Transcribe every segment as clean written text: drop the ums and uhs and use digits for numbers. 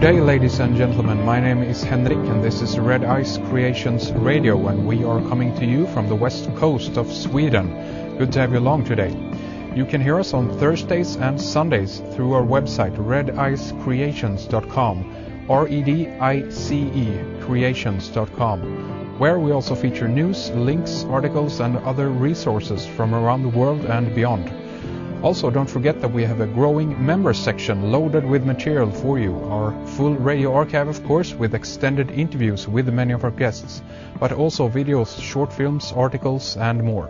day, ladies and gentlemen. My name is Henrik and this is Red Ice Creations Radio, and we are coming to you from the west coast of Sweden. Good to have you along today. You can hear us on Thursdays and Sundays through our website redicecreations.com, REDICE creations.com, where we also feature news, links, articles and other resources from around the world and beyond. Also, don't forget that we have a growing member section loaded with material for you. Our full radio archive, of course, with extended interviews with many of our guests, but also videos, short films, articles, and more.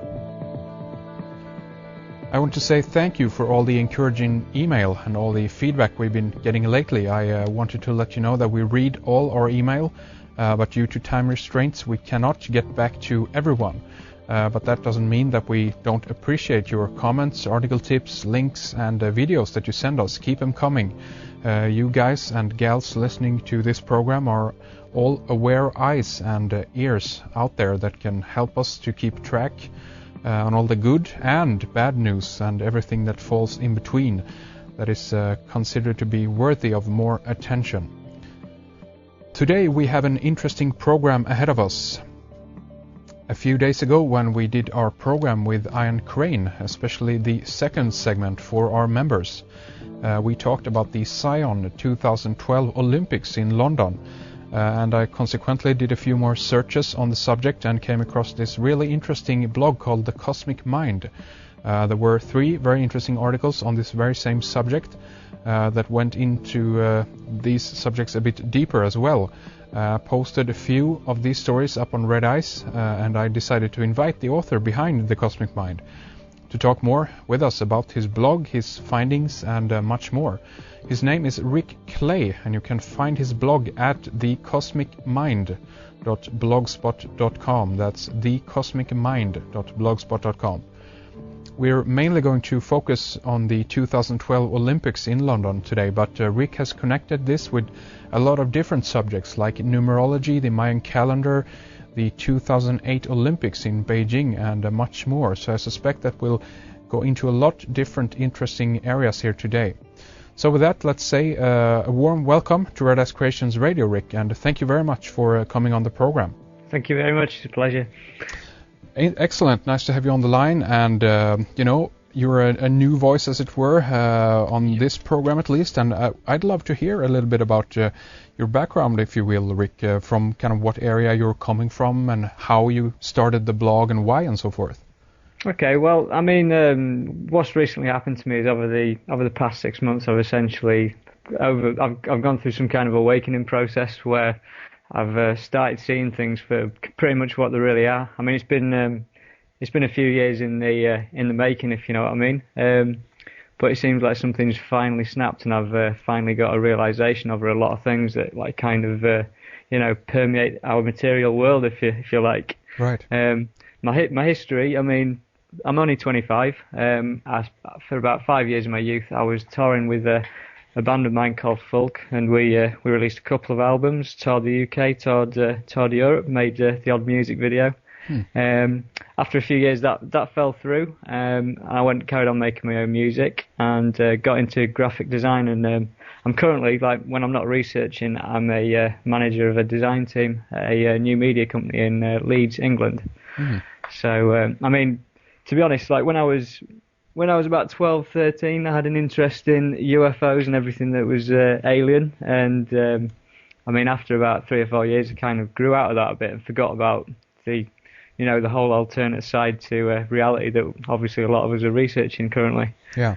I want to say thank you for all the encouraging email and all the feedback we've been getting lately. I wanted to let you know that we read all our email, but due to time restraints, we cannot get back to everyone. But that doesn't mean that we don't appreciate your comments, article tips, links and videos that you send us. Keep them coming. You guys and gals listening to this program are all aware eyes and ears out there that can help us to keep track on all the good and bad news and everything that falls in between that is considered to be worthy of more attention. Today we have an interesting program ahead of us. A few days ago, when we did our program with Ian Crane, especially the second segment for our members, we talked about the Sion 2012 Olympics in London, and I consequently did a few more searches on the subject and came across this really interesting blog called The Cosmic Mind. There were 3 very interesting articles on this very same subject that went into these subjects a bit deeper as well. Posted a few of these stories up on Red Ice, and I decided to invite the author behind The Cosmic Mind to talk more with us about his blog, his findings, and much more. His name is Rik Clay, and you can find his blog at thecosmicmind.blogspot.com. That's thecosmicmind.blogspot.com. We're mainly going to focus on the 2012 Olympics in London today, but Rik has connected this with a lot of different subjects like numerology, the Mayan calendar, the 2008 Olympics in Beijing, and much more. So I suspect that we'll go into a lot different interesting areas here today. So with that, let's say a warm welcome to Red Ice Creations Radio, Rik, and thank you very much for coming on the program. Thank you very much. It's a pleasure. Excellent. Nice to have you on the line. And, you're a new voice, as it were, on this program at least. And I'd love to hear a little bit about your background, if you will, Rik, from kind of what area you're coming from and how you started the blog and why and so forth. Okay, well, I mean, what's recently happened to me is over the past 6 months, I've essentially I've gone through some kind of awakening process where I've started seeing things for pretty much what they really are. I mean, it's been a few years in the making, if you know what I mean. But it seems like something's finally snapped, and I've finally got a realization over a lot of things that like kind of permeate our material world, if you like. Right. My history. I mean, I'm only 25. For about 5 years of my youth, I was touring with a band of mine called Folk, and we released a couple of albums, toured the UK, toured Europe, made the odd music video. After a few years, that fell through. I carried on making my own music and got into graphic design. And I'm currently, like, when I'm not researching, I'm a manager of a design team, a new media company in Leeds, England. So, I mean, to be honest, like when I was about 12, 13, I had an interest in UFOs and everything that was alien. And I mean, after about 3 or 4 years, I kind of grew out of that a bit and forgot about the whole alternate side to reality that obviously a lot of us are researching currently. Yeah.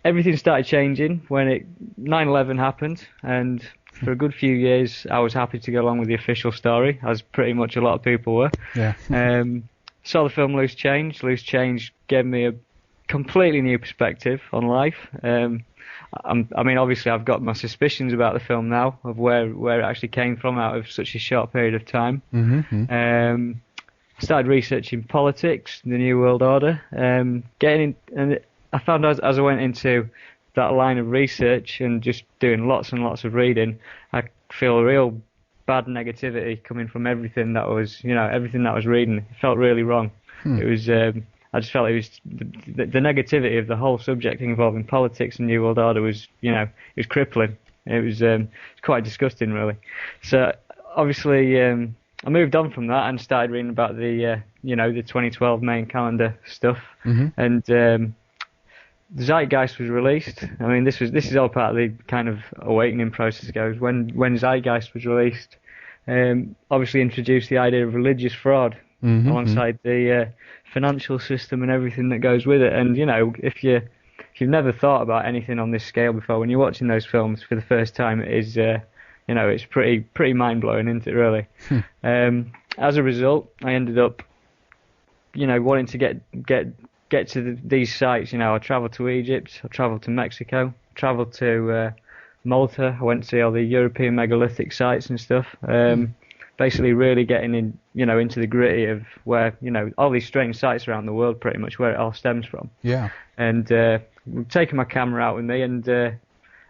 Everything started changing when 9/11 happened, and for a good few years, I was happy to go along with the official story, as pretty much a lot of people were. Yeah. Saw the film Loose Change. Loose Change gave me a completely new perspective on life. I mean, obviously, I've got my suspicions about the film now, of where it actually came from out of such a short period of time. I started researching politics, the New World Order, and I found as I went into that line of research and just doing lots and lots of reading, I feel a real bad negativity coming from everything that was reading. It felt really wrong. It was I just felt it was the negativity of the whole subject involving politics and New World Order was, it was crippling. It's quite disgusting, really. So obviously, I moved on from that and started reading about the 2012 main calendar stuff, and the Zeitgeist was released. I mean, this is all part of the kind of awakening process. Goes when Zeitgeist was released, obviously introduced the idea of religious fraud alongside the financial system and everything that goes with it. And if you've never thought about anything on this scale before, when you're watching those films for the first time, it is it's pretty mind blowing, isn't it? Really. As a result, I ended up wanting to get to these sites. I travelled to Egypt, I travelled to Mexico, travelled to Malta. I went to see all the European megalithic sites and stuff. Basically, really getting in, into the gritty of where, all these strange sites around the world, pretty much where it all stems from. Yeah. And taking my camera out with me, and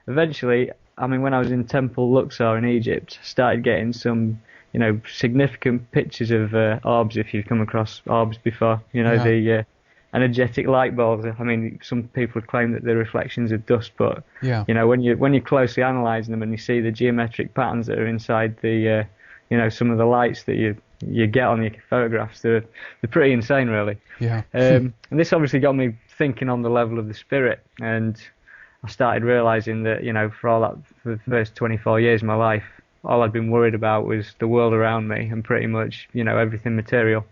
eventually, I mean, when I was in Temple Luxor in Egypt, started getting some, significant pictures of orbs. If you've come across orbs before, the energetic light balls. I mean, some people claim that they're reflections of dust, but when you're closely analysing them and you see the geometric patterns that are inside the some of the lights that you get on your photographs, they're pretty insane, really. Yeah. And this obviously got me thinking on the level of the spirit, and I started realising that for the first 24 years of my life, all I'd been worried about was the world around me and pretty much everything material.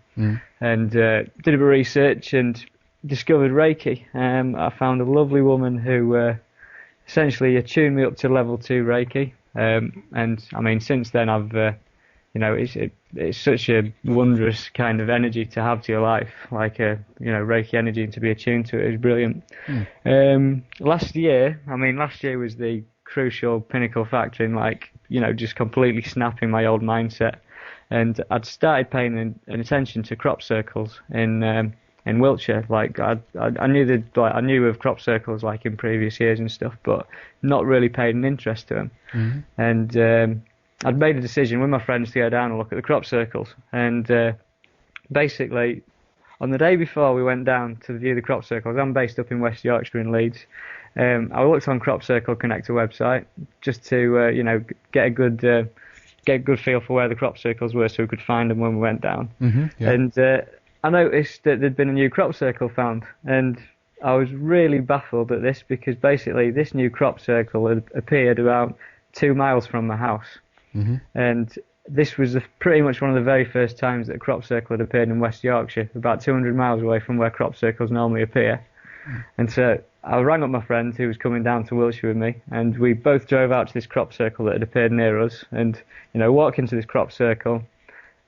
And did a bit of research and discovered Reiki. I found a lovely woman who essentially attuned me up to level 2 Reiki. And I mean, since then I've it's such a wondrous kind of energy to have to your life, like Reiki energy, and to be attuned to it is brilliant. Last year was the crucial pinnacle factor in just completely snapping my old mindset, and I'd started paying an attention to crop circles in Wiltshire. Like I knew of crop circles like in previous years and stuff, but not really paid an interest to them. And I'd made a decision with my friends to go down and look at the crop circles. And basically, on the day before we went down to view the crop circles, I'm based up in West Yorkshire in Leeds. I looked on Crop Circle Connector website just to get a good feel for where the crop circles were, so we could find them when we went down. And I noticed that there'd been a new crop circle found, and I was really baffled at this, because basically this new crop circle had appeared about 2 miles from my house. And this was pretty much one of the very first times that a crop circle had appeared in West Yorkshire, about 200 miles away from where crop circles normally appear. And so I rang up my friend who was coming down to Wiltshire with me, and we both drove out to this crop circle that had appeared near us, and walked into this crop circle,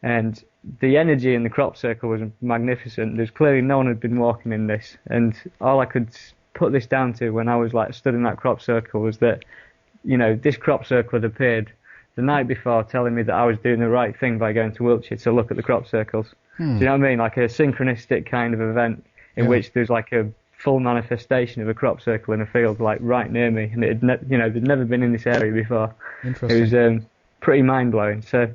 and the energy in the crop circle was magnificent. There's clearly no one had been walking in this, and all I could put this down to when I was stood in that crop circle was that this crop circle had appeared the night before, telling me that I was doing the right thing by going to Wiltshire to look at the crop circles. Do you know what I mean? Like a synchronistic kind of event in which there's like a full manifestation of a crop circle in a field right near me, and they'd never been in this area before. Interesting. It was pretty mind blowing. So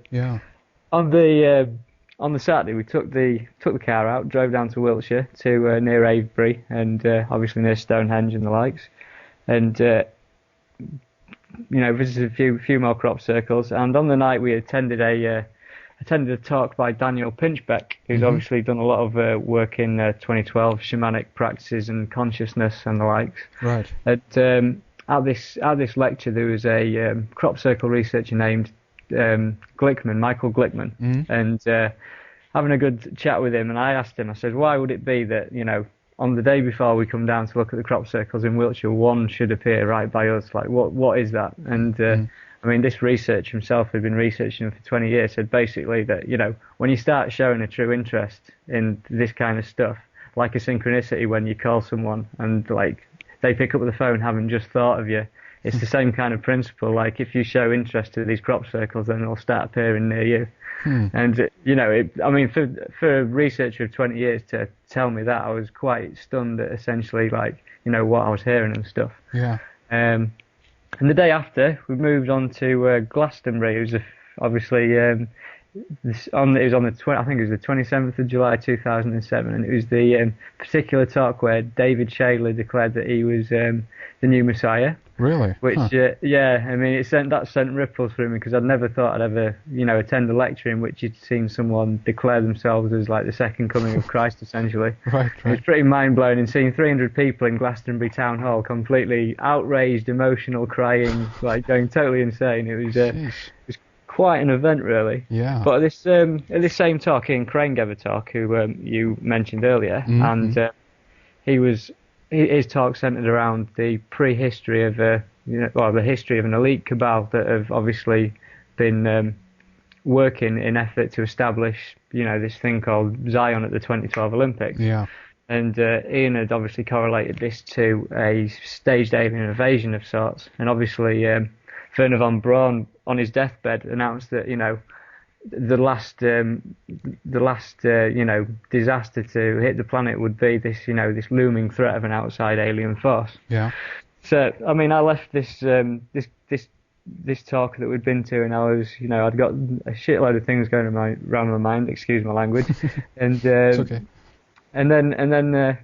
on the Saturday we took the car out, drove down to Wiltshire to near Avebury, and obviously near Stonehenge and the likes, and visited a few more crop circles. And on the night we attended a talk by Daniel Pinchbeck, who's obviously done a lot of work in 2012 shamanic practices and consciousness and the likes. Right. At this lecture there was a crop circle researcher named Michael Glickman, and having a good chat with him, and I asked him, I said, why would it be that on the day before we come down to look at the crop circles in Wiltshire, one should appear right by us? Like, what is that? And I mean, this researcher himself had been researching for 20 years, said basically that, when you start showing a true interest in this kind of stuff, like a synchronicity when you call someone and they pick up the phone having just thought of you, it's the same kind of principle. Like, if you show interest to these crop circles, then they'll start appearing near you. And I mean, for a researcher of 20 years to tell me that, I was quite stunned at essentially what I was hearing and stuff. And the day after, we moved on to Glastonbury. It was obviously it was on the I think it was the 27th of July 2007, and it was the particular talk where David Shayler declared that he was the new Messiah. Really? Which, yeah, I mean, that sent ripples through me because I'd never thought I'd ever, attend a lecture in which you'd seen someone declare themselves as like the second coming of Christ, essentially. Right. It was pretty mind-blowing, and seeing 300 people in Glastonbury Town Hall completely outraged, emotional, crying, like going totally insane. It was quite an event, really. Yeah. But at this same talk, Ian Crane gave a talk, who you mentioned earlier, and his talk centered around the prehistory of the history of an elite cabal that have obviously been working in effort to establish, this thing called Zion at the 2012 Olympics. Yeah. And Ian had obviously correlated this to a staged alien invasion of sorts. And obviously, Werner von Braun, on his deathbed, announced that, the last disaster to hit the planet would be this, this looming threat of an outside alien force. Yeah. So, I mean, I left this talk that we'd been to, and I was, I'd got a shitload of things going around my mind. Excuse my language. And it's okay. And then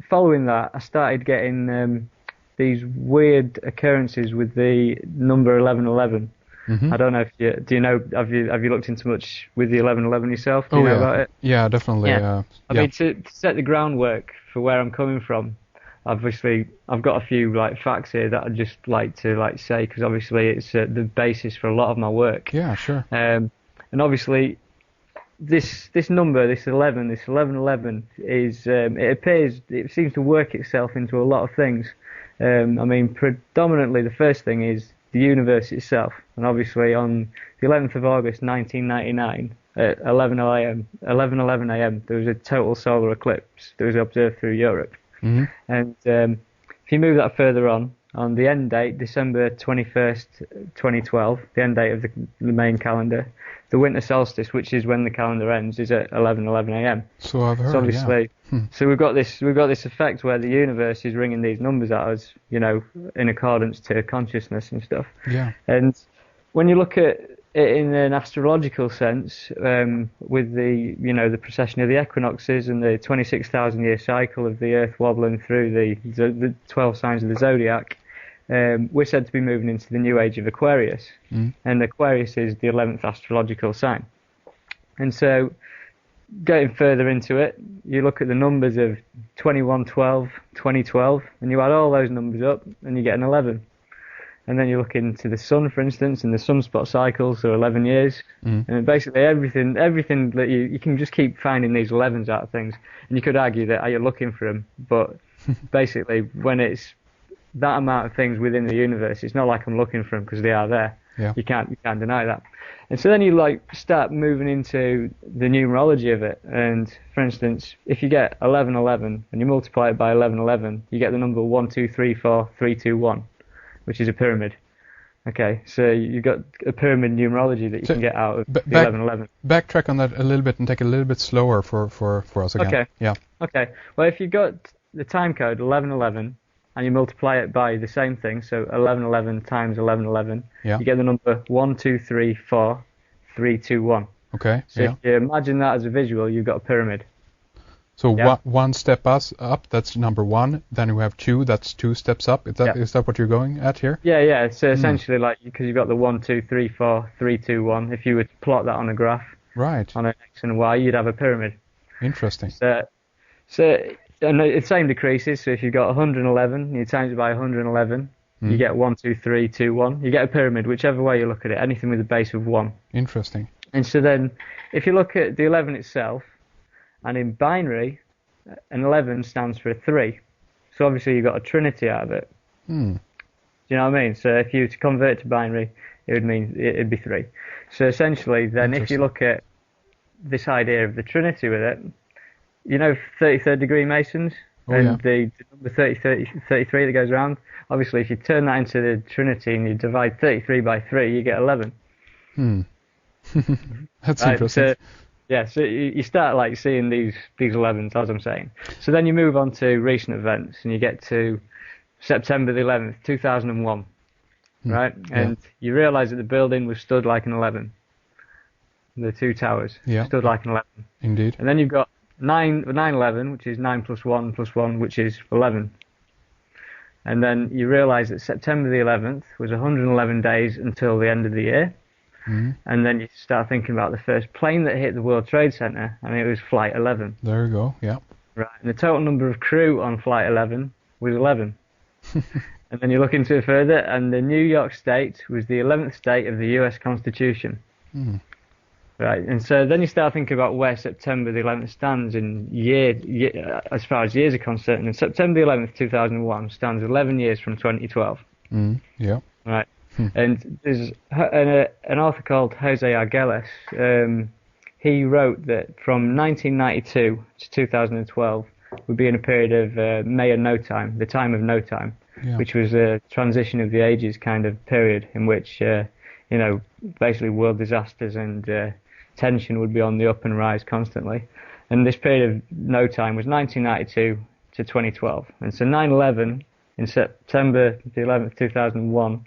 following that, I started getting these weird occurrences with the number 1111. I don't know if have you looked into much with the 1111 yourself? Do you know about it? Yeah, definitely. Yeah. I mean, to set the groundwork for where I'm coming from, obviously I've got a few facts here that I'd just like to say, because obviously it's the basis for a lot of my work. Yeah, sure. And obviously this number, this 1111 is it seems to work itself into a lot of things. I mean, predominantly the first thing is the universe itself, and obviously on the 11th of August 1999 at 11:11 a.m. there was a total solar eclipse that was observed through Europe. And if you move that further on the end date, December 21st, 2012, the end date of the main calendar, the winter solstice, which is when the calendar ends, is at 11:11 a.m. So I've heard. So obviously, so we've got this effect where the universe is ringing these numbers at us, in accordance to consciousness and stuff. Yeah. And when you look at it in an astrological sense, with the precession of the equinoxes and the 26,000-year cycle of the Earth wobbling through the 12 signs of the zodiac, we're said to be moving into the new age of Aquarius, and Aquarius is the 11th astrological sign. And so, getting further into it, you look at the numbers of 2112, 2012, and you add all those numbers up, and you get an 11. And then you look into the sun, for instance, and the sunspot cycles are 11 years. And basically everything that you can just keep finding these 11s out of things. And you could argue that, are you looking for them? But basically, when it's that amount of things within the universe, it's not like I'm looking for them, because they are there. Yeah. You can't deny that. And so then you start moving into the numerology of it. And for instance, if you get 1111 and you multiply it by 1111, you get the number 1, 2, 3, 4, 3, 2, 1. Which is a pyramid. Okay, so you've got a pyramid numerology that you can get out of the 1111. Backtrack on that a little bit and take it a little bit slower for us again. Okay. Yeah. Okay. Well, if you got the time code 1111 and you multiply it by the same thing, so 1111 times 1111, you get the number 1, 2, 3, 4, 3, 2, 1. Okay. So if you imagine that as a visual, you've got a pyramid. So one step up, that's number 1. Then we have 2, that's 2 steps up. Is that what you're going at here? Yeah. So essentially, because you've got the 1, 2, 3, 4, 3, 2, 1. If you were to plot that on a graph, right, on an X and Y, you'd have a pyramid. Interesting. So and the same decreases. So if you've got 111, you times it by 111, you get 1, 2, 3, 2, 1. You get a pyramid, whichever way you look at it. Anything with a base of 1. Interesting. And so then, if you look at the 11 itself. And in binary, an 11 stands for a 3. So obviously you've got a trinity out of it. Do you know what I mean? So if you were to convert to binary, it would mean it'd be 3. So essentially, then if you look at this idea of the trinity with it, 33rd degree Masons the number 33 that goes around. Obviously, if you turn that into the trinity and you divide 33 by 3, you get 11. That's interesting. So you start seeing these 11s, as I'm saying. So then you move on to recent events, and you get to September the 11th, 2001, right? And you realise that the building was stood like an 11. The two towers stood like an 11. Indeed. And then you've got 9/11, which is 9 plus 1 plus 1, which is 11. And then you realise that September the 11th was 111 days until the end of the year. And then you start thinking about the first plane that hit the World Trade Center, and it was Flight 11. There you go, yeah. Right, and the total number of crew on Flight 11 was 11. And then you look into it further, and the New York State was the 11th state of the US Constitution. Right, and so then you start thinking about where September the 11th stands in as far as years are concerned. And September the 11th, 2001 stands 11 years from 2012. Yeah. Right. And there's an author called Jose Arguelles. He wrote that from 1992 to 2012 would be in a period of May and no time, the time of no time, which was a transition of the ages kind of period in which, basically world disasters and tension would be on the up and rise constantly. And this period of no time was 1992 to 2012. And so 9/11 in September the 11th, 2001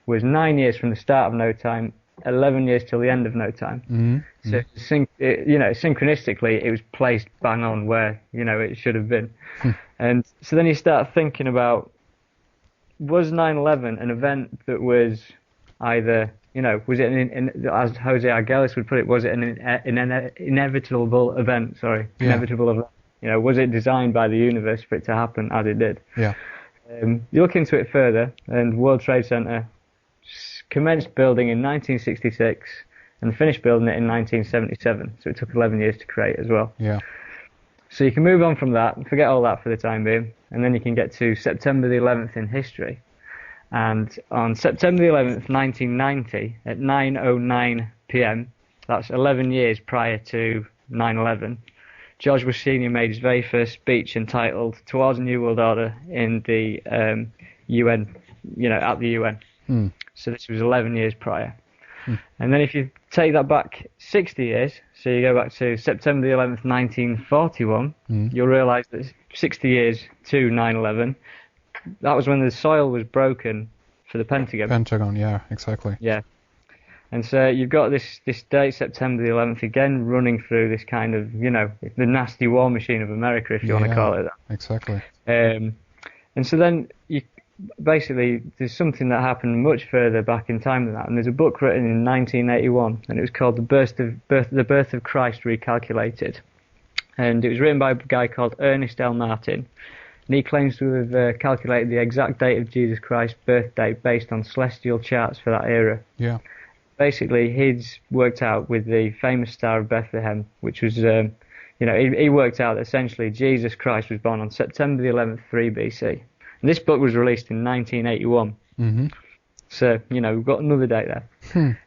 was 9 years from the start of no time, 11 years till the end of no time. So synchronistically, it was placed bang on where it should have been. And so then you start thinking about, was 9/11 an event that was either was it as Jose Arguelles would put it, was it an inevitable event? Inevitable event. Was it designed by the universe for it to happen as it did? Yeah. You look into it further, and World Trade Center commenced building in 1966 and finished building it in 1977. So it took 11 years to create as well. Yeah. So you can move on from that and forget all that for the time being, and then you can get to September the 11th in history. And on September the 11th, 1990, at 9:09 p.m., that's 11 years prior to 9/11, George Bush Sr. made his very first speech entitled "Towards a New World Order" in the UN, at the UN. So this was 11 years prior. And then if you take that back 60 years, so you go back to September the 11th, 1941, you'll realise that 60 years to 9/11, that was when the soil was broken for the Pentagon. Pentagon, yeah, exactly. Yeah. And so you've got this date, September the 11th, again running through this kind of, the nasty war machine of America, if you want to call it that. Exactly. And so then basically there's something that happened much further back in time than that. And there's a book written in 1981, and it was called The Birth of Christ Recalculated. And it was written by a guy called Ernest L. Martin. And he claims to have calculated the exact date of Jesus Christ's birthday based on celestial charts for that era. Yeah. Basically, he's worked out with the famous Star of Bethlehem, which was, he worked out that essentially Jesus Christ was born on September the 11th, 3 BC. And this book was released in 1981. So, we've got another date there.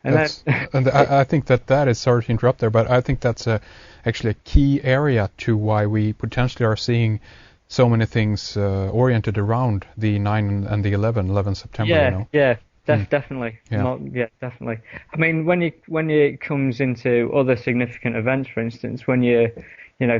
And I think that is, sorry to interrupt there, but I think that's actually a key area to why we potentially are seeing so many things oriented around the 9 and the 11 September. Definitely. Definitely. I mean, when it comes into other significant events, for instance, when you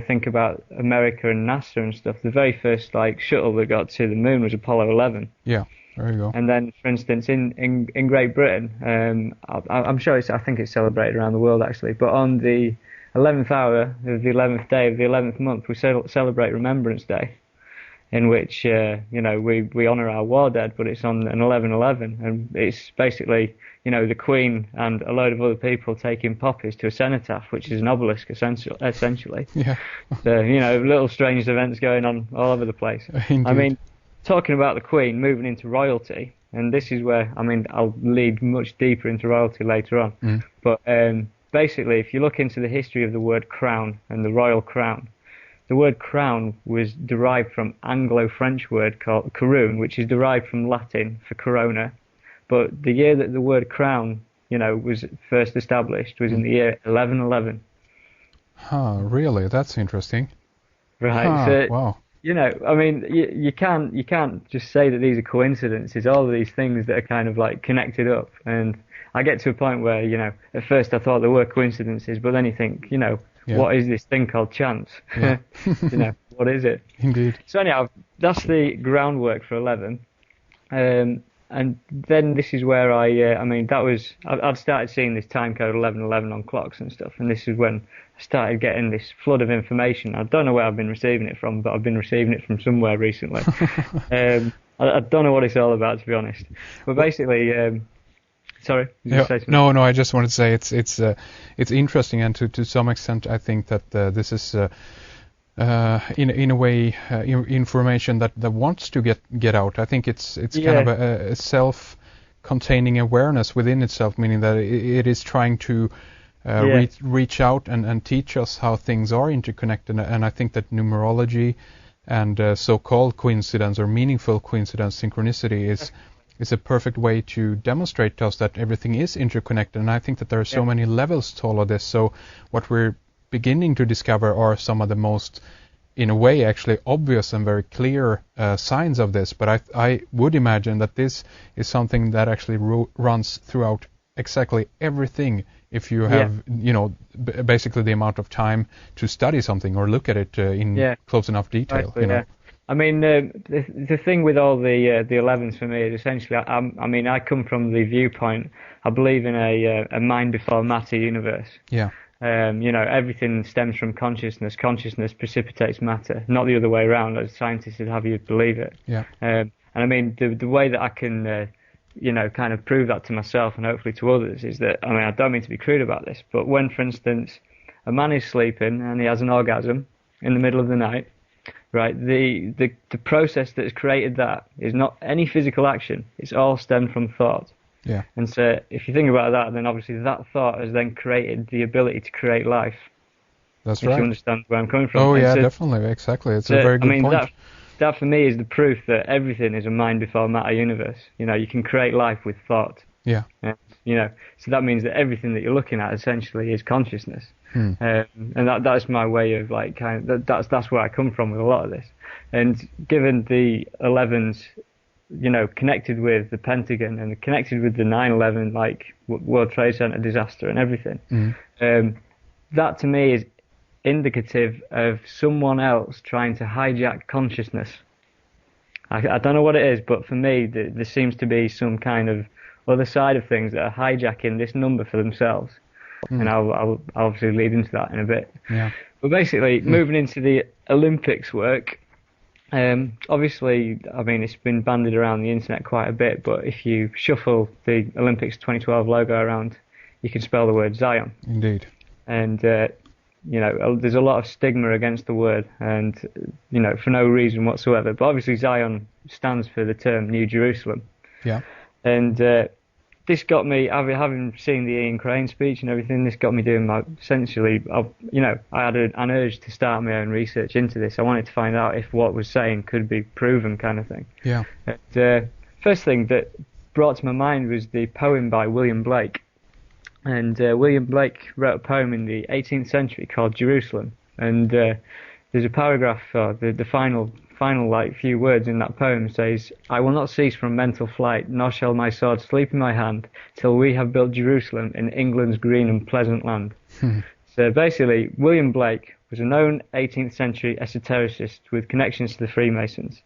think about America and NASA and stuff, the very first shuttle that got to the moon was Apollo 11. Yeah, there you go. And then, for instance, in Great Britain, I'm sure I think it's celebrated around the world actually, but on the 11th hour of the 11th day of the 11th month, we celebrate Remembrance Day, in which we honour our war dead, but it's on an 11/11, and it's basically the Queen and a load of other people taking poppies to a cenotaph, which is an obelisk essentially. Yeah. So little strange events going on all over the place. Indeed. I mean, talking about the Queen moving into royalty, and this is where I'll lead much deeper into royalty later on. But basically, if you look into the history of the word crown and the royal crown, the word crown was derived from Anglo-French word called couronne, which is derived from Latin for corona. But the year that the word crown, was first established was in the year 1111. Really? That's interesting. Right. So, wow. You can't just say that these are coincidences. All of these things that are kind of connected up. And I get to a point where, at first I thought there were coincidences, but then you think, what is this thing called chance? Yeah. What is it? Indeed. So anyhow, that's the groundwork for 11. And And then this is where I mean, I'd started seeing this time code 1111 on clocks and stuff, and this is when I started getting this flood of information. I don't know where I've been receiving it from, but I've been receiving it from somewhere recently. I don't know what it's all about, to be honest. But basically, sorry, did you say something? No, I just wanted to say it's interesting, and to some extent, I think that this is in a way information that wants to get out. I think it's kind of a self-containing awareness within itself, meaning that it is trying to reach out and teach us how things are interconnected. And I think that numerology and so-called coincidence or meaningful coincidence, synchronicity, is a perfect way to demonstrate to us that everything is interconnected. And I think that there are so many levels to all of this. So what we're beginning to discover are some of the most, in a way, actually obvious and very clear signs of this. But I would imagine that this is something that actually runs throughout exactly everything. If you have, basically the amount of time to study something or look at it in close enough detail, Yeah. I mean, the thing with all the 11s for me is essentially, I come from the viewpoint, I believe in a mind before matter universe. Yeah. Everything stems from consciousness. Consciousness precipitates matter, not the other way around, as scientists would have you believe it. Yeah. And I mean, the way that I can, kind of prove that to myself and hopefully to others is that, I don't mean to be crude about this, but when, for instance, a man is sleeping and he has an orgasm in the middle of the night, right, the process that has created that is not any physical action. It's all stemmed from thought. Yeah. And so if you think about that, then obviously that thought has then created the ability to create life. That's if right. you understand where I'm coming from. Oh, yeah, definitely. Exactly. It's a very good point. That for me is the proof that everything is a mind before matter universe. You can create life with thought. Yeah. So that means that everything that you're looking at essentially is consciousness. And that's my way of that's where I come from with a lot of this. And given the 11s, connected with the Pentagon and connected with the 9/11 World Trade Center disaster and everything, that to me is indicative of someone else trying to hijack consciousness. I don't know what it is, but for me, there seems to be some kind of other side of things that are hijacking this number for themselves. And I'll obviously lead into that in a bit. Yeah. But basically, moving into the Olympics work, obviously, it's been bandied around the internet quite a bit, but if you shuffle the Olympics 2012 logo around, you can spell the word Zion. Indeed. And there's a lot of stigma against the word, and for no reason whatsoever. But obviously Zion stands for the term New Jerusalem. Yeah. And this got me, having seen the Ian Crane speech and everything, this got me doing I had an urge to start my own research into this. I wanted to find out if what was saying could be proven, kind of thing. Yeah. And, first thing that brought to my mind was the poem by William Blake. And William Blake wrote a poem in the 18th century called Jerusalem. And there's a paragraph, the final few words in that poem says, "I will not cease from mental flight, nor shall my sword sleep in my hand, till we have built Jerusalem in England's green and pleasant land." So basically, William Blake was a known 18th century esotericist with connections to the Freemasons.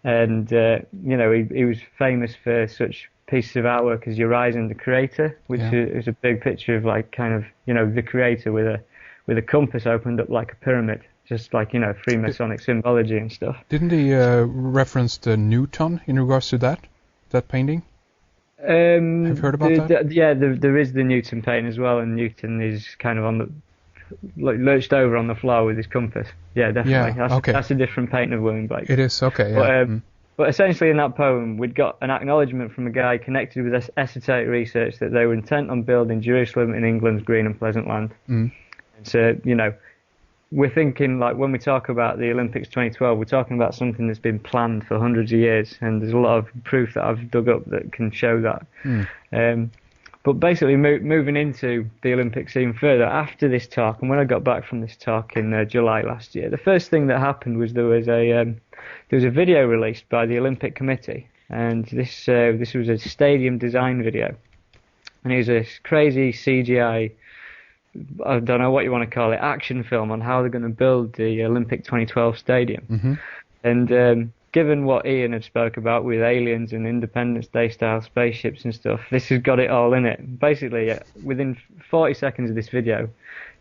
And, he was famous for such pieces of artwork as Uriah and the Creator, which is a big picture of the Creator with a compass opened up like a pyramid, just like, Freemasonic symbology and stuff. Didn't he reference the Newton in regards to that painting? Have you heard about that? There is the Newton painting as well, and Newton is kind of lurched over on the floor with his compass. Yeah, definitely. Yeah, That's a different painting of William Blake. It is, okay, yeah. But essentially in that poem, we'd got an acknowledgement from a guy connected with esoteric research that they were intent on building Jerusalem in England's green and pleasant land. And so, we're thinking, when we talk about the Olympics 2012, we're talking about something that's been planned for hundreds of years, and there's a lot of proof that I've dug up that can show that. But basically, moving into the Olympics even further, after this talk, and when I got back from this talk in July last year, the first thing that happened was there was a video released by the Olympic Committee, and this was a stadium design video, and it was a crazy CGI, I don't know what you want to call it, action film on how they're going to build the Olympic 2012 stadium. And given what Ian had spoke about with aliens and Independence Day style spaceships and stuff, this has got it all in it. Basically, within 40 seconds of this video,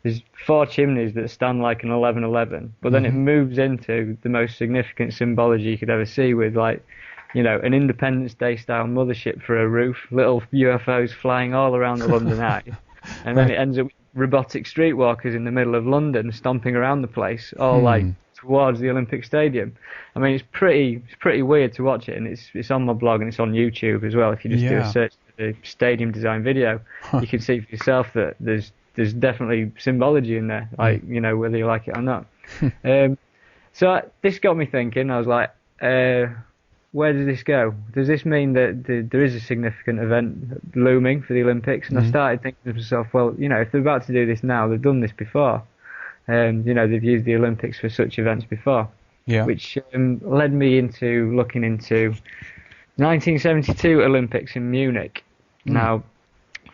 there's 4 chimneys that stand like an 1111, but then it moves into the most significant symbology you could ever see with, like, you know, an Independence Day style mothership for a roof, little UFOs flying all around the London Eye, and then it ends up with robotic streetwalkers in the middle of London stomping around the place, all like towards the Olympic Stadium. I mean, it's pretty weird to watch it, and it's on my blog and it's on YouTube as well. If you just do a search for the stadium design video, you can see for yourself that there's definitely symbology in there, like, you know, whether you like it or not. So this got me thinking. I was like, where does this go? Does this mean that there is a significant event looming for the Olympics? And I started thinking to myself, well, you know, if they're about to do this now, they've done this before. You know, they've used the Olympics for such events before. Yeah. Which led me into looking into 1972 Olympics in Munich. Now,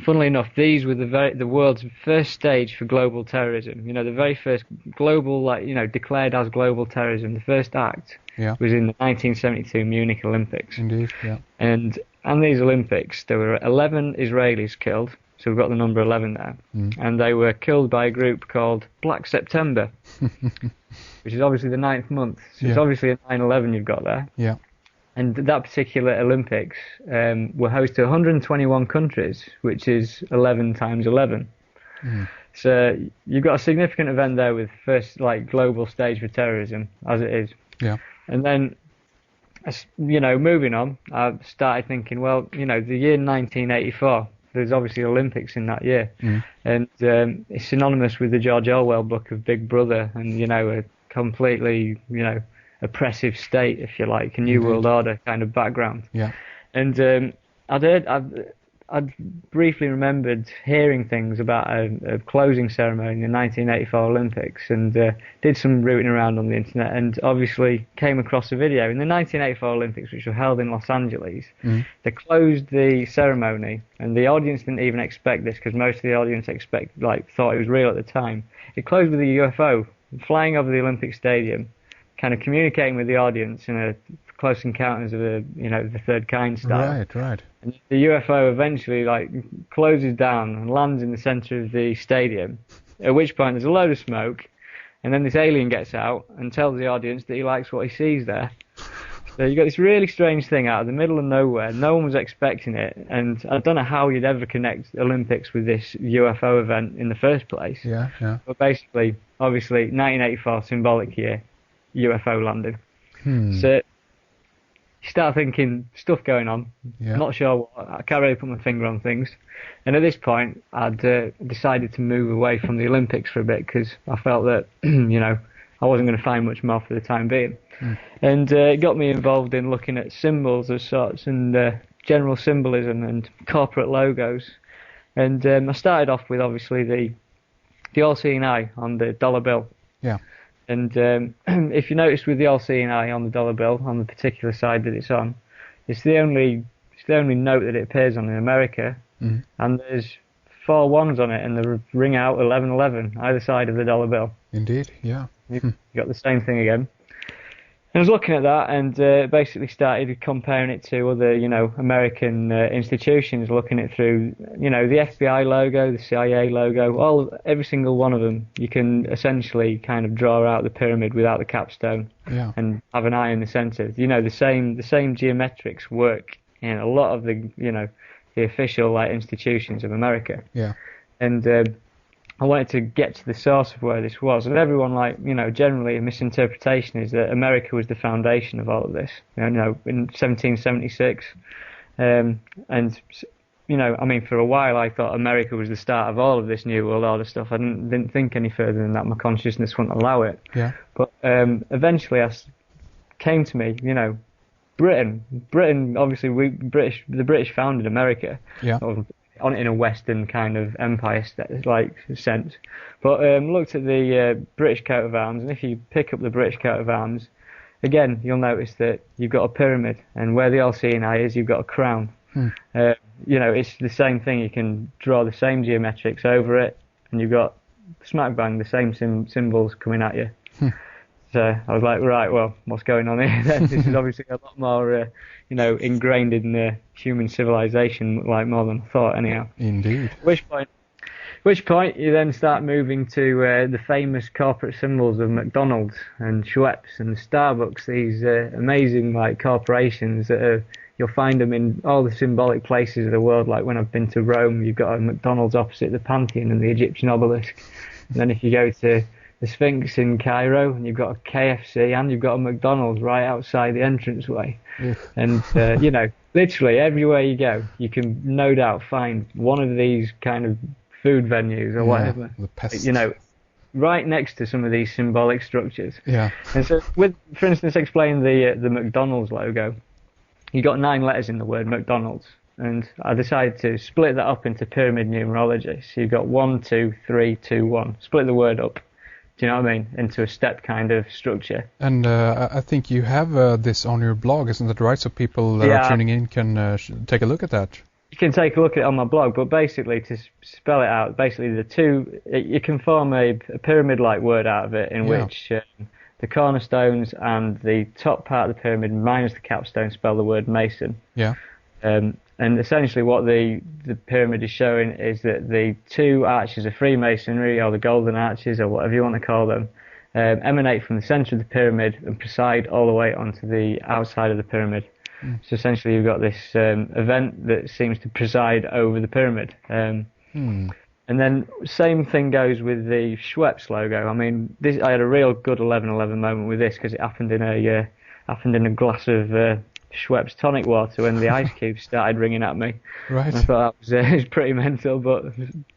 funnily enough, these were the world's first stage for global terrorism. You know, the very first global, like, you know, declared as global terrorism. The first act was in the 1972 Munich Olympics. Indeed, yeah. And these Olympics, there were 11 Israelis killed. So we've got the number 11 there. And they were killed by a group called Black September, which is obviously the 9th month. So it's obviously a 9/11 you've got there. Yeah. And that particular Olympics were host to 121 countries, which is 11 times 11. So you've got a significant event there with first, like, global stage for terrorism, as it is. Yeah. And then, you know, moving on, I started thinking, well, you know, the year 1984, there's obviously Olympics in that year. And it's synonymous with the George Orwell book of Big Brother and, you know, a completely, you know, oppressive state, if you like, a new world order kind of background. Yeah. And I'd briefly remembered hearing things about a closing ceremony in the 1984 Olympics, and did some rooting around on the internet, and obviously came across a video in the 1984 Olympics, which were held in Los Angeles. They closed the ceremony, and the audience didn't even expect this, because most of the audience thought it was real at the time. It closed with a UFO flying over the Olympic Stadium, kind of communicating with the audience in a Close Encounters of the Third Kind style. Right. And the UFO eventually, like, closes down and lands in the center of the stadium, at which point there's a load of smoke, and then this alien gets out and tells the audience that he likes what he sees there. So you got this really strange thing out of the middle of nowhere. No one was expecting it, and I don't know how you'd ever connect Olympics with this UFO event in the first place. Yeah. But basically, obviously, 1984 symbolic year, UFO landing. So you start thinking, stuff going on. Not sure what. I can't really put my finger on things. And at this point, I'd decided to move away from the Olympics for a bit, because I felt that, you know, I wasn't going to find much more for the time being. And it got me involved in looking at symbols of sorts, and general symbolism and corporate logos. And I started off with, obviously, the all-seeing eye on the dollar bill. Yeah. And if you notice with the all-seeing eye on the dollar bill, on the particular side that it's on, it's the only note that it appears on in America. And there's 4 ones on it, and they ring out 1111 either side of the dollar bill. Indeed, yeah. You got the same thing again. I was looking at that, and basically started comparing it to other, you know, American institutions, looking it through, you know, the FBI logo, the CIA logo, every single one of them. You can essentially kind of draw out the pyramid without the capstone, and have an eye in the center. You know, the same geometrics work in a lot of the, you know, the official, like, institutions of America. Yeah. And I wanted to get to the source of where this was, and everyone, like, you know, generally a misinterpretation is that America was the foundation of all of this. You know, in 1776, and, you know, I mean, for a while I thought America was the start of all of this New World Order stuff. I didn't think any further than that. My consciousness wouldn't allow it. Yeah. But eventually came to me, you know, Britain, obviously, the British founded America. Yeah. On in a Western kind of empire sense, but looked at the British coat of arms, and if you pick up the British coat of arms, again, you'll notice that you've got a pyramid, and where the all-seeing eye is, you've got a crown. You know, it's the same thing. You can draw the same geometrics over it, and you've got smack bang the same symbols coming at you. So I was like, right, well, what's going on here then? This is obviously a lot more, ingrained in human civilization, like more than I thought anyhow. Indeed. Which point you then start moving to the famous corporate symbols of McDonald's and Schweppes and Starbucks, these amazing like corporations that are, you'll find them in all the symbolic places of the world. Like when I've been to Rome, you've got a McDonald's opposite the Pantheon and the Egyptian obelisk. And then if you go to the Sphinx in Cairo, and you've got a KFC and you've got a McDonald's right outside the entranceway. And, literally everywhere you go, you can no doubt find one of these kind of food venues or whatever, right next to some of these symbolic structures. Yeah. And so, for instance, explain the McDonald's logo. You got 9 letters in the word McDonald's, and I decided to split that up into pyramid numerology. So you've got 1, 2, 3, 2, 1. Split the word up. Do you know what I mean? Into a step kind of structure. And I think you have this on your blog, isn't that right? So people that are tuning in can take a look at that. You can take a look at it on my blog, but basically, to spell it out, basically you can form a pyramid-like word out of it in which the cornerstones and the top part of the pyramid minus the capstone spell the word Mason. Yeah. And essentially what the pyramid is showing is that the 2 arches of Freemasonry, or the golden arches, or whatever you want to call them, emanate from the center of the pyramid and preside all the way onto the outside of the pyramid. So essentially you've got this event that seems to preside over the pyramid. And then same thing goes with the Schweppes logo. I mean, I had a real good 11/11 moment with this because it happened in a glass of Schweppes tonic water when the ice cubes started ringing at me. Right. And I thought it was pretty mental, but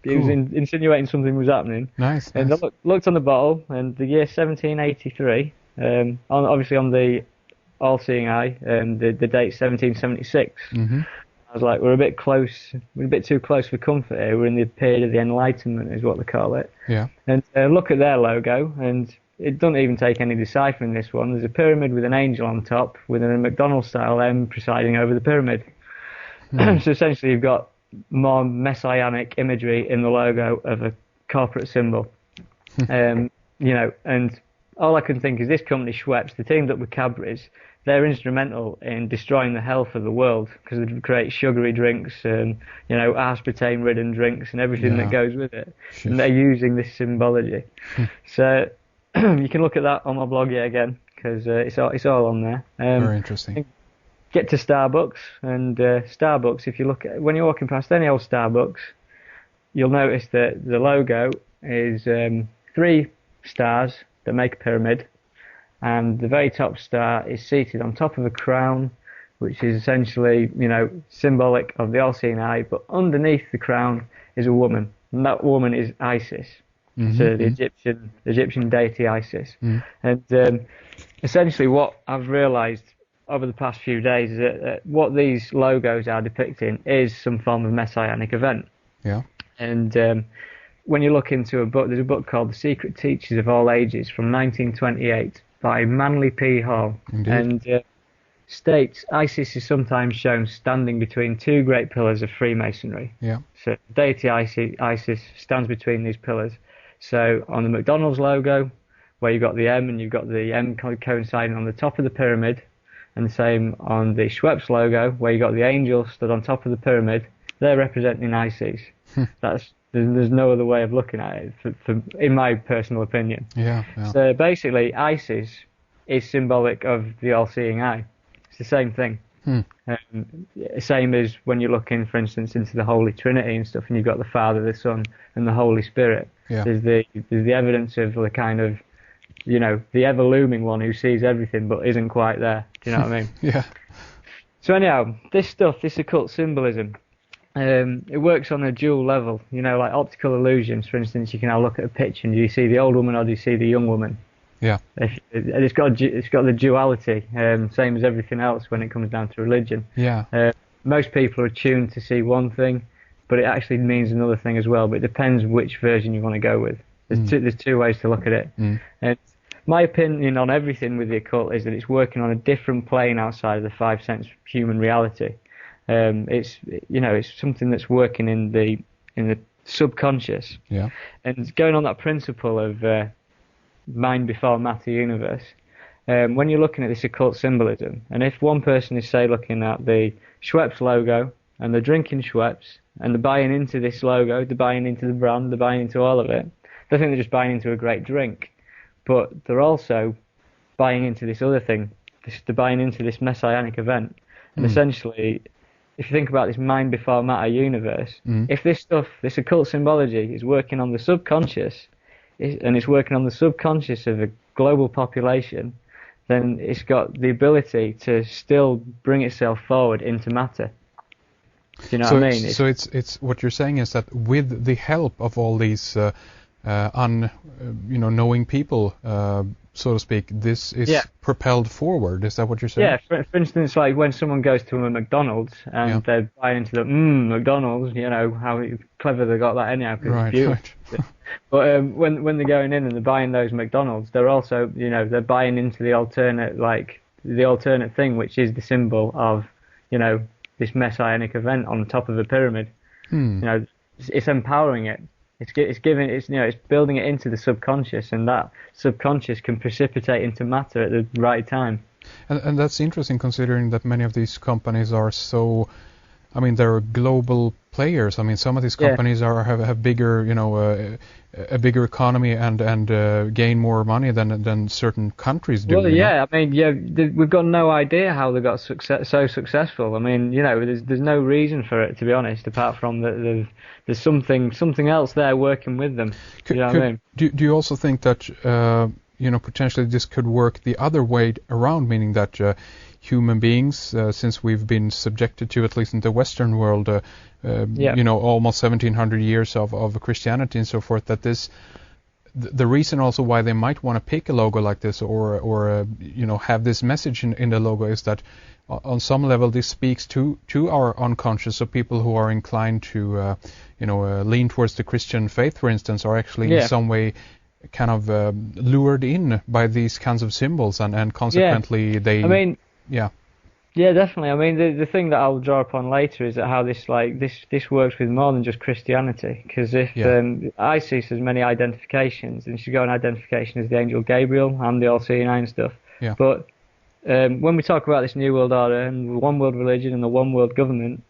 it was insinuating something was happening. Nice. And I looked on the bottle, and the year 1783, obviously on the all-seeing eye, the date 1776. Mm-hmm. I was like, we're a bit too close for comfort here. We're in the period of the Enlightenment, is what they call it. Yeah. And look at their logo, and it doesn't even take any deciphering this one. There's a pyramid with an angel on top, with a McDonald's-style M presiding over the pyramid. So essentially, you've got more messianic imagery in the logo of a corporate symbol. And all I can think is this company, Schweppes, they teamed up with Cadbury's. They're instrumental in destroying the health of the world because they create sugary drinks and, aspartame-ridden drinks and everything that goes with it. And they're using this symbology. So you can look at that on my blog again because it's all on there. Very interesting. Get to Starbucks, and Starbucks, if you look at, when you're walking past any old Starbucks, you'll notice that the logo is 3 stars that make a pyramid. And the very top star is seated on top of a crown, which is essentially, symbolic of the all-seeing eye. But underneath the crown is a woman, and that woman is Isis, so the Egyptian deity Isis. And essentially, what I've realised over the past few days is that what these logos are depicting is some form of messianic event. Yeah. And when you look into a book, there's a book called The Secret Teachers of All Ages from 1928. By Manly P. Hall. Indeed. And states Isis is sometimes shown standing between 2 great pillars of Freemasonry. Yeah. So deity Isis stands between these pillars. So on the McDonald's logo, where you've got the M and you've got the M coinciding on the top of the pyramid, and the same on the Schweppes logo, where you've got the angel stood on top of the pyramid, they're representing Isis. There's no other way of looking at it, in my personal opinion. Yeah. So basically, Isis is symbolic of the all-seeing eye. It's the same thing. Same as when you're looking, for instance, into the Holy Trinity and stuff, and you've got the Father, the Son, and the Holy Spirit. Yeah. There's the evidence of the kind of, the ever-looming one who sees everything but isn't quite there. Do you know what I mean? Yeah. So anyhow, this occult symbolism, it works on a dual level, like optical illusions. For instance, you can now look at a picture and do you see the old woman or do you see the young woman? Yeah. It's got the duality, same as everything else when it comes down to religion. Yeah. Most people are tuned to see one thing, but it actually means another thing as well. But it depends which version you want to go with. There's 2 ways to look at it. And my opinion on everything with the occult is that it's working on a different plane outside of the 5 sense human reality. It's something that's working in the subconscious. Yeah. And going on that principle of mind before matter universe, when you're looking at this occult symbolism, and if one person is, say, looking at the Schweppes logo, and they're drinking Schweppes, and they're buying into this logo, they're buying into the brand, they're buying into all of it, they think they're just buying into a great drink. But they're also buying into this other thing. They're buying into this messianic event. And essentially, if you think about this mind before matter universe, if this stuff, this occult symbology, is working on the subconscious, and it's working on the subconscious of a global population, then it's got the ability to still bring itself forward into matter. Do you know what I mean? So it's what you're saying is that with the help of all these knowing people, so to speak, this is propelled forward. Is that what you're saying? Yeah. For instance, like when someone goes to a McDonald's and they're buying into the McDonald's, you know how clever they got that anyhow, because it's beautiful. Right. But when they're going in and they're buying those McDonald's, they're also, they're buying into the alternate thing, which is the symbol of, this messianic event on top of a pyramid. It's empowering it. It's building it into the subconscious, and that subconscious can precipitate into matter at the right time. And that's interesting, considering that many of these companies are so, they're global players. Some of these companies have bigger, a bigger economy and gain more money than certain countries do. Well, we've got no idea how they got so successful. There's no reason for it, to be honest, apart from that there's something else there working with them. Do you also think that potentially this could work the other way around, meaning that human beings, since we've been subjected to, at least in the Western world, almost 1700 years of Christianity and so forth, that the reason also why they might want to pick a logo like this or have this message in the logo is that on some level this speaks to our unconscious. So people who are inclined to lean towards the Christian faith, for instance, are actually in some way kind of lured in by these kinds of symbols, and consequently they Yeah, definitely. The thing that I'll draw upon later is that how this works with more than just Christianity. Because if ISIS has many identifications, and she's got an identification as the angel Gabriel and the all-seeing eye and stuff. Yeah. But when we talk about this New World Order and the one world religion and the one world government,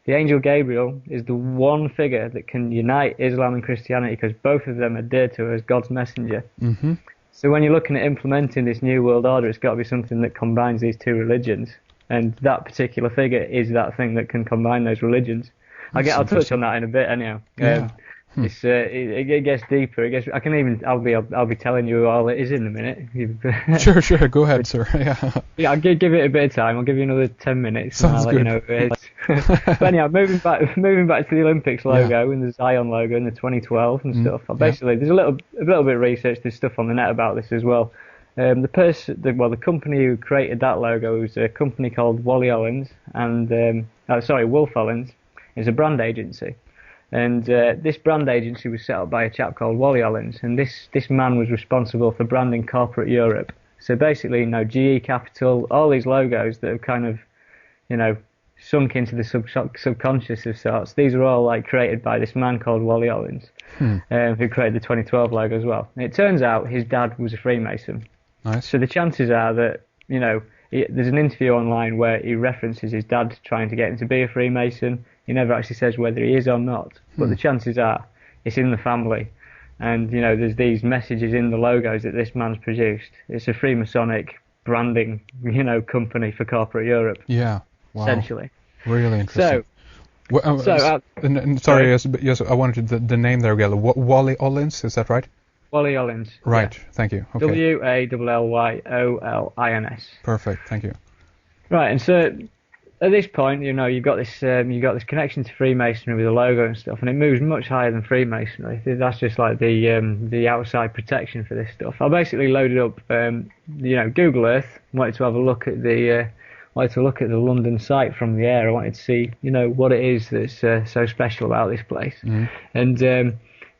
the angel Gabriel is the one figure that can unite Islam and Christianity, because both of them adhere to her as God's messenger. Mm-hmm. So when you're looking at implementing this New World Order, it's got to be something that combines these two religions. And that particular figure is that thing that can combine those religions. I'll touch on that in a bit, anyhow. It gets deeper. I'll be telling you all it is in a minute. Sure. Go ahead, sir. Yeah. I'll give it a bit of time. I'll give you another 10 minutes. Sounds good. And I'll let you know who it is. But anyhow, moving back to the Olympics logo and the Zion logo in the 2012 and stuff. Basically, there's a little bit of research. There's stuff on the net about this as well. The company who created that logo was a company called Wally Ollins, and Wolf Ollins is a brand agency. And this brand agency was set up by a chap called Wally Ollins, and this man was responsible for branding corporate Europe. So basically, GE Capital, all these logos that have kind of, sunk into the subconscious of sorts, these are all created by this man called Wally Ollins, who created the 2012 logo as well. And it turns out his dad was a Freemason. Nice. So the chances are that, there's an interview online where he references his dad trying to get him to be a Freemason. He never actually says whether he is or not, but the chances are it's in the family. And, there's these messages in the logos that this man's produced. It's a Freemasonic branding, company for corporate Europe. Yeah. Wow. Essentially. Really interesting. Sorry, yes, I wanted the name there again. Wally Ollins, is that right? Wally Ollins. Right, Thank you. Okay. Walllyolins. Perfect, thank you. Right, and so at this point, you've got this connection to Freemasonry with the logo and stuff, and it moves much higher than Freemasonry. That's just like the outside protection for this stuff. I basically loaded up, Google Earth. Wanted to have a look at the London site from the air. I wanted to see, what it is that's so special about this place. And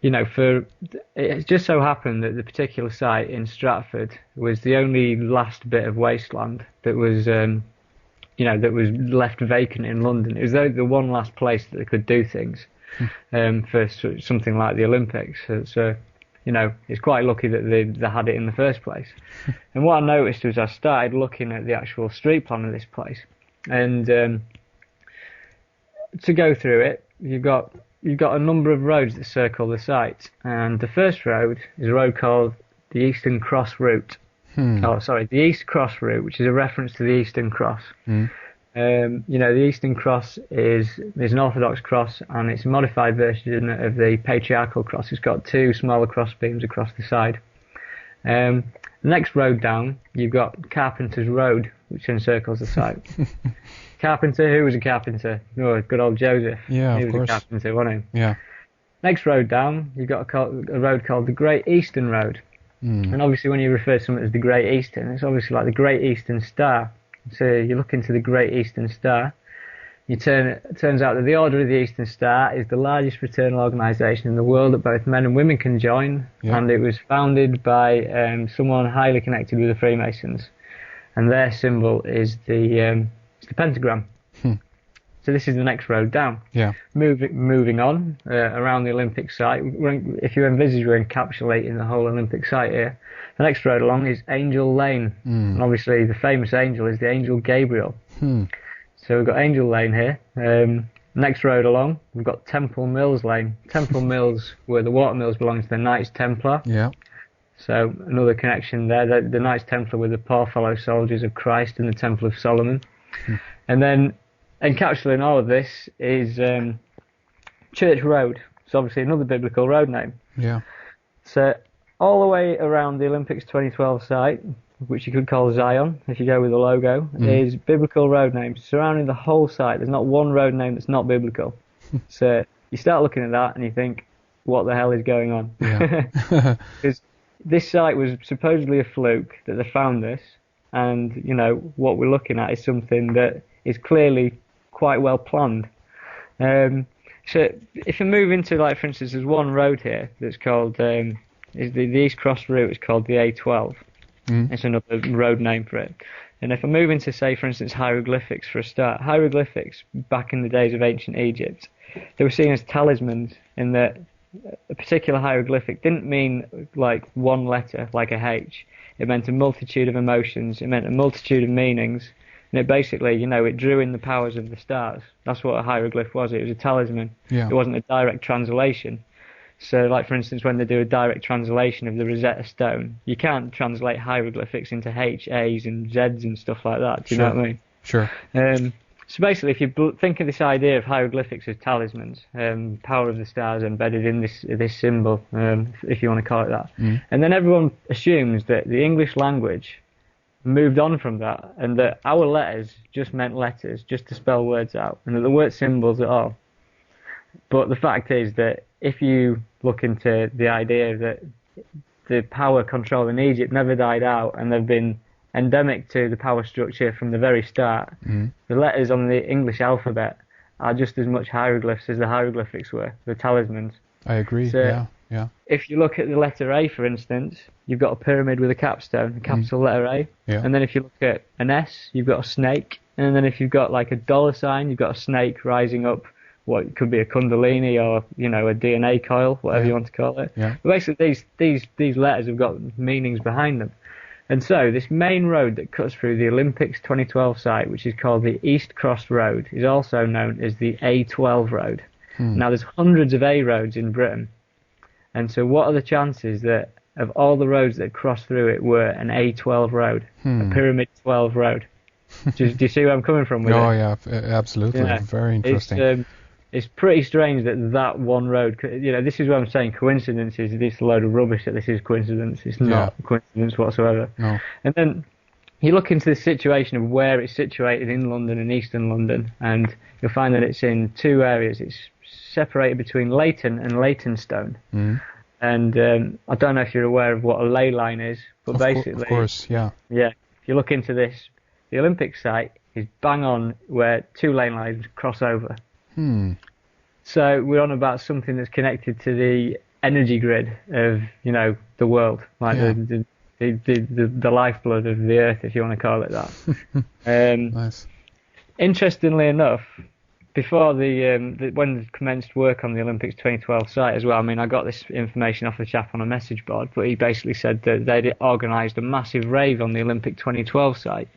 it just so happened that the particular site in Stratford was the only last bit of wasteland that was, that was left vacant in London. It was the one last place that they could do things for something like the Olympics. So it's quite lucky that they had it in the first place. And what I noticed was I started looking at the actual street plan of this place, and to go through it, you've got a number of roads that circle the site, and the first road is a road called the Eastern Cross Route. The East Cross Route, which is a reference to the Eastern Cross. The Eastern Cross is an Orthodox cross, and it's a modified version of the patriarchal cross. It's got two smaller cross beams across the side. The next road down, you've got Carpenter's Road, which encircles the site. Carpenter, who was a carpenter? Oh, good old Joseph. Yeah, he of was course. a carpenter, wasn't he? Yeah. Next road down, you've got a road called the Great Eastern Road. And obviously when you refer to something as the Great Eastern, it's obviously like the Great Eastern Star. So you look into the Great Eastern Star, it turns out that the Order of the Eastern Star is the largest fraternal organisation in the world that both men and women can join, and it was founded by someone highly connected with the Freemasons, and their symbol is the pentagram. So this is the next road down. Yeah. Moving on around the Olympic site. If you envisage we're encapsulating the whole Olympic site here, the next road along is Angel Lane. And obviously the famous angel is the angel Gabriel. So we've got Angel Lane here. Next road along, we've got Temple Mills Lane. Temple Mills, where the water mills belong to the Knights Templar. Yeah. So another connection there. The Knights Templar were the poor fellow soldiers of Christ in the Temple of Solomon. And then encapsulating all of this is Church Road. It's obviously another biblical road name. Yeah. So all the way around the Olympics 2012 site, which you could call Zion if you go with the logo, is biblical road names surrounding the whole site. There's not one road name that's not biblical. So you start looking at that and you think, what the hell is going on? Because this site was supposedly a fluke that they found this, and what we're looking at is something that is clearly quite well planned. So if you move into, like, for instance, there's one road here that's called is the East Cross Route is called the A12. It's another road name for it. And if I move into, say, for instance, hieroglyphics for a start, hieroglyphics back in the days of ancient Egypt, they were seen as talismans, in that a particular hieroglyphic didn't mean like one letter, like a H. It meant a multitude of emotions. It meant a multitude of meanings. And it basically, it drew in the powers of the stars. That's what a hieroglyph was. It was a talisman. Yeah. It wasn't a direct translation. So, like, for instance, when they do a direct translation of the Rosetta Stone, you can't translate hieroglyphics into H, A's and Z's and stuff like that. Do you know what I mean? Sure. So basically, if you think of this idea of hieroglyphics as talismans, power of the stars embedded in this symbol, if you want to call it that, and then everyone assumes that the English language moved on from that, and that our letters just meant letters, just to spell words out, and that there weren't symbols at all. But the fact is that if you look into the idea that the power control in Egypt never died out, and they've been endemic to the power structure from the very start, the letters on the English alphabet are just as much hieroglyphs as the hieroglyphics were, the talismans. I agree, so yeah. If you look at the letter A, for instance, you've got a pyramid with a capstone, a capital letter A. Yeah. And then if you look at an S, you've got a snake. And then if you've got like a dollar sign, you've got a snake rising up what could be a kundalini or, a DNA coil, whatever you want to call it. Yeah. But basically these letters have got meanings behind them. And so this main road that cuts through the Olympics 2012 site, which is called the East Cross Road, is also known as the A12 road. Now there's hundreds of A roads in Britain. And so what are the chances that of all the roads that cross through it were an A12 road, a Pyramid 12 road? Do you see where I'm coming from with it? Oh, yeah, absolutely. Very interesting. It's pretty strange that one road, this is what I'm saying, coincidence is this load of rubbish that this is coincidence. It's not coincidence whatsoever. No. And then you look into the situation of where it's situated in London and Eastern London, and you'll find that it's in two areas. It's separated between Leighton and Leytonstone. And I don't know if you're aware of what a ley line is, but basically... Of course, yeah. Yeah, if you look into this, the Olympic site is bang on where two ley lines cross over. So we're on about something that's connected to the energy grid of, the world, like the lifeblood of the earth, if you want to call it that. Nice. Interestingly enough, before when they commenced work on the Olympics 2012 site as well. I mean, I got this information off a chap on a message board, but he basically said that they'd organised a massive rave on the Olympic 2012 site,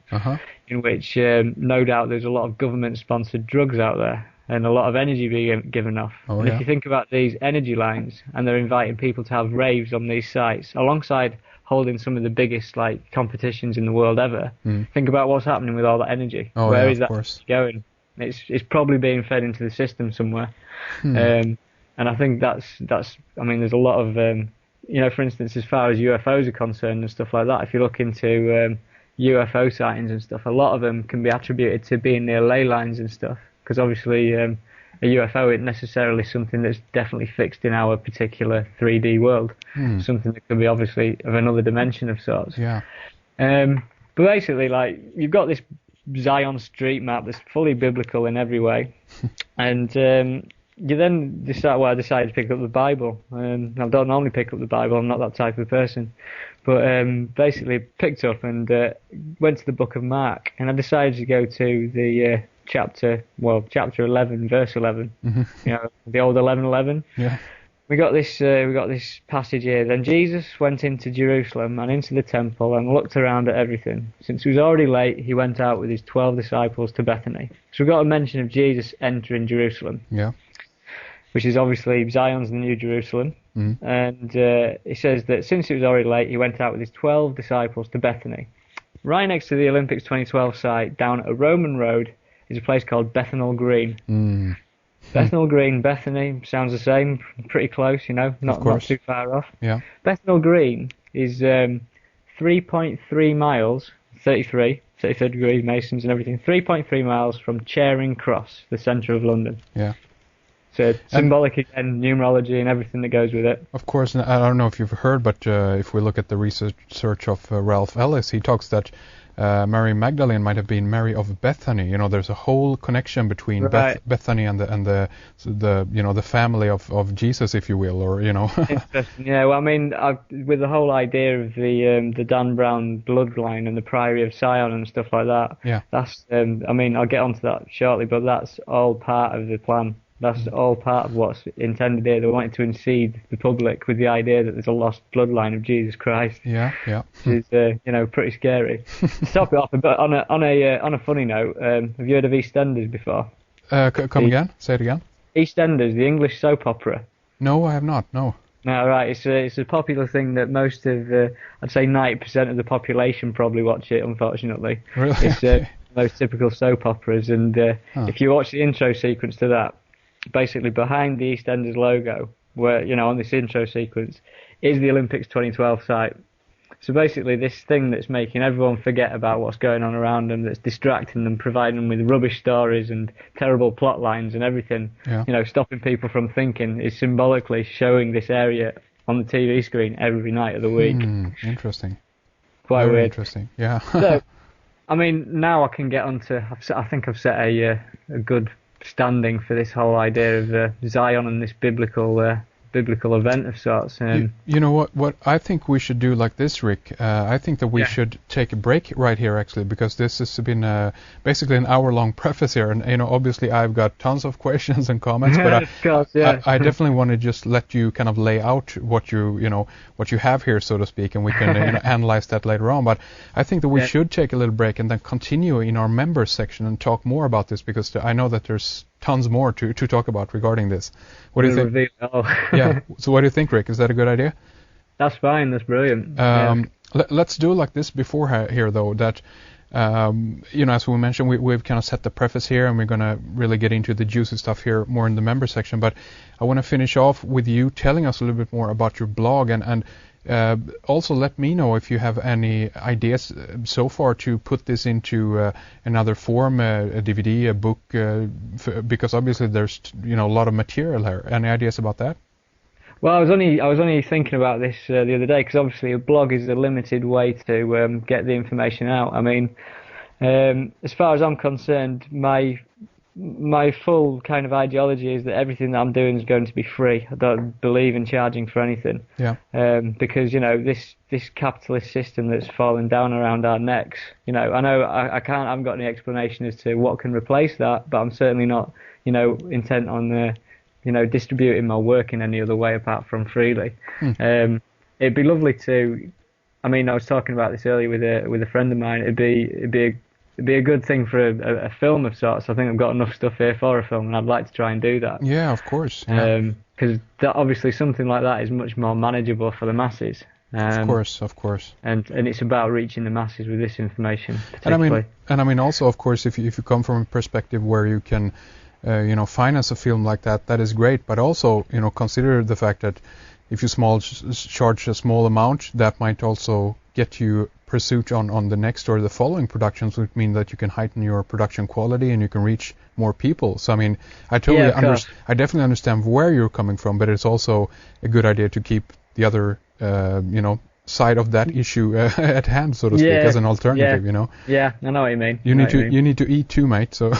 in which no doubt there's a lot of government-sponsored drugs out there and a lot of energy being given off. And if you think about these energy lines, and they're inviting people to have raves on these sites, alongside holding some of the biggest competitions in the world ever, think about what's happening with all that energy. Where is that going? It's probably being fed into the system somewhere. And I think that's I mean, there's a lot of for instance, as far as UFOs are concerned and stuff like that, if you look into UFO sightings and stuff, a lot of them can be attributed to being near ley lines and stuff, because obviously a UFO isn't necessarily something that's definitely fixed in our particular 3D world. Something that could be obviously of another dimension of sorts. But basically, you've got this Zion street map that's fully biblical in every way, and you then decide. Well, I decided to pick up the Bible. I don't normally pick up the Bible. I'm not that type of person, but basically picked up and went to the book of Mark, and I decided to go to the chapter 11, verse 11. The old 11:11. We got this passage here. Then Jesus went into Jerusalem and into the temple and looked around at everything. Since it was already late, he went out with his 12 disciples to Bethany. So we've got a mention of Jesus entering Jerusalem. Which is obviously Zion's the New Jerusalem. And he says that since it was already late, he went out with his 12 disciples to Bethany. Right next to the Olympics 2012 site, down a Roman road, is a place called Bethnal Green. Bethnal Green, Bethany, sounds the same, pretty close, not too far off. Bethnal Green is 3.3 miles, 33 degree Masons and everything, 3.3 miles from Charing Cross, the centre of London. So symbolic again, numerology and everything that goes with it. Of course, I don't know if you've heard, but if we look at the research of Ralph Ellis, he talks that Mary Magdalene might have been Mary of Bethany. There's a whole connection between Bethany and the family of Jesus, if you will, or Interesting. Yeah, well, I mean, with the whole idea of the Dan Brown bloodline and the Priory of Sion and stuff like that. That's I mean, I'll get onto that shortly, but that's all part of the plan. That's all part of what's intended here. They wanted to unseat the public with the idea that there's a lost bloodline of Jesus Christ. Which is, pretty scary. To top it off, but on a funny note, have you heard of EastEnders before? Come again? Say it again. EastEnders, the English soap opera. No, I have not. No. No, right. It's a popular thing that most of, I'd say 90% of the population probably watch it. Unfortunately, really? It's most typical soap operas, and if you watch the intro sequence to that. Basically, behind the EastEnders logo, where on this intro sequence, is the Olympics 2012 site. So basically, this thing that's making everyone forget about what's going on around them, that's distracting them, providing them with rubbish stories and terrible plot lines and everything, stopping people from thinking, is symbolically showing this area on the TV screen every night of the week. Interesting. Quite Very weird. Interesting. Yeah. So, I mean, now I can get onto. I think I've set a good standing for this whole idea of Zion and this biblical event of sorts. You know what I think we should do like this, Rik. I think that we should take a break right here, actually, because this has been basically an hour-long preface here, and obviously I've got tons of questions and comments, but I definitely want to just let you kind of lay out what you have here, so to speak, and we can analyze that later on. But I think that we should take a little break and then continue in our members section and talk more about this, because I know that there's tons more to talk about regarding this. What do you think? Yeah. So what do you think, Rik? Is that a good idea? That's fine. That's brilliant. Let's do like this before here, though. That as we mentioned, we've kind of set the preface here, and we're gonna really get into the juicy stuff here more in the member section. But I want to finish off with you telling us a little bit more about your blog, and also let me know if you have any ideas so far to put this into another form, a DVD, a book, because obviously there's a lot of material here. Any ideas about that? Well, I was only thinking about this the other day, because obviously a blog is a limited way to get the information out. I mean, as far as I'm concerned, my full kind of ideology is that everything that I'm doing is going to be free. I don't believe in charging for anything. Because this capitalist system that's fallen down around our necks. I know I haven't got any explanation as to what can replace that, but I'm certainly not intent on distributing my work in any other way apart from freely. It'd be lovely to. I mean, I was talking about this earlier with a friend of mine. It'd be a good thing for a film of sorts. I think I've got enough stuff here for a film, and I'd like to try and do that. Yeah, of course. Yeah. Because obviously something like that is much more manageable for the masses. Of course. And it's about reaching the masses with this information. And I mean, also, of course, if you come from a perspective where you can, finance a film like that, that is great. But also, consider the fact that if you charge a small amount, that might also get you pursuit on the next or the following productions, which mean that you can heighten your production quality and you can reach more people. So I mean, I definitely understand where you're coming from, but it's also a good idea to keep the other side of that issue at hand, so to speak, as an alternative. Yeah, I know what you mean. You need to eat too, mate. So.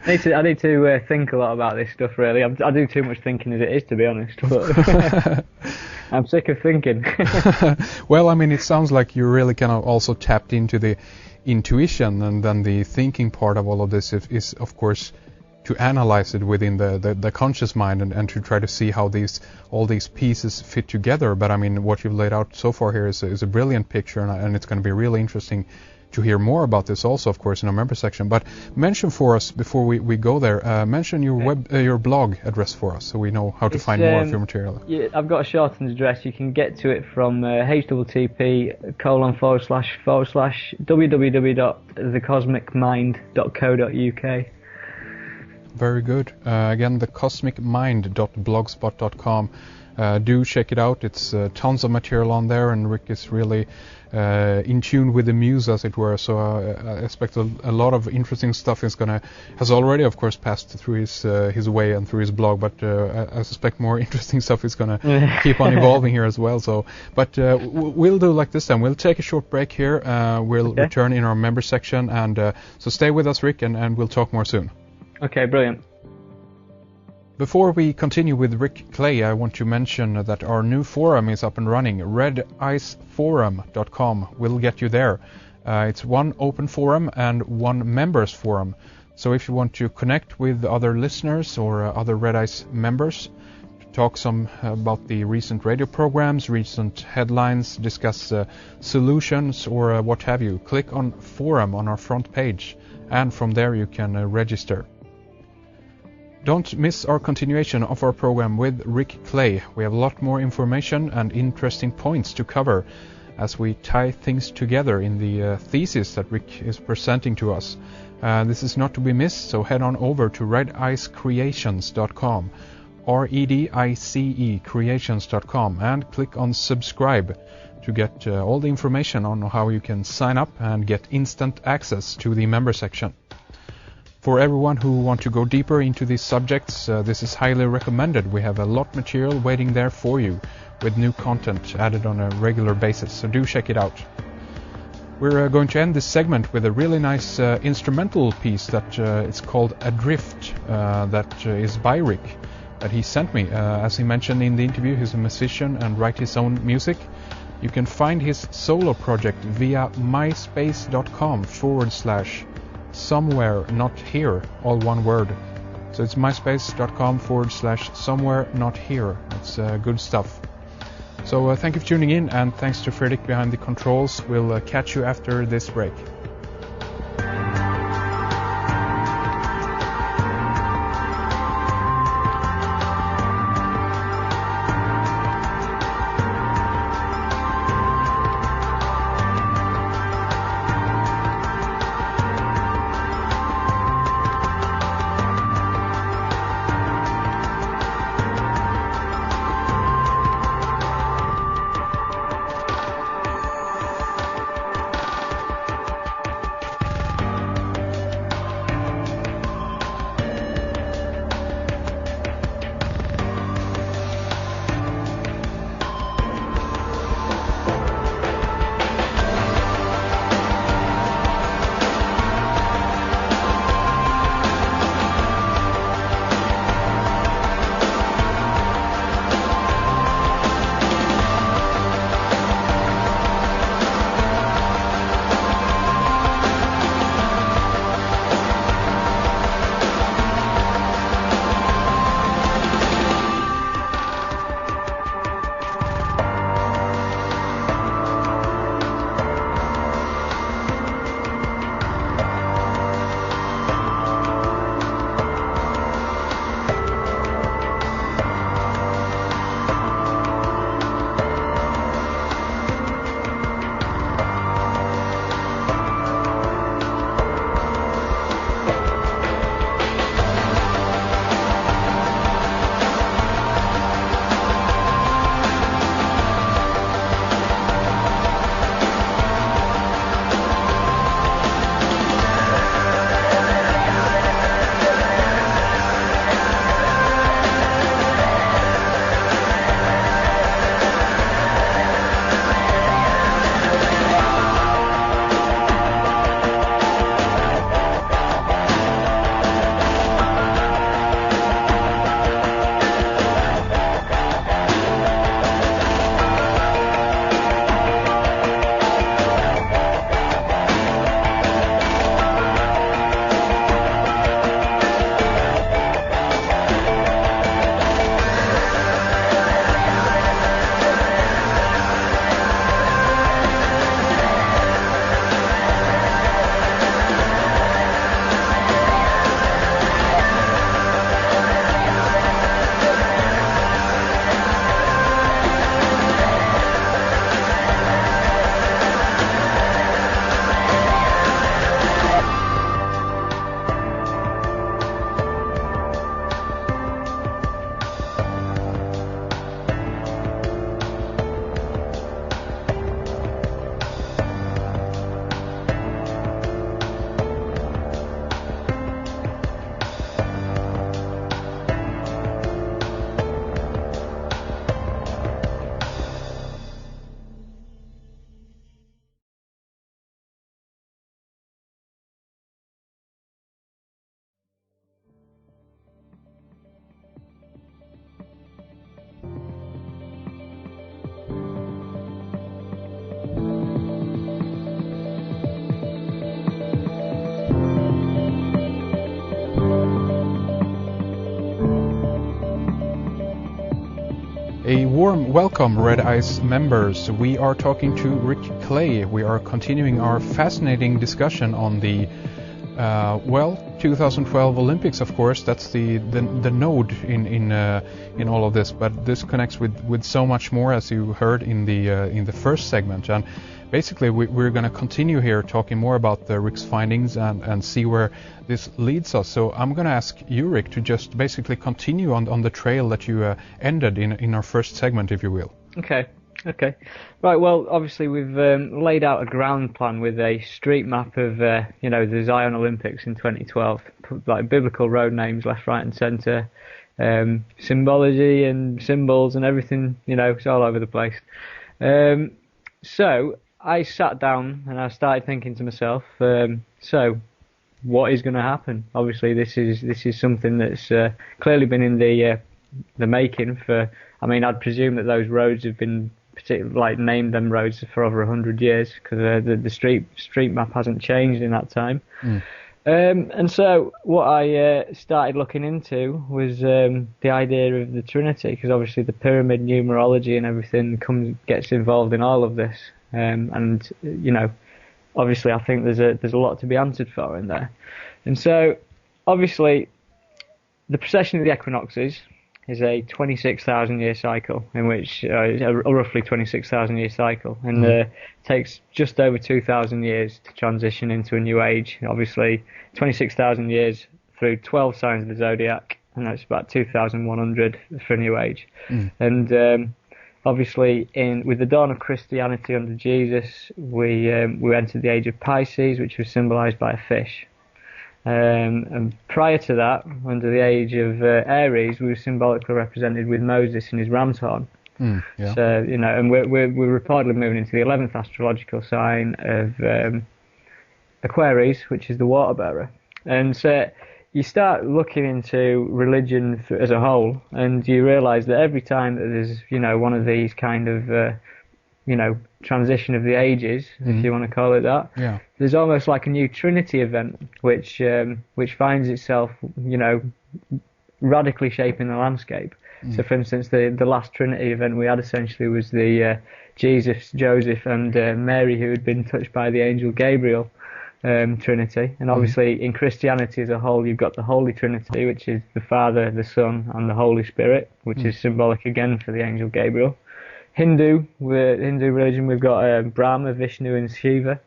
I need to think a lot about this stuff. Really, I do too much thinking as it is, to be honest. But I'm sick of thinking. Well, I mean, it sounds like you really kind of also tapped into the intuition, and then the thinking part of all of this is of course, to analyze it within the conscious mind and to try to see how all these pieces fit together. But I mean, what you've laid out so far here is a brilliant picture, and it's going to be really interesting to hear more about this also, of course, in our member section. But mention for us, before we go there, mention your blog address for us, so we know how to find more of your material. Yeah, I've got a shortened address. You can get to it from http://www.thecosmicmind.co.uk. Very good. Again, thecosmicmind.blogspot.com. Do check it out. It's tons of material on there, and Rik is really in tune with the muse, as it were. So I expect a lot of interesting stuff has already, of course, passed through his way and through his blog. But I suspect more interesting stuff is going to keep on evolving here as well. So, but we'll do like this then. We'll take a short break here. We'll return in our member section, and so stay with us, Rik, and we'll talk more soon. Okay, brilliant. Before we continue with Rik Clay, I want to mention that our new forum is up and running. rediceforum.com will get you there. It's one open forum and one members forum. So if you want to connect with other listeners or other Red Ice members, to talk some about the recent radio programs, recent headlines, discuss solutions or what have you, click on forum on our front page, and from there you can register. Don't miss our continuation of our program with Rik Clay. We have a lot more information and interesting points to cover as we tie things together in the thesis that Rik is presenting to us. This is not to be missed, so head on over to redicecreations.com, REDICE creations.com, and click on subscribe to get all the information on how you can sign up and get instant access to the member section. For everyone who want to go deeper into these subjects, this is highly recommended. We have a lot of material waiting there for you, with new content added on a regular basis, so do check it out. We're going to end this segment with a really nice instrumental piece that it's called Adrift, that is by Rik, that he sent me. As he mentioned in the interview, he's a musician and writes his own music. You can find his solo project via myspace.com/somewhere not here, all one word. So it's myspace.com/somewhere not here. It's good stuff. So thank you for tuning in, and thanks to Fredrik behind the controls. We'll catch you after this break. warm welcome, Red Eyes members. We are talking to Rik Clay. We are continuing our fascinating discussion on the 2012 Olympics. Of course, that's the node in all of this. But this connects with so much more, as you heard in the first segment. And basically, we're going to continue here talking more about Rik's findings and see where this leads us. So I'm going to ask you, Rik, to just basically continue on the trail that you ended in our first segment, if you will. Okay. Right, well, obviously we've laid out a ground plan with a street map of, the Zion Olympics in 2012, like biblical road names left, right and centre, symbology and symbols and everything, it's all over the place. So I sat down and I started thinking to myself, so what is going to happen? Obviously, this is something that's clearly been in the making for. I mean, I'd presume that those roads have been named them roads for over 100 years, because the street map hasn't changed in that time. And so what I started looking into was the idea of the Trinity, because obviously the pyramid numerology and everything gets involved in all of this. And obviously I think there's a lot to be answered for in there. And so obviously the precession of the equinoxes is a 26,000 year cycle, in which a roughly 26,000 year cycle, and takes just over 2,000 years to transition into a new age. Obviously 26,000 years through 12 signs of the zodiac, and that's about 2,100 for a new age. And obviously with the dawn of Christianity under Jesus, we entered the age of Pisces, which was symbolized by a fish. And prior to that, under the age of Aries, we were symbolically represented with Moses and his ram's horn. Yeah. So, and we're reportedly moving into the 11th astrological sign of Aquarius, which is the water bearer. And so you start looking into religion as a whole, and you realise that every time that there's, one of these kind of, transition of the ages, if you want to call it that, there's almost like a new Trinity event, which finds itself, radically shaping the landscape. So, for instance, the last Trinity event we had essentially was the Jesus, Joseph, and Mary, who had been touched by the angel Gabriel Trinity. And obviously, in Christianity as a whole, you've got the Holy Trinity, which is the Father, the Son, and the Holy Spirit, which is symbolic again for the angel Gabriel. Hindu religion, we've got Brahma, Vishnu, and Shiva.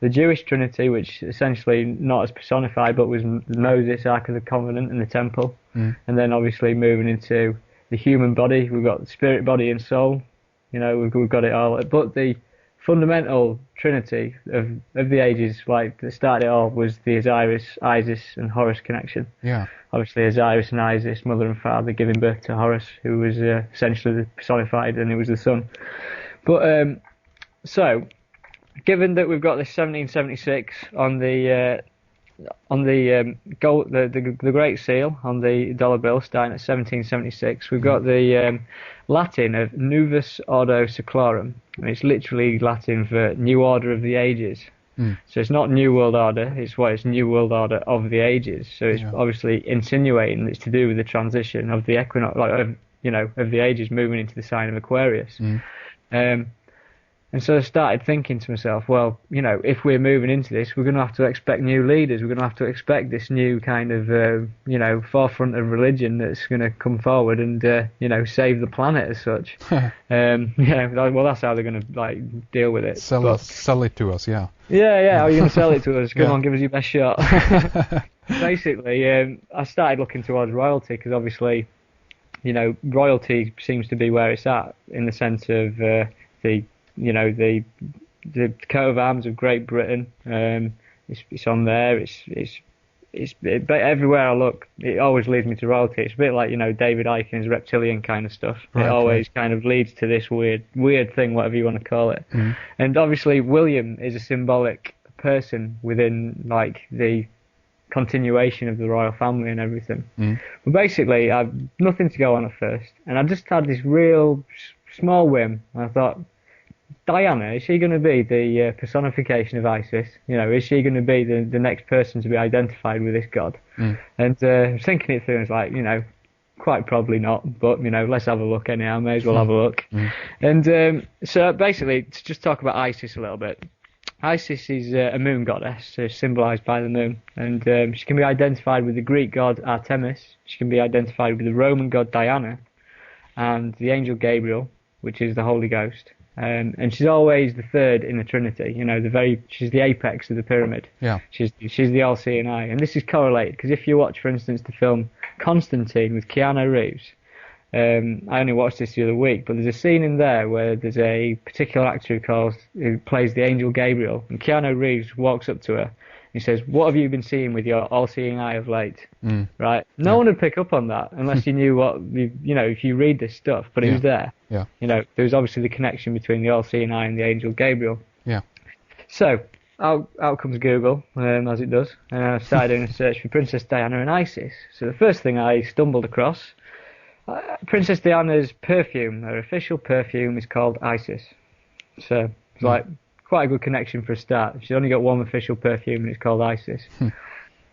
The Jewish Trinity, which essentially not as personified, but was Moses, Ark of the Covenant, and the Temple. And then obviously moving into the human body, we've got spirit, body, and soul. We've got it all. But the fundamental Trinity of the ages, like that started it all, was the Osiris, Isis, and Horus connection. Yeah. Obviously, Osiris and Isis, mother and father, giving birth to Horus, who was essentially personified, and it was the sun. But so, given that we've got this 1776 on the gold, the Great Seal on the dollar bill, starting at 1776, we've got the Latin of Novus Ordo Seclorum. It's literally Latin for New Order of the Ages. So it's not New World Order, it's New World Order of the Ages. So it's obviously insinuating it's to do with the transition of the equinox, of the ages moving into the sign of Aquarius. And so I started thinking to myself, well, if we're moving into this, we're going to have to expect new leaders. We're going to have to expect this new kind of, forefront of religion that's going to come forward and, save the planet as such. Well, that's how they're going to deal with it. Sell it to us, yeah. Yeah. How are you going to sell it to us? Come on, give us your best shot. Basically, I started looking towards royalty, because obviously, royalty seems to be where it's at, in the sense of the coat of arms of Great Britain. It's on there. But everywhere I look, it always leads me to royalty. It's a bit like David Icon's reptilian kind of stuff. It always kind of leads to this weird thing, whatever you want to call it. And obviously, William is a symbolic person within the continuation of the royal family and everything. But basically, I've nothing to go on at first, and I just had this real small whim. And I thought, Diana, is she going to be the personification of Isis? Is she going to be the next person to be identified with this god? And I was thinking it through, and it's like, quite probably not, but let's have a look anyhow. May as well have a look. And so basically, to just talk about Isis a little bit. Isis is a moon goddess, so symbolised by the moon, and she can be identified with the Greek god Artemis. She can be identified with the Roman god Diana, and the angel Gabriel, which is the Holy Ghost. And she's always the third in the Trinity. She's the apex of the pyramid. Yeah. She's the all-seeing eye, and this is correlated because if you watch, for instance, the film Constantine with Keanu Reeves. I only watched this the other week, but there's a scene in there where there's a particular actor who plays the angel Gabriel, and Keanu Reeves walks up to her and he says, "What have you been seeing with your all-seeing eye of late?" Right? No one would pick up on that unless you knew if you read this stuff, but it was there. Yeah. There was obviously the connection between the all-seeing eye and the angel Gabriel. Yeah. So, out comes Google, as it does, and I started doing a search for Princess Diana and Isis. So the first thing I stumbled across, Princess Diana's perfume, her official perfume, is called Isis. So it's like quite a good connection for a start. She's only got one official perfume and it's called Isis.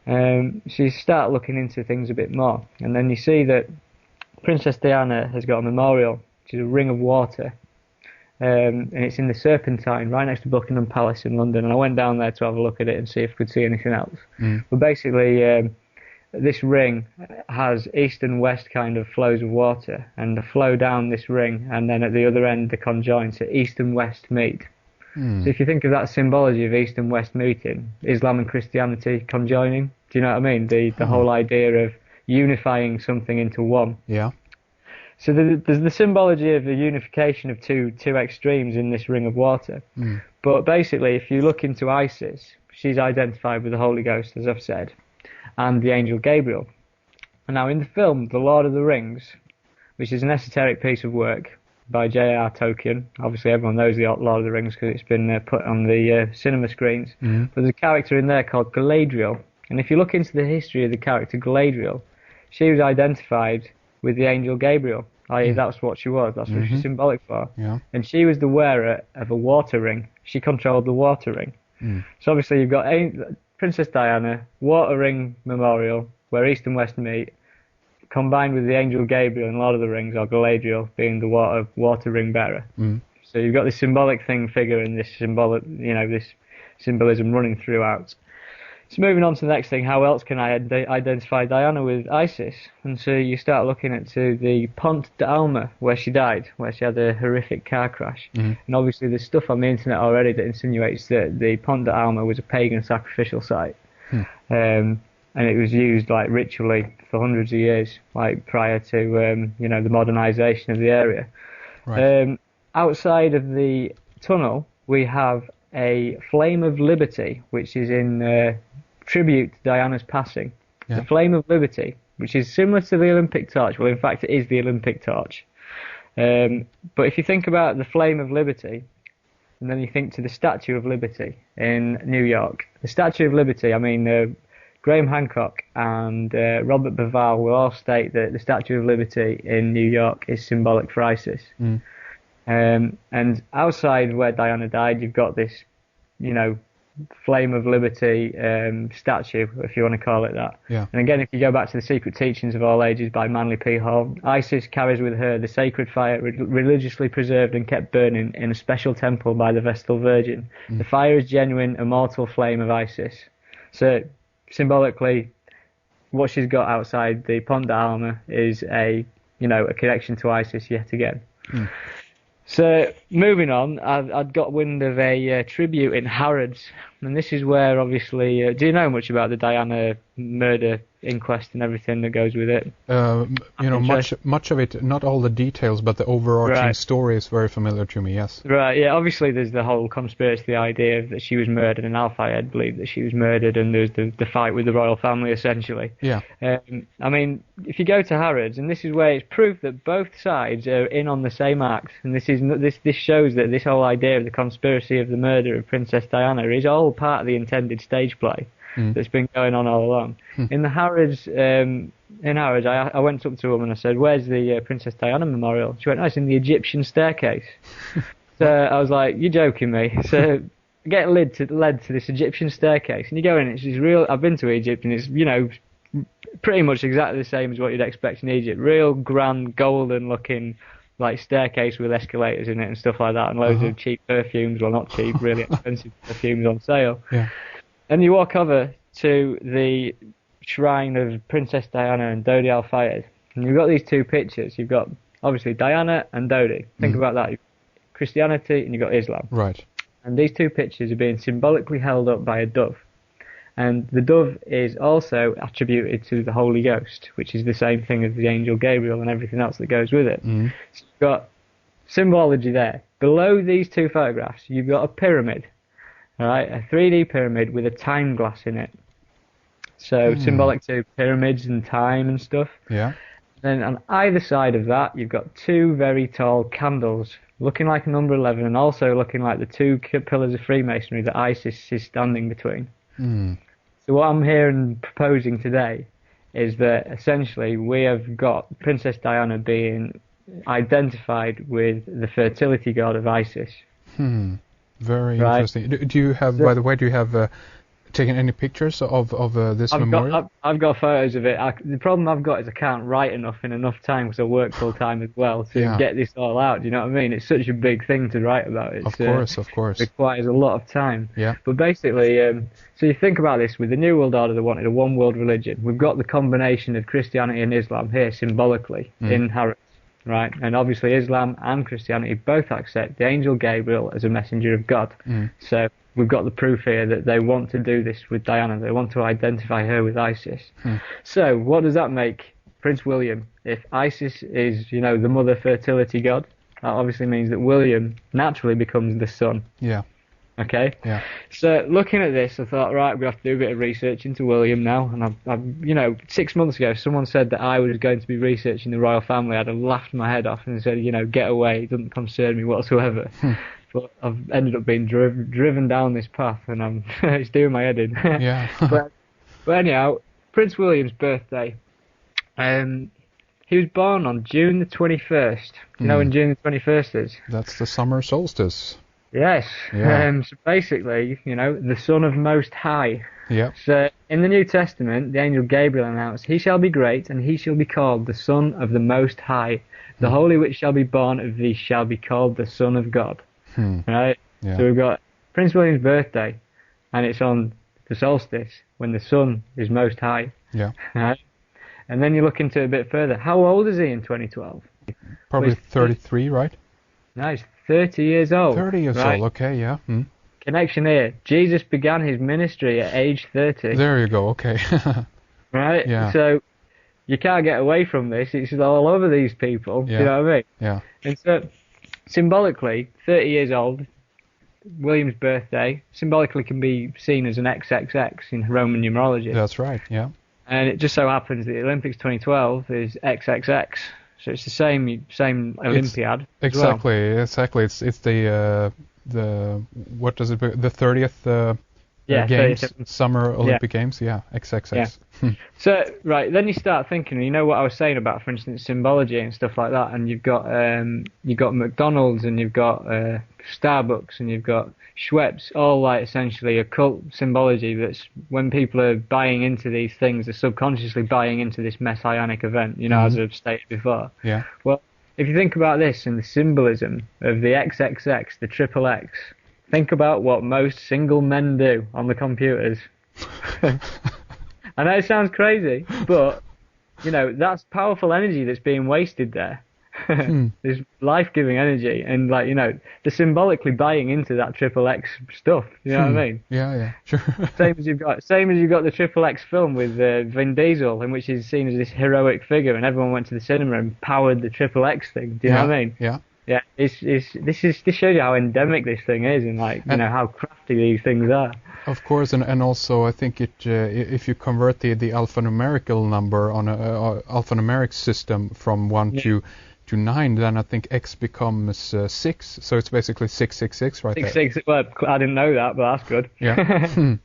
So you start looking into things a bit more, and then you see that Princess Diana has got a memorial, which is a ring of water, and it's in the Serpentine, right next to Buckingham Palace in London. And I went down there to have a look at it and see if I could see anything else. But basically, this ring has east and west kind of flows of water, and the flow down this ring, and then at the other end they conjoin, so east and west meet. So if you think of that symbology of east and west meeting, Islam and Christianity conjoining, do you know what I mean? The whole idea of unifying something into one. Yeah. So there's the symbology of the unification of two extremes in this ring of water. But basically, if you look into Isis, she's identified with the Holy Ghost, as I've said, and the angel Gabriel. And now in the film The Lord of the Rings, which is an esoteric piece of work by J.R. Tolkien, obviously everyone knows the Lord of the Rings because it's been put on the cinema screens, but there's a character in there called Galadriel, and if you look into the history of the character Galadriel, she was identified with the angel Gabriel, i.e. that's what she was, that's what she's symbolic for, and she was the wearer of a water ring. She controlled the water ring. So obviously you've got Princess Diana, water ring memorial, where east and west meet, combined with the angel Gabriel and Lord of the Rings, or Galadriel, being the water ring bearer. So you've got this symbolic figure and this this symbolism running throughout. So moving on to the next thing, how else can I identify Diana with Isis? And so you start looking at the Pont d'Alma, where she died, where she had a horrific car crash. And obviously there's stuff on the internet already that insinuates that the Pont d'Alma was a pagan sacrificial site. And it was used like ritually for hundreds of years, like prior to the modernisation of the area. Right. Outside of the tunnel, we have a Flame of Liberty, which is in tribute to Diana's passing. The Flame of Liberty, which is similar to the Olympic torch. Well, in fact, it is the Olympic torch. But if you think about the Flame of Liberty, and then you think to the Statue of Liberty in New York, the Statue of Liberty, I mean, Graham Hancock and Robert Bauval will all state that the Statue of Liberty in New York is symbolic for Isis. And outside where Diana died, you've got this, Flame of Liberty statue, if you want to call it that. And again, if you go back to the Secret Teachings of All Ages by Manly P. Hall, Isis carries with her the sacred fire religiously preserved and kept burning in a special temple by the Vestal Virgin. The fire is genuine, immortal flame of Isis. So symbolically, what she's got outside the Pont d'Alma is a connection to Isis yet again. So moving on, I'd got wind of a tribute in Harrods, and this is where obviously, do you know much about the Diana murder inquest and everything that goes with it? Much of it, not all the details, but the overarching story is very familiar to me, yes. Right, yeah, obviously there's the whole conspiracy, the idea that she was murdered, and Al-Fayed believed that she was murdered, and there's the fight with the royal family, essentially. Yeah. I mean, if you go to Harrods, and this is where it's proof that both sides are in on the same act, and this shows that this whole idea of the conspiracy of the murder of Princess Diana is all part of the intended stage play that's been going on all along. In the Harrods, I went up to him and I said, "Where's the Princess Diana memorial?" She went, "Oh, it's in the Egyptian staircase." So I was like, "You're joking me?" So I get led to this Egyptian staircase, and you go in, it's real. I've been to Egypt, and it's pretty much exactly the same as what you'd expect in Egypt. Real grand, golden-looking, like staircase with escalators in it and stuff like that, and loads of cheap perfumes. Well, not cheap, really expensive perfumes on sale. Yeah. And you walk over to the shrine of Princess Diana and Dodi Al-Fayed, and you've got these two pictures. You've got obviously Diana and Dodi. Think about that. You've got Christianity and you've got Islam. Right. And these two pictures are being symbolically held up by a dove. And the dove is also attributed to the Holy Ghost, which is the same thing as the angel Gabriel and everything else that goes with it. So you've got symbology there. Below these two photographs, you've got a pyramid, all right, a 3D pyramid with a time glass in it. So symbolic to pyramids and time and stuff. Yeah. Then on either side of that, you've got two very tall candles, looking like a number 11 and also looking like the two pillars of Freemasonry that ISIS is standing between. So what I'm here and proposing today is that essentially we have got Princess Diana being identified with the fertility god of Isis. Very interesting. Do you have, by the way, taken any pictures of this memorial? I've got photos of it. The problem I've got is I can't write enough in enough time because I work full time as well to get this all out. Do you know what I mean? It's such a big thing to write about. Of course. It requires a lot of time. Yeah. But basically, so you think about this, with the New World Order, they wanted a one world religion. We've got the combination of Christianity and Islam here symbolically in Harrods, right? And obviously Islam and Christianity both accept the angel Gabriel as a messenger of God. So we've got the proof here that they want to do this with Diana. They want to identify her with ISIS. So what does that make Prince William? If ISIS is, the mother fertility god, that obviously means that William naturally becomes the son. Yeah. Okay? Yeah. So looking at this, I thought, right, we have to do a bit of research into William now. And I've 6 months ago, someone said that I was going to be researching the royal family. I'd have laughed my head off and said, get away. It doesn't concern me whatsoever. But I've ended up being driven down this path, and it's doing my head in. Yeah. but anyhow, Prince William's birthday. He was born on June the 21st. You know when June the 21st is? That's the summer solstice. Yes. Yeah. So basically, the Son of Most High. Yeah. So in the New Testament, the angel Gabriel announced, "He shall be great, and he shall be called the Son of the Most High. The Holy which shall be born of thee shall be called the Son of God." Right? Yeah. So we've got Prince William's birthday, and it's on the solstice when the sun is most high. Yeah. Right? And then you look into it a bit further. How old is he in 2012? Probably 33, right? No, he's 30 years old. 30 years old, okay, yeah. Connection here. Jesus began his ministry at age 30. There you go, okay. Right? Yeah. So you can't get away from this. It's all over these people. Yeah. You know what I mean? Yeah. And so symbolically, 30 years old, William's birthday, symbolically can be seen as an XXX in Roman numerology. That's right, yeah. And it just so happens that the Olympics 2012 is XXX. So it's the same Olympiad. Exactly. It's the what does it be? The 30th games, 30th. Summer Olympic Games, yeah, XXX. Yeah. So right, then you start thinking, what I was saying about, for instance, symbology and stuff like that, and you've got McDonald's and you've got Starbucks and you've got Schweppes, all like essentially occult symbology. That's when people are buying into these things, they're subconsciously buying into this messianic event, as I've stated before. Yeah. Well, if you think about this and the symbolism of the XXX, the triple X, think about what most single men do on the computers. I know it sounds crazy, but, that's powerful energy that's being wasted there. This life-giving energy, and they're symbolically buying into that triple X stuff. You know what I mean? Yeah, sure. Same as you've got the triple X film with Vin Diesel, in which he's seen as this heroic figure, and everyone went to the cinema and powered the triple X thing. Do you know what I mean? Yeah. Yeah, this shows you how endemic this thing is, and how crafty these things are. Of course, and also I think if you convert the alphanumerical number on a alphanumeric system from 1 to 9, then I think X becomes 6. So it's basically 666 right there. 666. Well, I didn't know that, but that's good. Yeah.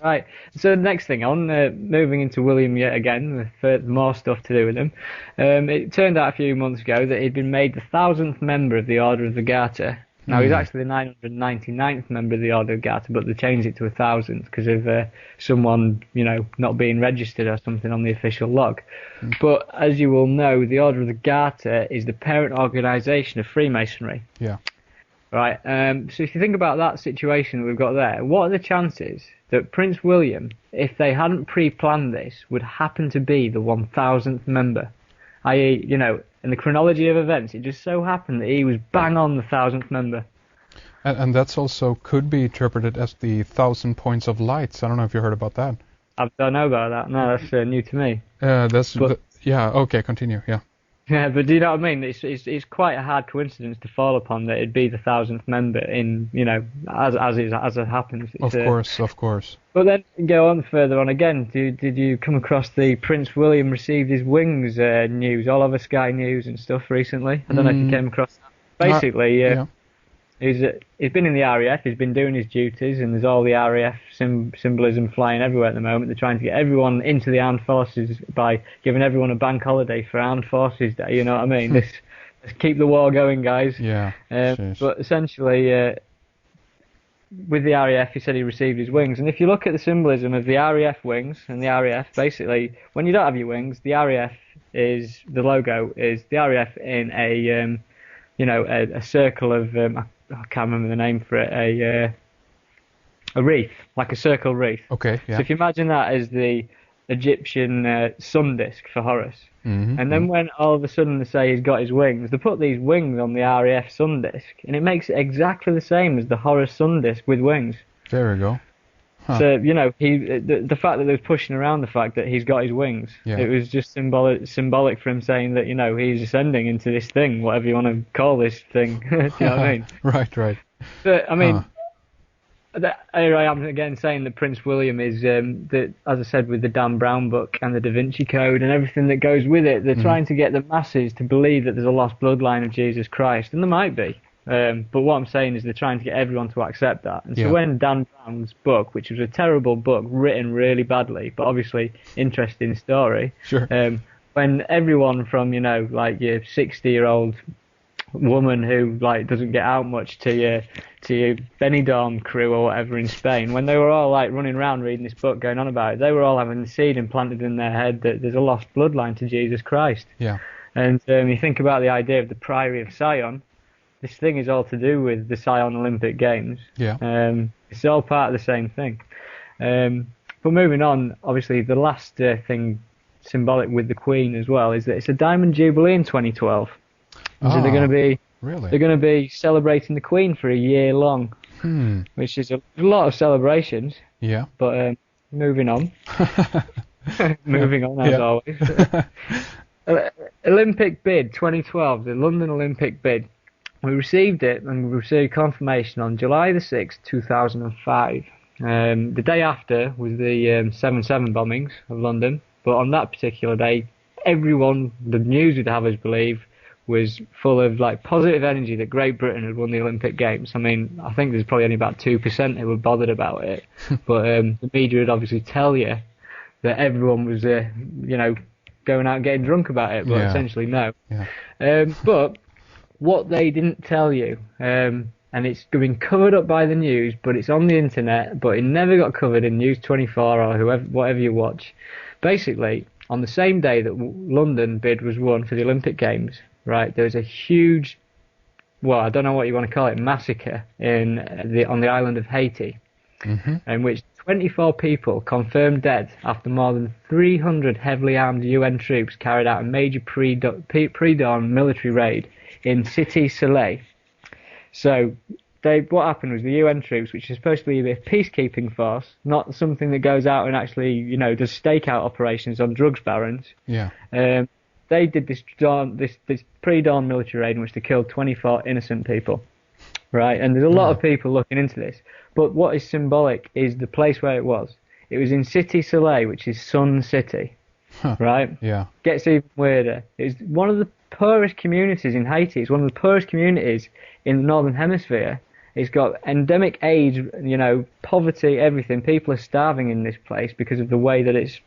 Right. So the next thing on, moving into William yet again, with more stuff to do with him. It turned out a few months ago that he'd been made the 1,000th member of the Order of the Garter, Now, he's actually the 999th member of the Order of Garter, but they changed it to 1,000 because of someone, not being registered or something on the official log. But as you will know, the Order of the Garter is the parent organisation of Freemasonry. Yeah. Right. So if you think about that situation that we've got there, what are the chances that Prince William, if they hadn't pre-planned this, would happen to be the 1,000th member? I.e., in the chronology of events, it just so happened that he was bang on the 1,000th member. And that's also could be interpreted as the 1,000 points of lights. I don't know if you heard about that. I don't know about that. No, that's new to me. Yeah. Okay. Continue. Yeah. Yeah, but do you know what I mean? It's quite a hard coincidence to fall upon that it'd be the 1,000th member in as it happens. Of course. But then go on further on again. Did you come across the Prince William received his wings news all over Sky News and stuff recently? I don't know if you came across that. Basically, he's been in the RAF. He's been doing his duties, and there's all the RAF symbolism flying everywhere at the moment. They're trying to get everyone into the armed forces by giving everyone a bank holiday for Armed Forces Day. You know what I mean? Let's keep the war going, guys. Yeah. But essentially, with the RAF, he said he received his wings. And if you look at the symbolism of the RAF wings and the RAF, basically, when you don't have your wings, the RAF is the logo is the RAF in a circle of I can't remember the name for it, a wreath, like a circle wreath. Okay, yeah. So if you imagine that as the Egyptian sun disk for Horus, and then when all of a sudden they say he's got his wings, they put these wings on the RAF sun disk, and it makes it exactly the same as the Horus sun disk with wings. There we go. Huh. So the fact that they was pushing around the fact that he's got his wings, it was just symbolic for him saying that he's ascending into this thing, whatever you want to call this thing. Do you know what I mean? Right. But I mean, here I am again saying that Prince William is as I said, with the Dan Brown book and the Da Vinci Code and everything that goes with it, they're trying to get the masses to believe that there's a lost bloodline of Jesus Christ, and there might be. But what I'm saying is they're trying to get everyone to accept that. And so when Dan Brown's book, which was a terrible book, written really badly, but obviously interesting story, sure. When everyone from, like your 60-year-old woman who doesn't get out much to your Benidorm crew or whatever in Spain, when they were all running around reading this book going on about it, they were all having the seed implanted in their head that there's a lost bloodline to Jesus Christ. Yeah. And you think about the idea of the Priory of Sion. This thing is all to do with the Sion Olympic Games. Yeah. It's all part of the same thing. But moving on, obviously the last thing symbolic with the Queen as well is that it's a Diamond Jubilee in 2012. So they're going to be celebrating the Queen for a year long, which is a lot of celebrations. Yeah. But moving on, as always. Olympic bid 2012, the London Olympic bid. We received it, and we received confirmation on July the 6th, 2005. The day after was the 7/7 bombings of London, but on that particular day, everyone, the news would have us believe, was full of positive energy that Great Britain had won the Olympic Games. I mean, I think there's probably only about 2% who were bothered about it, but the media would obviously tell you that everyone was, going out and getting drunk about it, but essentially no. Yeah. But what they didn't tell you, and it's been covered up by the news, but it's on the internet, but it never got covered in News 24 or whatever you watch. Basically, on the same day that London bid was won for the Olympic Games, right, there was a huge, I don't know what you want to call it, massacre on the island of Haiti, in which 24 people confirmed dead after more than 300 heavily armed UN troops carried out a major pre-dawn military raid in Cité Soleil. So what happened was the UN troops, which is supposed to be a peacekeeping force, not something that goes out and actually, does stakeout operations on drugs barons. Yeah. They did this pre-dawn military raid in which they killed 24 innocent people. Right, and there's a lot of people looking into this. But what is symbolic is the place where it was. It was in Cité Soleil, which is Sun City. Right? Yeah. Gets even weirder. It's one of the poorest communities in Haiti. It's one of the poorest communities in the Northern Hemisphere. It's got endemic AIDS, poverty, everything. People are starving in this place because of the way that it's,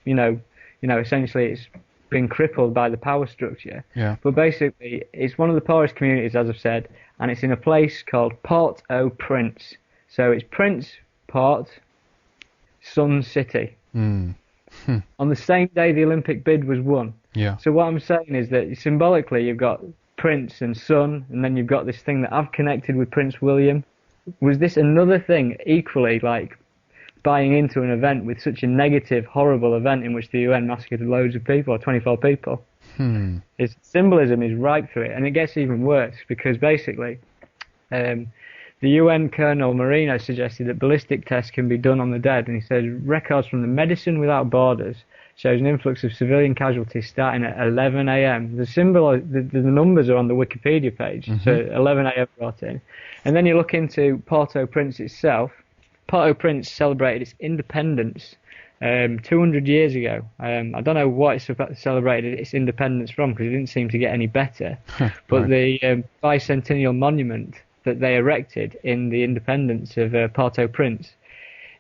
essentially it's been crippled by the power structure. Yeah. But basically, it's one of the poorest communities, as I've said, and it's in a place called Port-au-Prince. So it's Prince, Port, Sun City. Mm. On the same day the Olympic bid was won. Yeah. So what I'm saying is that symbolically you've got Prince and Sun, and then you've got this thing that I've connected with Prince William. Was this another thing equally like buying into an event with such a negative, horrible event in which the UN massacred loads of people, or 24 people? Its symbolism is ripe through it, and it gets even worse because basically the UN Colonel Marino suggested that ballistic tests can be done on the dead, and he said records from the Medicine Without Borders shows an influx of civilian casualties starting at 11 a.m. The numbers are on the Wikipedia page, so 11 a.m. brought in. And then you look into Port-au-Prince itself. Port-au-Prince celebrated its independence 200 years ago. I don't know what it celebrated its independence from because it didn't seem to get any better. But the bicentennial monument that they erected in the independence of Port-au-Prince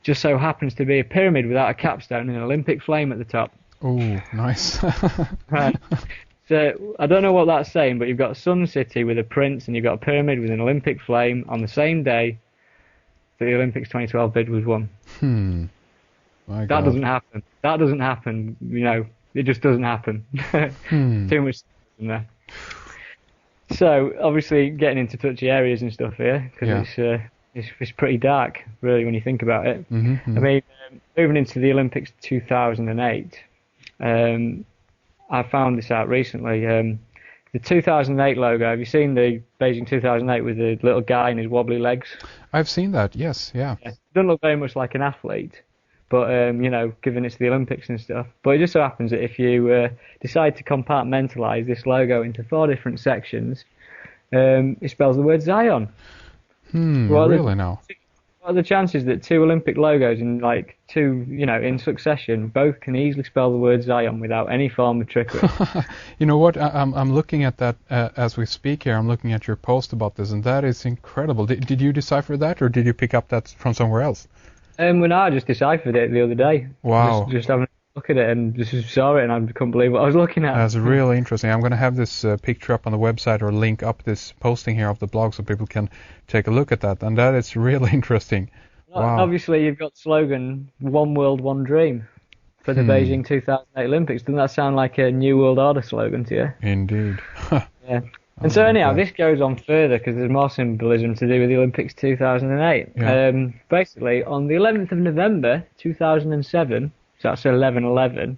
just so happens to be a pyramid without a capstone and an Olympic flame at the top. Oh, nice. Right. So I don't know what that's saying, but you've got a Sun City with a prince and you've got a pyramid with an Olympic flame on the same day that the Olympics 2012 bid was won. My that God. doesn't happen. That doesn't happen. You know, it just doesn't happen. Too much in there. So obviously getting into touchy areas and stuff here because it's pretty dark, really, when you think about it. I mean, moving into the Olympics 2008, I found this out recently. The 2008 logo, have you seen the Beijing 2008 with the little guy and his wobbly legs? I've seen that, yes, yeah. It doesn't look very much like an athlete, but, you know, given it's the Olympics and stuff. But it just so happens that if you decide to compartmentalise this logo into 4 different sections, it spells the word Zion. Really now? What are the chances that 2 Olympic logos in in succession both can easily spell the word Zion without any form of trickery? You know what? I'm looking at that as we speak here. I'm looking at your post about this, and that is incredible. Did you decipher that, or did you pick up that from somewhere else? When I just deciphered it the other day. Wow. Just having a look at it and just saw it, and I couldn't believe what I was looking at. That's really interesting. I'm going to have this picture up on the website or link up this posting here of the blog so people can take a look at that. And that is really interesting. Wow. Obviously, you've got the slogan, One World, One Dream, for the Beijing 2008 Olympics. Doesn't that sound like a New World Order slogan to you? Indeed. Yeah. And so anyhow, this goes on further because there's more symbolism to do with the Olympics 2008. Yeah. Basically, on the 11th of November 2007, so that's 11/11,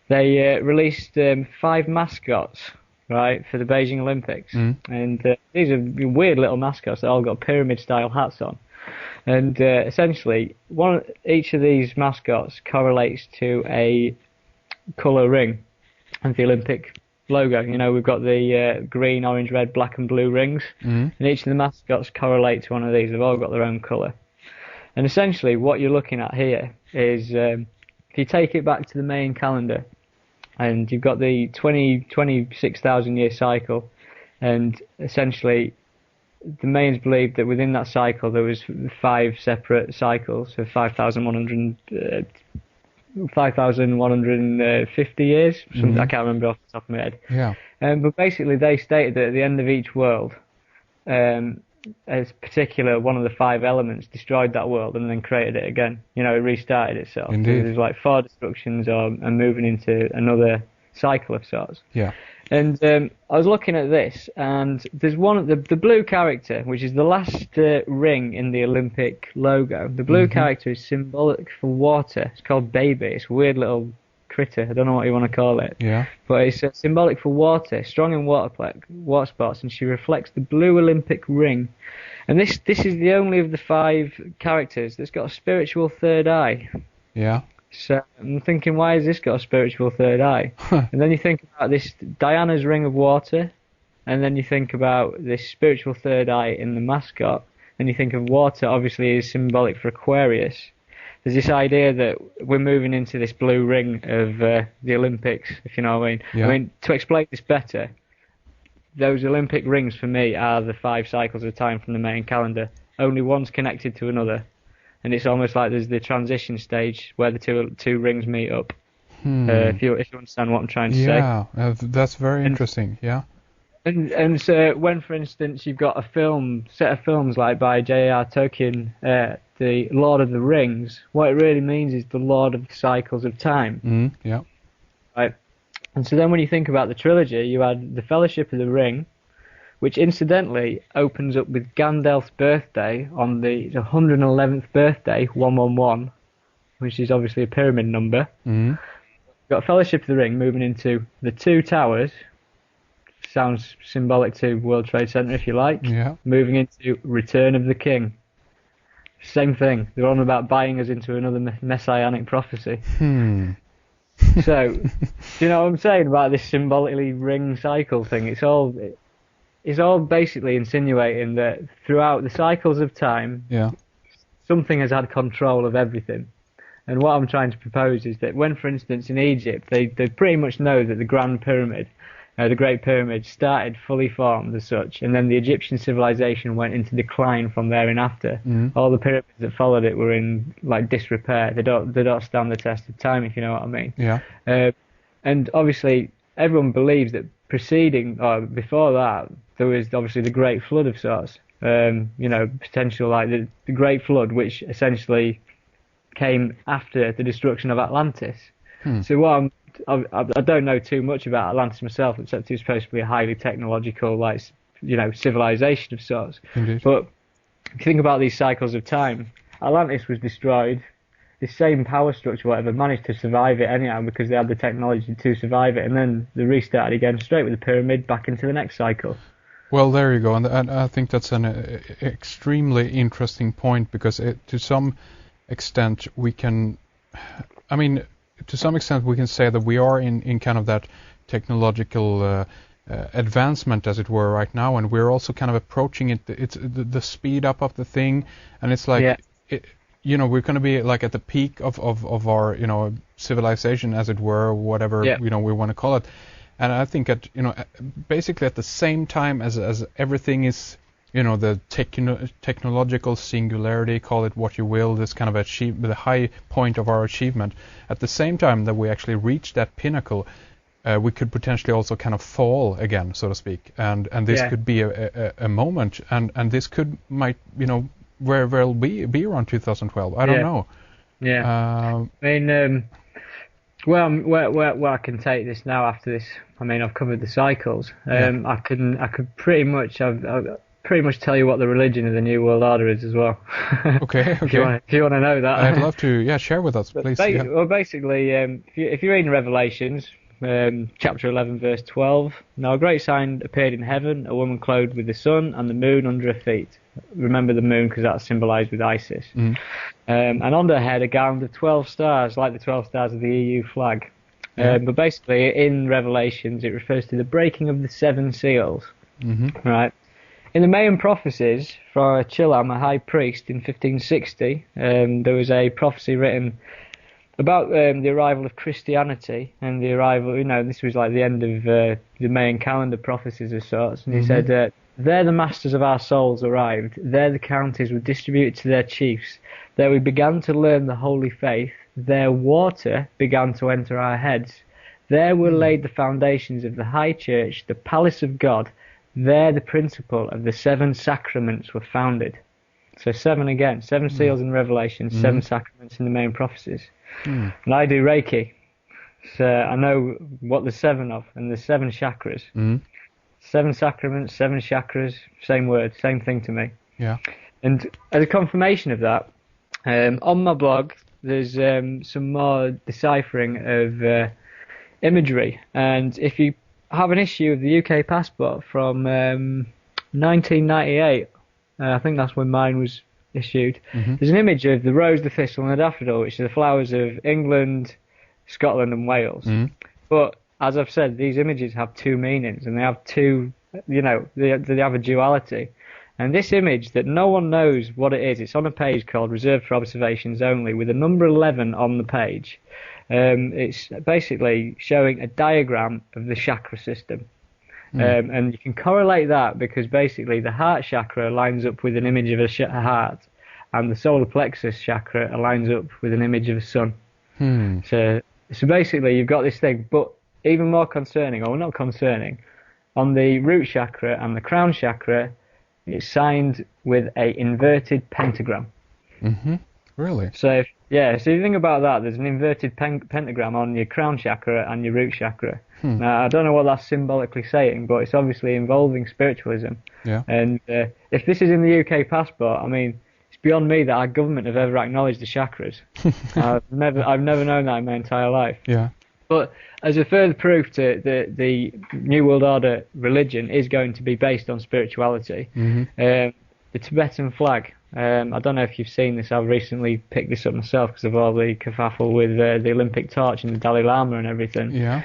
they released 5 mascots, right, for the Beijing Olympics. And these are weird little mascots that all got pyramid-style hats on. And essentially, each of these mascots correlates to a colour ring of the Olympic logo. You know, we've got the green, orange, red, black and blue rings, and each of the mascots correlate to one of these. They've all got their own colour. And essentially what you're looking at here is if you take it back to the Mayan calendar, and you've got the 26,000 year cycle, and essentially the Mayans believed that within that cycle there was 5 separate cycles of 5,150 years. I can't remember off the top of my head. Yeah. But basically they stated that at the end of each world, a particular one of the 5 elements destroyed that world and then created it again. You know, it restarted itself. Indeed. So there's like 4 destructions and moving into another cycle of sorts. Yeah. And I was looking at this, and there's one, the blue character, which is the last ring in the Olympic logo. The blue character is symbolic for water. It's called Baby. It's a weird little critter. I don't know what you want to call it. Yeah. But it's symbolic for water, strong in water sports, and she reflects the blue Olympic ring. And this is the only of the 5 characters that's got a spiritual third eye. Yeah. So I'm thinking, why has this got a spiritual third eye? And then you think about this Diana's ring of water, and then you think about this spiritual third eye in the mascot, and you think of water obviously is symbolic for Aquarius. There's this idea that we're moving into this blue ring of the Olympics, if you know what I mean. Yeah. I mean, to explain this better, those Olympic rings for me are the 5 cycles of time from the Mayan calendar. Only one's connected to another. And it's almost like there's the transition stage where the two rings meet up. If you understand what I'm trying to say. Yeah, that's very interesting. Yeah. And so when, for instance, you've got a set of films like by J.R. Tolkien, the Lord of the Rings, what it really means is the Lord of the Cycles of Time. Yeah. Right? And so then when you think about the trilogy, you had the Fellowship of the Ring, which incidentally opens up with Gandalf's birthday on the 111th birthday, 111, which is obviously a pyramid number. Mm-hmm. Got Fellowship of the Ring moving into the Two Towers. Sounds symbolic to World Trade Center, if you like. Yeah. Moving into Return of the King. Same thing. They're on about buying us into another messianic prophecy. So, do you know what I'm saying about this symbolically ring cycle thing? It's all basically insinuating that throughout the cycles of time, something has had control of everything. And what I'm trying to propose is that when, for instance, in Egypt, they pretty much know that the Grand Pyramid, the Great Pyramid, started fully formed as such, and then the Egyptian civilization went into decline from there and after. All the pyramids that followed it were in like disrepair. They don't stand the test of time, if you know what I mean. Yeah. And obviously, everyone believes that preceding or before that, there was obviously the Great Flood of sorts. Potential like the Great Flood, which essentially came after the destruction of Atlantis. So I don't know too much about Atlantis myself, except it was supposed to be a highly technological, civilization of sorts. Indeed. But if you think about these cycles of time, Atlantis was destroyed. The same power structure, whatever, managed to survive it anyhow because they had the technology to survive it, and then they restarted again straight with the pyramid back into the next cycle. Well, there you go, and I think that's an extremely interesting point because to some extent we can say that we are in kind of that technological advancement, as it were, right now, and we're also kind of approaching it. It's the speed up of the thing, and it's like, we're going to be like at the peak of our civilization, as it were, whatever we want to call it. And I think basically at the same time as everything is, the technological singularity, call it what you will, this kind of the high point of our achievement. At the same time that we actually reach that pinnacle, we could potentially also kind of fall again, so to speak. And this could be a moment, and this might where it'll be around 2012. I don't know. Yeah. Where I can take this now after this. I've covered the cycles. I could pretty much tell you what the religion of the New World Order is as well. Okay. If you want to know that, I'd love to. Share with us, please. Well, basically, if you're reading Revelations, chapter 11, verse 12. Now a great sign appeared in heaven: a woman clothed with the sun and the moon under her feet. Remember the moon because that's symbolised with Isis. And on her head a garland of 12 stars, like the 12 stars of the EU flag. But basically, in Revelations, it refers to the breaking of the 7 seals. Right. In the main prophecies for Chilam, a high priest, in 1560, there was a prophecy written about the arrival of Christianity and the arrival. This was like the end of the Mayan calendar prophecies of sorts. And he said, "There the masters of our souls arrived. There the counties were distributed to their chiefs. There we began to learn the holy faith. There water began to enter our heads. There were laid the foundations of the high church, the palace of God. There the principle of the 7 sacraments were founded." So 7 again, 7 seals in Revelation, 7 sacraments in the main prophecies. And I do Reiki, so I know what there's 7 of, and there's 7 chakras. 7 sacraments, 7 chakras, same word, same thing to me. Yeah. And as a confirmation of that, on my blog, there's some more deciphering of imagery. And if you have an issue of the UK passport from 1998, I think that's when mine was issued. There's an image of the rose, the thistle, and the daffodil, which are the flowers of England, Scotland, and Wales. But as I've said, these images have 2 meanings, and they have they have a duality. And this image that no one knows what it is, it's on a page called Reserved for Observations Only, with a number 11 on the page. It's basically showing a diagram of the chakra system. And you can correlate that because basically the heart chakra lines up with an image of a heart, and the solar plexus chakra aligns up with an image of a sun. So basically you've got this thing, but even more concerning, or not concerning, on the root chakra and the crown chakra, it's signed with a inverted pentagram. Mm-hmm. Really? So so you think about that. There's an inverted pentagram on your crown chakra and your root chakra. Now I don't know what that's symbolically saying, but it's obviously involving spiritualism. Yeah. And if this is in the UK passport, I mean, it's beyond me that our government have ever acknowledged the chakras. I've never known that in my entire life. Yeah. But as a further proof to the New World Order religion is going to be based on spirituality. Mm-hmm. The Tibetan flag. I don't know if you've seen this. I've recently picked this up myself because of all the kerfuffle with the Olympic torch and the Dalai Lama and everything. Yeah.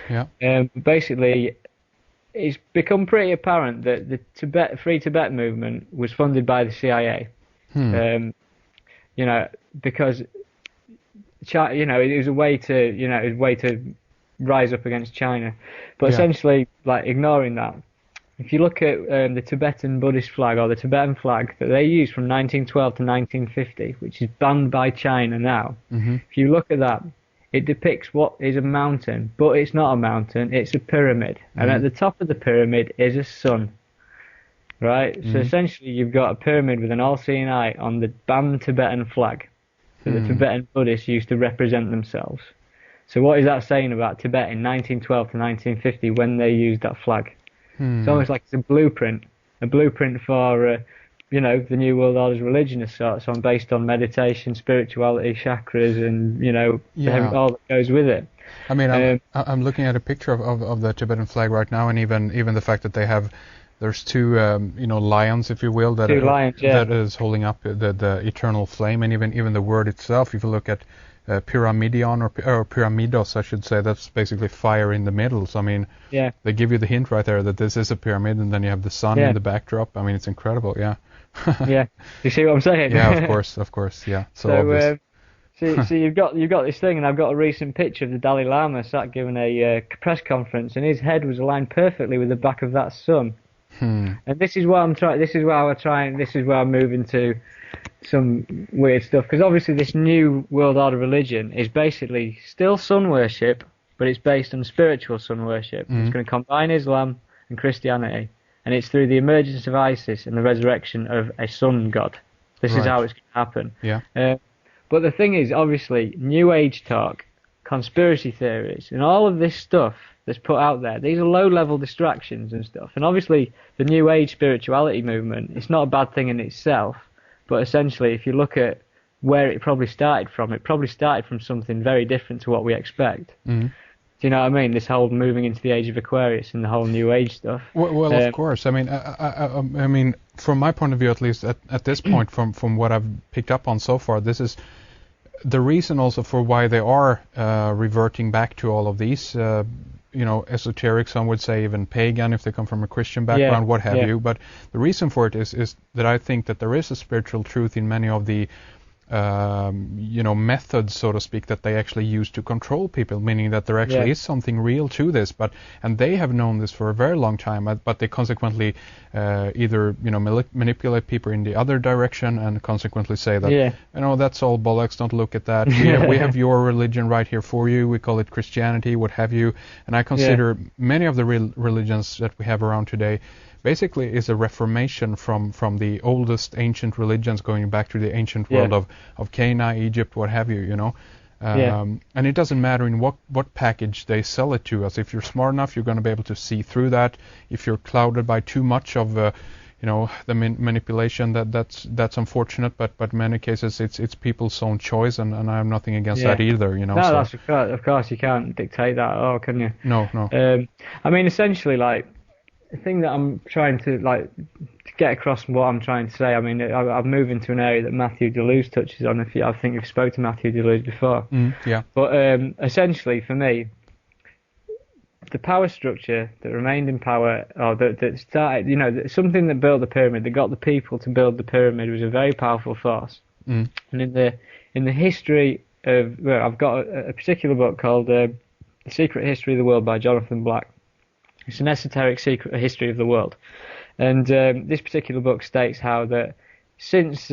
Basically, it's become pretty apparent that the Free Tibet movement was funded by the CIA. Because it was a way to rise up against China. But essentially, like, ignoring that, if you look at the Tibetan Buddhist flag, or the Tibetan flag that they used from 1912 to 1950, which is banned by China now, if you look at that, it depicts what is a mountain, but it's not a mountain, it's a pyramid. And at the top of the pyramid is a sun. Right? So essentially you've got a pyramid with an all-seeing eye on the banned Tibetan flag that the Tibetan Buddhists used to represent themselves. So what is that saying about Tibet in 1912 to 1950 when they used that flag? It's almost like it's a blueprint for, the New World Order's religion of sorts, based on meditation, spirituality, chakras, and, all that goes with it. I mean, I'm looking at a picture of the Tibetan flag right now, and even the fact that there's two, lions, if you will, that is holding up the eternal flame, and even the word itself, if you look at pyramidion or pyramidos, I should say, that's basically fire in the middle. So I mean, they give you the hint right there that this is a pyramid, and then you have the sun in the backdrop. I mean, it's incredible. Yeah. You see what I'm saying? Yeah, of course. Yeah. So you've got this thing, and I've got a recent picture of the Dalai Lama sat giving a press conference, and his head was aligned perfectly with the back of that sun. And this is what I'm trying. This is where I'm moving to some weird stuff, because obviously this New World Order religion is basically still sun worship, but it's based on spiritual sun worship. It's going to combine Islam and Christianity, and it's through the emergence of Isis and the resurrection of a sun god. This is how it's going to happen. Yeah. But the thing is, obviously, New Age talk, conspiracy theories, and all of this stuff that's put out there, these are low-level distractions and stuff. And obviously, the New Age spirituality movement, it's not a bad thing in itself, but essentially, if you look at where it probably started from something very different to what we expect. Do you know what I mean? This whole moving into the age of Aquarius and the whole New Age stuff. Well, of course. I mean, from my point of view, at least at this point, from what I've picked up on so far, this is the reason also for why they are reverting back to all of these, esoteric, some would say even pagan if they come from a Christian background, what have you. But the reason for it is that I think that there is a spiritual truth in many of the methods, so to speak, that they actually use to control people, meaning that there actually is something real to this. And they have known this for a very long time, but they consequently either manipulate people in the other direction, and consequently say that that's all bollocks, don't look at that. We have your religion right here for you. We call it Christianity, what have you. And I consider many of the religions that we have around today basically is a reformation from the oldest ancient religions, going back to the ancient world of Cana, Egypt, what have you, And it doesn't matter in what package they sell it to us. If you're smart enough, you're going to be able to see through that. If you're clouded by too much of the manipulation, that's unfortunate, but in many cases it's people's own choice, and I have nothing against that either, No, that's of course you can't dictate that at all, can you? No. I mean, essentially, like, the thing that I'm trying to get across what I'm trying to say, I mean, I've moved into an area that Matthew Deleuze touches on. I think you've spoke to Matthew Deleuze before. But essentially, for me, the power structure that remained in power, or that started, something that built the pyramid, that got the people to build the pyramid, was a very powerful force. And in the history of, I've got a particular book called The Secret History of the World by Jonathan Black. It's an esoteric secret history of the world. And this particular book states how that since,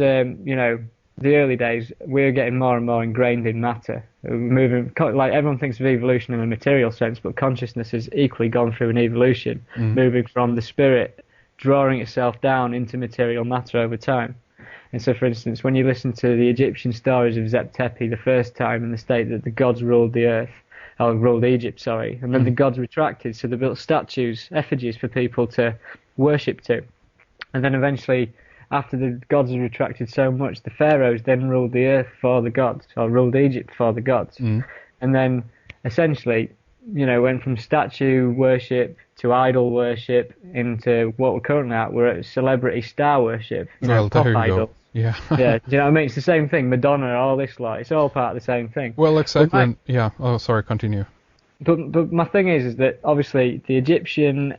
the early days, we're getting more and more ingrained in matter. We're moving, like everyone thinks of evolution in a material sense, but consciousness has equally gone through an evolution, moving from the spirit, drawing itself down into material matter over time. And so, for instance, when you listen to the Egyptian stories of Zeb Tepi the first time, and the state that the gods ruled the earth, or ruled Egypt, sorry, and then the gods retracted, so they built statues, effigies for people to worship to. And then eventually, after the gods had retracted so much, the pharaohs then ruled the earth for the gods, or ruled Egypt for the gods. And then, essentially, went from statue worship to idol worship into what we're currently at. We're at celebrity star worship, pop idols. Yeah. Yeah, do you know what I mean? It's the same thing. Madonna, all this lot. It's all part of the same thing. Well, exactly. Yeah. Oh, sorry. Continue. But my thing is that obviously the Egyptian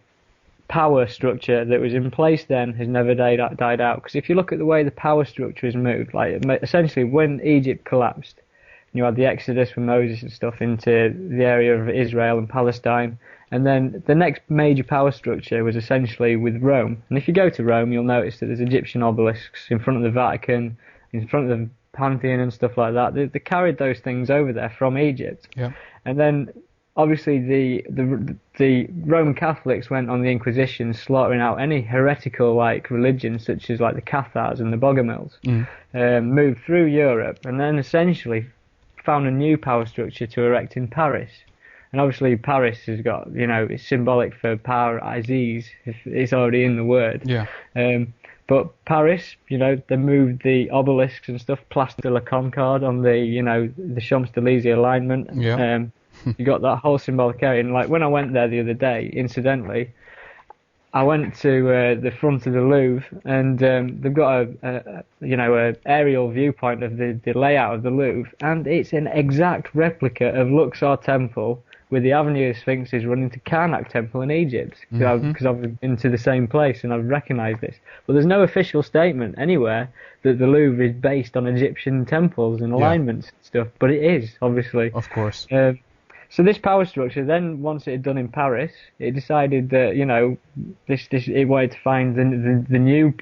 power structure that was in place then has never died out. Because if you look at the way the power structure is moved, like essentially when Egypt collapsed, you had the Exodus with Moses and stuff into the area of Israel and Palestine. And then the next major power structure was essentially with Rome. And if you go to Rome, you'll notice that there's Egyptian obelisks in front of the Vatican, in front of the Pantheon and stuff like that. They carried those things over there from Egypt. Yeah. And then, obviously, the Roman Catholics went on the Inquisition, slaughtering out any heretical religions, such as like the Cathars and the Bogomils, moved through Europe, and then essentially found a new power structure to erect in Paris. And obviously Paris has got, it's symbolic for power, Aziz, it's already in the word. Yeah. But Paris, they moved the obelisks and stuff, Place de la Concorde on the Champs-Élysées alignment. Yeah. You got that whole symbolic area. And when I went there the other day, incidentally, I went to the front of the Louvre, and they've got a aerial viewpoint of the layout of the Louvre, and it's an exact replica of Luxor Temple, with the Avenue of Sphinxes running to Karnak Temple in Egypt, because I've been to the same place and I've recognised this. But there's no official statement anywhere that the Louvre is based on Egyptian temples and alignments and stuff, but it is, obviously. Of course. So this power structure, then once it had done in Paris, it decided that it wanted to find the new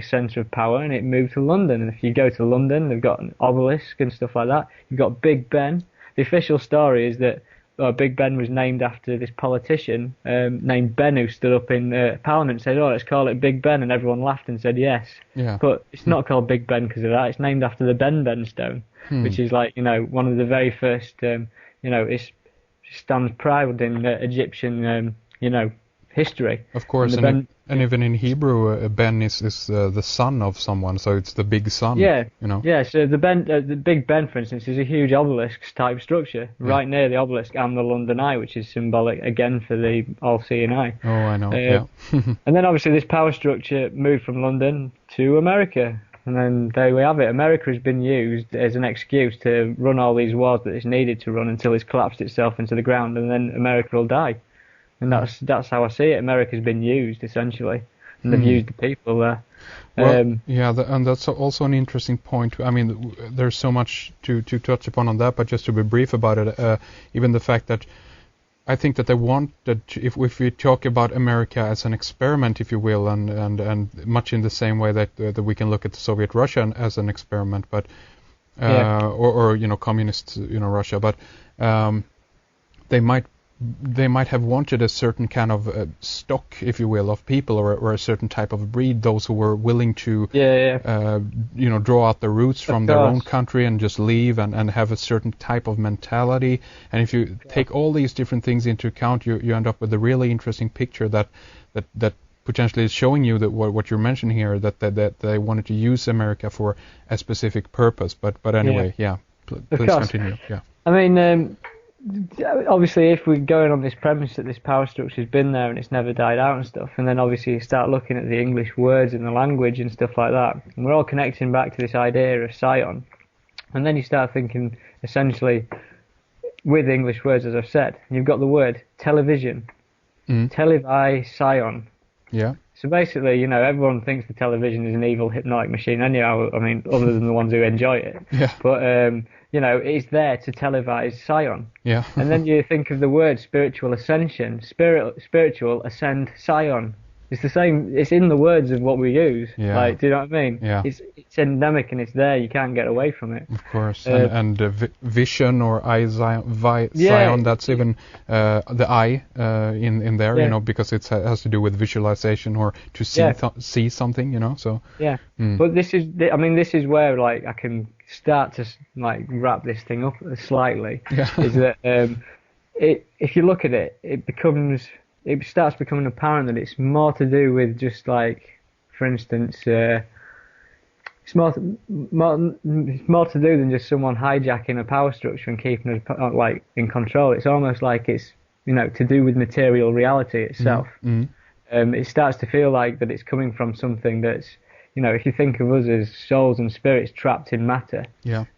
centre of power, and it moved to London. And if you go to London, they've got an obelisk and stuff like that. You've got Big Ben. The official story is that Big Ben was named after this politician named Ben, who stood up in Parliament and said, "Oh, let's call it Big Ben," and everyone laughed and said yes. Yeah. But it's not called Big Ben because of that. It's named after the Ben stone, which is one of the very first. It stands proud in Egyptian history. Of course, and even in Hebrew, Ben is the son of someone, so it's the big son. Yeah, Yeah, so the Big Ben, for instance, is a huge obelisk type structure right near the obelisk and the London Eye, which is symbolic again for the all-seeing eye. Oh, I know. Yeah. And then obviously this power structure moved from London to America. And then there we have it. America has been used as an excuse to run all these wars that it's needed to run until it's collapsed itself into the ground, and then America will die. And that's how I see it. America's been used, essentially, and they've used the people there. Well, and that's also an interesting point. I mean, there's so much to touch upon on that, but just to be brief about it, even the fact that I think that they want that if we talk about America as an experiment, if you will, and much in the same way that we can look at the Soviet Russia as an experiment, but or communist Russia, but they might have wanted a certain kind of stock, if you will, of people or a certain type of breed, those who were willing to draw out the roots from their own country and just leave and have a certain type of mentality. And if you take all these different things into account, you end up with a really interesting picture that potentially is showing you that what you're mentioning here, that they wanted to use America for a specific purpose. But anyway, please continue. Yeah. I mean, obviously, if we're going on this premise that this power structure's been there and it's never died out and stuff, and then obviously you start looking at the English words and the language and stuff like that, and we're all connecting back to this idea of scion, and then you start thinking, essentially, with English words, as I've said, you've got the word television, televi scion. Yeah. So basically, everyone thinks the television is an evil hypnotic machine anyhow, I mean, other than the ones who enjoy it. Yeah. But, it's there to televise scion. Yeah. And then you think of the word spiritual ascension, spiritual ascend scion. It's the same. It's in the words of what we use. Yeah. Like, do you know what I mean? Yeah. It's endemic and it's there. You can't get away from it. Of course. And vision or Yeah. Zion, that's even the eye in there, Yeah. you know, because it has to do with visualization or to see Yeah. see something, you know. So Yeah. But this is where like I can start to like wrap this thing up slightly. Yeah. Is that if you look at it, it starts becoming apparent that it's more to do with just like, for instance, it's more to do than just someone hijacking a power structure and keeping it like in control. It's almost like it's, you know, to do with material reality itself. It starts to feel like that it's coming from something that's, you know, if you think of us as souls and spirits trapped in matter,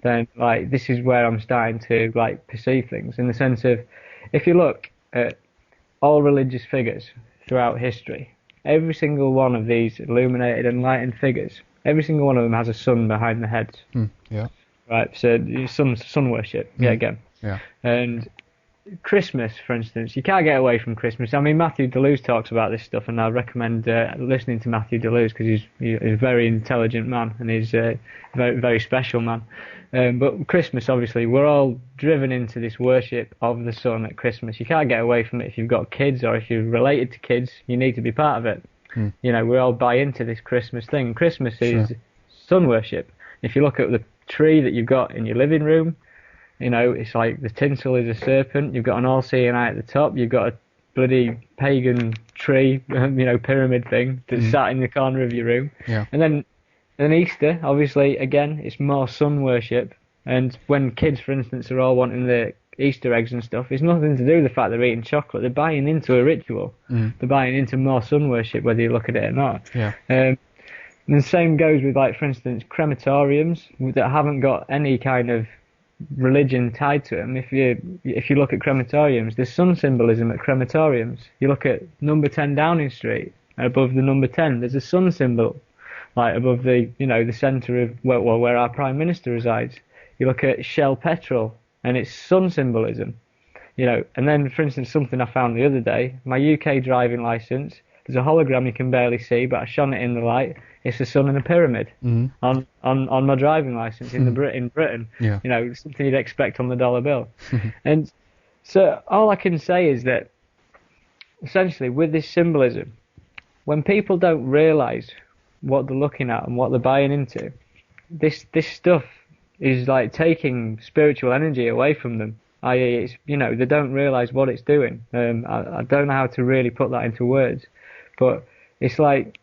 then like this is where I'm starting to like perceive things, in the sense of, if you look at all religious figures throughout history, every single one of these illuminated, enlightened figures, every single one of them has a sun behind their heads. Yeah. Right. So sun worship. Yeah. Again. Yeah. And Christmas, for instance, you can't get away from Christmas. I mean, Matthew Deleuze talks about this stuff, and I recommend listening to Matthew Deleuze, because he's a very intelligent man, and he's a very, very special man. But Christmas, obviously, we're all driven into this worship of the sun at Christmas. You can't get away from it. If you've got kids or if you're related to kids, you need to be part of it. You know, we all buy into this Christmas thing. Christmas is sun worship. If you look at the tree that you've got in your living room, you know, it's like the tinsel is a serpent. You've got an all-seeing eye at the top. You've got a bloody pagan tree, you know, pyramid thing that's sat in the corner of your room. Yeah. And then Easter, obviously, again, it's more sun worship. And when kids, for instance, are all wanting the Easter eggs and stuff, it's nothing to do with the fact they're eating chocolate. They're buying into a ritual. They're buying into more sun worship, whether you look at it or not. Yeah. And the same goes with, like, for instance, crematoriums that haven't got any kind of religion tied to them. If you look at crematoriums, there's sun symbolism at crematoriums. You look at number 10 Downing Street, above the number 10, there's a sun symbol, like above the, you know, the centre of where our Prime Minister resides. You look at Shell Petrol, and it's sun symbolism, you know. And then, for instance, something I found the other day, my UK driving licence, there's a hologram you can barely see, but I shone it in the light. It's the sun and a pyramid on my driving licence in Britain. Yeah. You know, something you'd expect on the dollar bill. And so all I can say is that essentially with this symbolism, when people don't realise what they're looking at and what they're buying into, this stuff is like taking spiritual energy away from them. I.e., it's, you know, they don't realise what it's doing. I don't know how to really put that into words, but it's like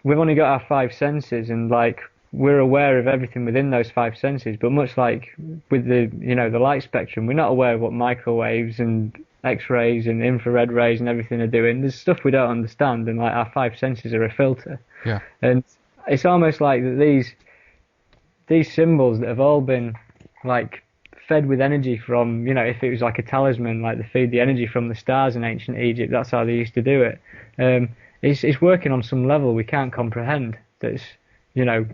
we've only got our five senses, and like we're aware of everything within those five senses. But much like with the, you know, the light spectrum, we're not aware of what microwaves and X-rays and infrared rays and everything are doing. There's stuff we don't understand, and like our five senses are a filter. Yeah. And it's almost like that these symbols that have all been like fed with energy from, you know, if it was like a talisman, like they feed the energy from the stars in ancient Egypt, that's how they used to do it. It's working on some level we can't comprehend, that's, you know,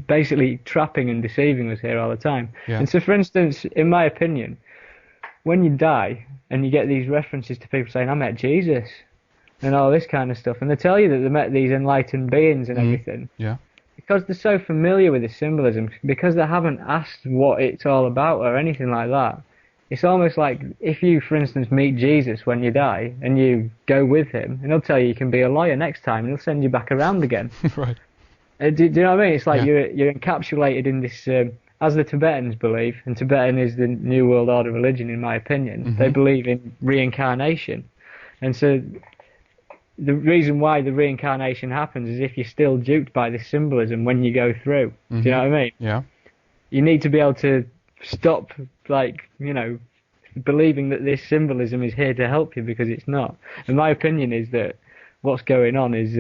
basically trapping and deceiving us here all the time. Yeah. And so, for instance, in my opinion, when you die and you get these references to people saying, I met Jesus and all this kind of stuff, and they tell you that they met these enlightened beings and everything, Yeah. because they're so familiar with this symbolism, because they haven't asked what it's all about or anything like that. It's almost like if you, for instance, meet Jesus when you die and you go with him, and he'll tell you can be a lawyer next time, and he'll send you back around again. Right. Do you know what I mean? It's like you're encapsulated in this, as the Tibetans believe, and Tibetan is the New World Order religion, in my opinion. They believe in reincarnation, and so the reason why the reincarnation happens is if you're still duped by this symbolism when you go through. Do you know what I mean? Yeah. You need to be able to stop, like, you know, believing that this symbolism is here to help you, because it's not. And my opinion is that what's going on is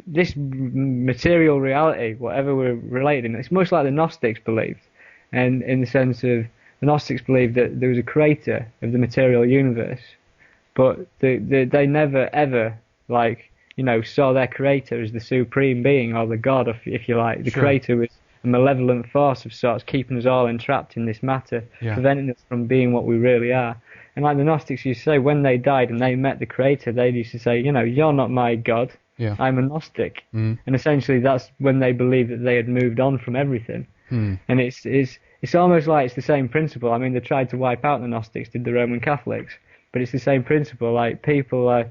this material reality, whatever we're related in, it's much like the Gnostics believed, and in the sense of the Gnostics believed that there was a creator of the material universe, but they never ever, like, you know, saw their creator as the supreme being or the god, if you like. The creator was a malevolent force of sorts, keeping us all entrapped in this matter, preventing us from being what we really are. And like the Gnostics used to say, when they died and they met the Creator, they used to say, you're not my God, Yeah. I'm a Gnostic. Mm. And essentially that's when they believed that they had moved on from everything. Mm. And it's almost like it's the same principle. I mean, they tried to wipe out the Gnostics, did the Roman Catholics, but it's the same principle. Like people,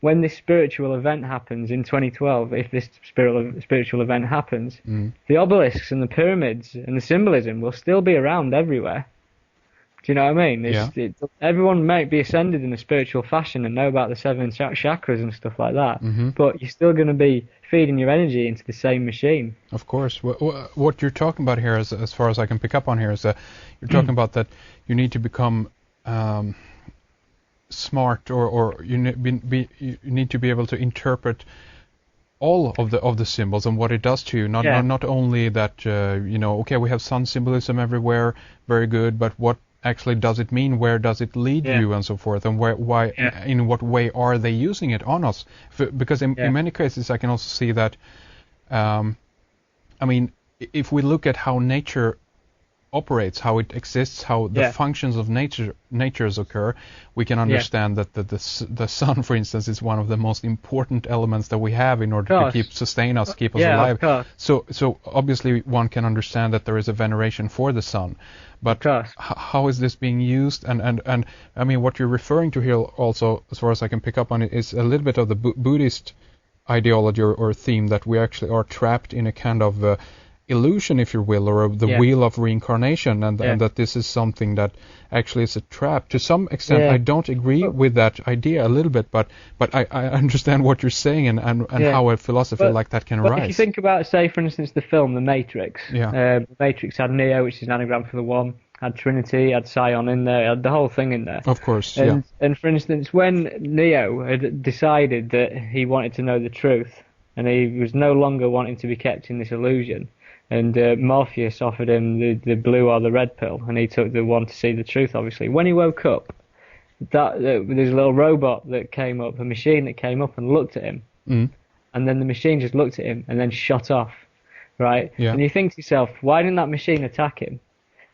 when this spiritual event happens in 2012, if this spiritual event happens, the obelisks and the pyramids and the symbolism will still be around everywhere. Do you know what I mean? Everyone might be ascended in a spiritual fashion and know about the 7 chakras and stuff like that, but you're still going to be feeding your energy into the same machine. Of course. What you're talking about here, as far as I can pick up on here, is that you're talking about that you need to become smart, or you need to be able to interpret all of the symbols and what it does to you. Not only that okay, we have sun symbolism everywhere, very good, but what actually does it mean? Where does it lead you, and so forth? And why? In what way are they using it on us? Because in many cases, I can also see that. I mean, if we look at how nature operates, how it exists, how the functions of natures occur, we can understand that the sun, for instance, is one of the most important elements that we have in order to sustain us, keep us alive. So obviously one can understand that there is a veneration for the sun, but how is this being used? And I mean, what you're referring to here also, as far as I can pick up on it, is a little bit of the Buddhist ideology or theme, that we actually are trapped in a kind of illusion, if you will, or the wheel of reincarnation, and that this is something that actually is a trap. To some extent, I don't agree with that idea a little bit, but I understand what you're saying and how a philosophy like that can arise. If you think about, say, for instance, the film The Matrix. The Matrix had Neo, which is an anagram for the One, had Trinity, had Sion in there, had the whole thing in there. Of course, And for instance, when Neo had decided that he wanted to know the truth, and he was no longer wanting to be kept in this illusion, and Morpheus offered him the blue or the red pill, and he took the one to see the truth, obviously. When he woke up, there's a little robot that came up, a machine that came up and looked at him. And then the machine just looked at him and then shut off, right? And you think to yourself, why didn't that machine attack him?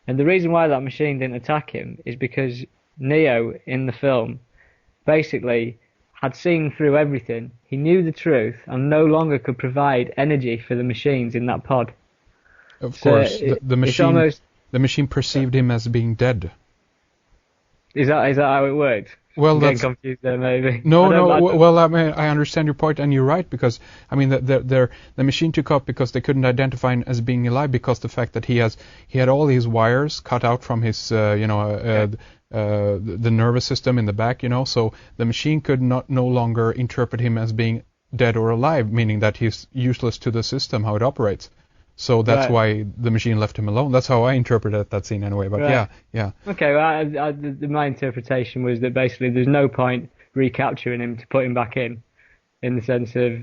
And the reason why that machine didn't attack him is because Neo, in the film, basically had seen through everything. He knew the truth and no longer could provide energy for the machines in that pod. Of course, the machine perceived him as being dead. Is that how it worked? Well, I'm that's getting confused there, maybe. No. Well, I mean, I understand your point, and you're right, because I mean, the machine took up because they couldn't identify him as being alive, because the fact that he had all his wires cut out from his the nervous system in the back, so the machine could no longer interpret him as being dead or alive, meaning that he's useless to the system, how it operates. So that's why the machine left him alone. That's how I interpreted that scene anyway. But yeah. Okay, well, my interpretation was that basically there's no point recapturing him to put him back in the sense of,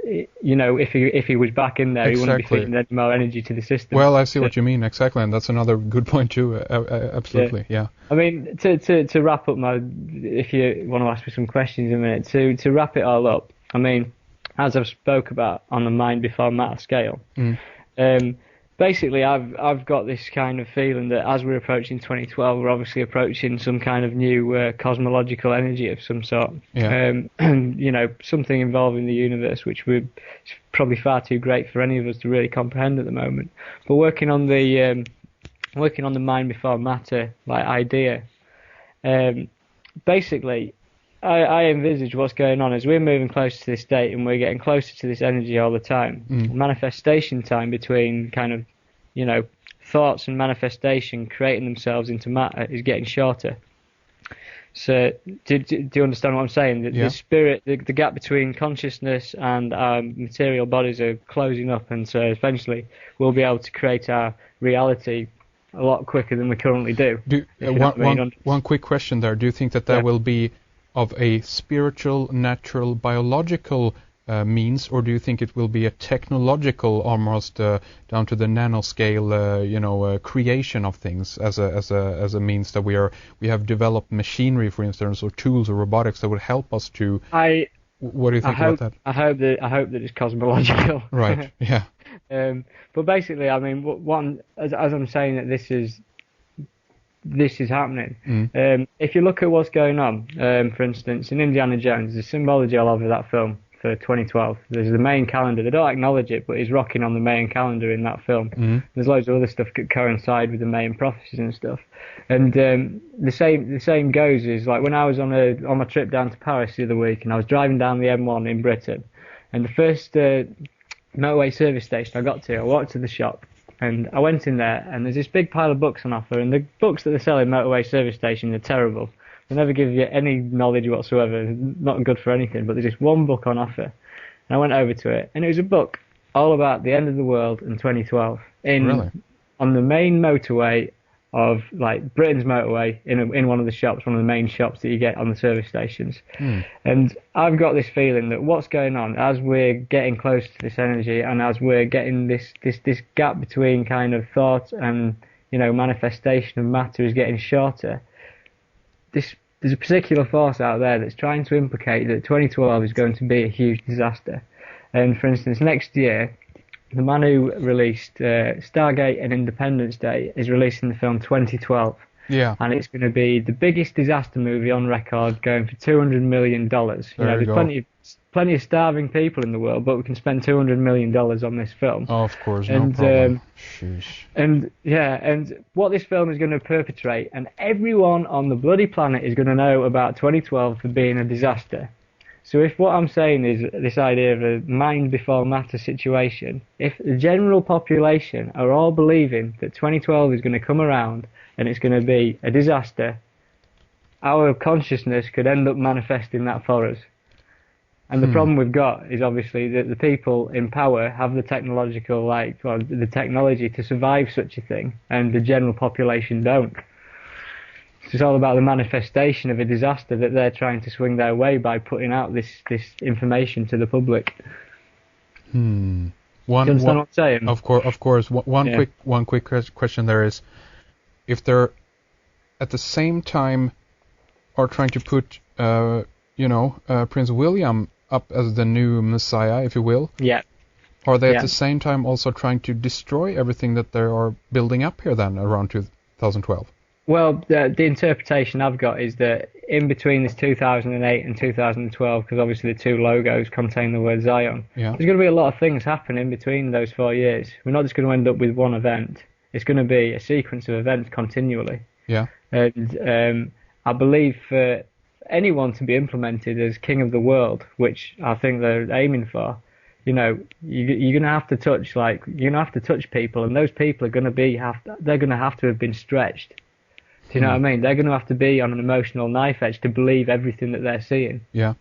if he was back in there, he wouldn't be feeding any more energy to the system. Well, I see what you mean, exactly, and that's another good point too. Absolutely, yeah. I mean, to wrap up if you want to ask me some questions in a minute, to wrap it all up, I mean, as I've spoke about on the mind before matter scale. Basically, I've got this kind of feeling that as we're approaching 2012, we're obviously approaching some kind of new cosmological energy of some sort. Something involving the universe, which is probably far too great for any of us to really comprehend at the moment. But working on the mind before matter idea, basically, I envisage what's going on as we're moving closer to this date and we're getting closer to this energy all the time. Manifestation time between kind of, thoughts and manifestation creating themselves into matter is getting shorter. So do you understand what I'm saying? The spirit, the gap between consciousness and our material bodies are closing up, and so eventually we'll be able to create our reality a lot quicker than we currently do. One quick question there. Do you think that will be of a spiritual, natural, biological means, or do you think it will be a technological, almost down to the nanoscale, creation of things as a means that we have developed machinery, for instance, or tools or robotics that would help us to? What do you think about that? I hope that it's cosmological. Right. Yeah. But basically, I mean, as I'm saying that this is this is happening. If you look at what's going on, for instance, in Indiana Jones, the symbology all over that film for 2012. There's the main calendar. They don't acknowledge it, but he's rocking on the main calendar in that film. There's loads of other stuff that coincide with the main prophecies and stuff. And the same goes is like when I was on my trip down to Paris the other week, and I was driving down the M1 in Britain, and the first motorway service station I got to, I walked to the shop. And I went in there, and there's this big pile of books on offer, and the books that they sell in motorway service stations are terrible. They never give you any knowledge whatsoever, not good for anything, but there's this one book on offer. And I went over to it, and it was a book all about the end of the world in 2012. Really? On the main motorway of, like, Britain's motorway, in one of the shops, one of the main shops that you get on the service stations. And I've got this feeling that what's going on as we're getting closer to this energy, and as we're getting this gap between kind of thought and, you know, manifestation of matter is getting shorter, there's a particular force out there that's trying to implicate that 2012 is going to be a huge disaster. And for instance, next year, the man who released Stargate and Independence Day is releasing the film 2012. Yeah. And it's going to be the biggest disaster movie on record, going for $200 million. There's plenty of starving people in the world, but we can spend $200 million on this film. Oh, of course, no problem. And what this film is going to perpetrate, and everyone on the bloody planet is going to know about 2012 for being a disaster. So if what I'm saying is this idea of a mind before matter situation, if the general population are all believing that 2012 is going to come around and it's going to be a disaster, our consciousness could end up manifesting that for us. And the problem we've got is obviously that the people in power have the technological, the technology to survive such a thing, and the general population don't. It's all about the manifestation of a disaster that they're trying to swing their way by putting out this information to the public. Do you understand what I'm saying? Of course. One quick question there is, if they're at the same time are trying to put, Prince William up as the new Messiah, if you will. Yeah. Are they at the same time also trying to destroy everything that they are building up here then around 2012? Well, the interpretation I've got is that in between this 2008 and 2012, because obviously the two logos contain the word Zion, there's going to be a lot of things happen in between those 4 years. We're not just going to end up with one event. It's going to be a sequence of events continually. Yeah. And I believe for anyone to be implemented as king of the world, which I think they're aiming for, you're going to have to touch people, and those people are going to have to have been stretched. Do you know what I mean? They're going to have to be on an emotional knife edge to believe everything that they're seeing. Yeah.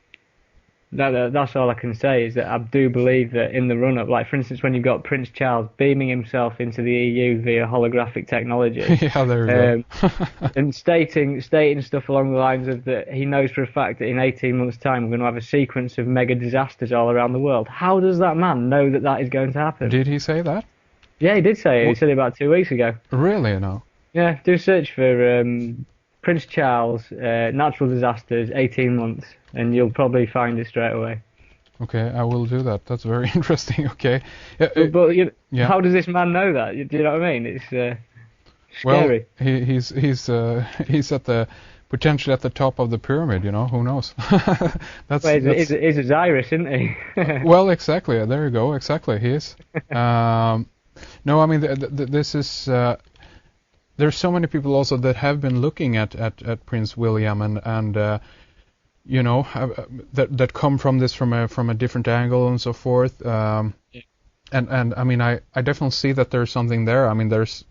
That's all I can say, is that I do believe that in the run-up, like for instance when you've got Prince Charles beaming himself into the EU via holographic technology, yeah, there you go. and stating stuff along the lines of that he knows for a fact that in 18 months' time we're going to have a sequence of mega disasters all around the world. How does that man know that is going to happen? Did he say that? Yeah, he did say it. He said it about 2 weeks ago. Really? No. Yeah, do a search for Prince Charles, natural disasters, 18 months, and you'll probably find it straight away. Okay, I will do that. That's very interesting. Okay. But how does this man know that? Do you know what I mean? It's scary. Well, he's potentially at the top of the pyramid. Who knows? He's Osiris, isn't he? Well, exactly. There you go. Exactly, he is. No, I mean this is. There's so many people also that have been looking at Prince William and that come from this from a different angle and so forth. And I mean I definitely see that there's something there. I mean there's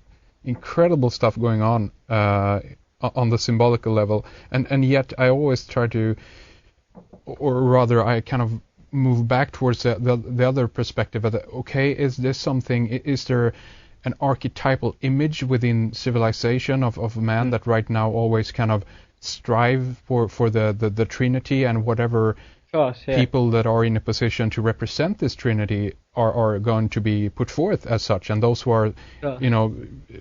incredible stuff going on the symbolical level, and yet I always try to, or rather I kind of move back towards the other perspective. Okay, is this something? Is there an archetypal image within civilization of man that right now always kind of strive for the Trinity, and whatever people that are in a position to represent this Trinity are going to be put forth as such, and those who are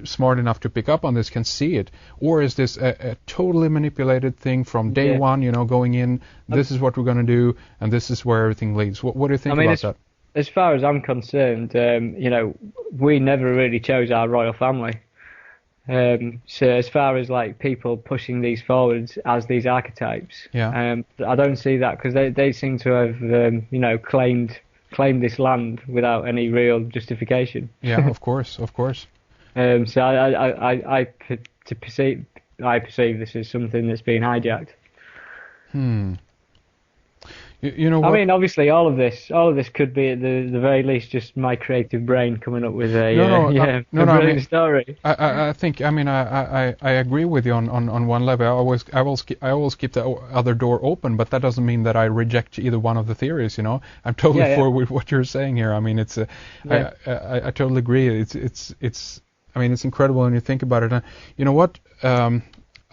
smart enough to pick up on this can see it? Or is this a totally manipulated thing from day one, going in, this is what we're going to do, and this is where everything leads? What do you think about that? As far as I'm concerned, we never really chose our royal family. So as far as like people pushing these forwards as these archetypes, Yeah. I don't see that because they seem to have claimed this land without any real justification. Yeah, of course, of course. So I perceive this as something that's been hijacked. Hmm. You know I what? mean, obviously, all of this could be at the very least just my creative brain coming up with No, no, no, a no. I brilliant mean, story. I think, I mean, I agree with you on one level. I always keep the other door open, but that doesn't mean that I reject either one of the theories. You know, I'm totally Yeah, yeah, for with what you're saying here. I mean, yeah. I totally agree. I mean, it's incredible when you think about it. And you know what?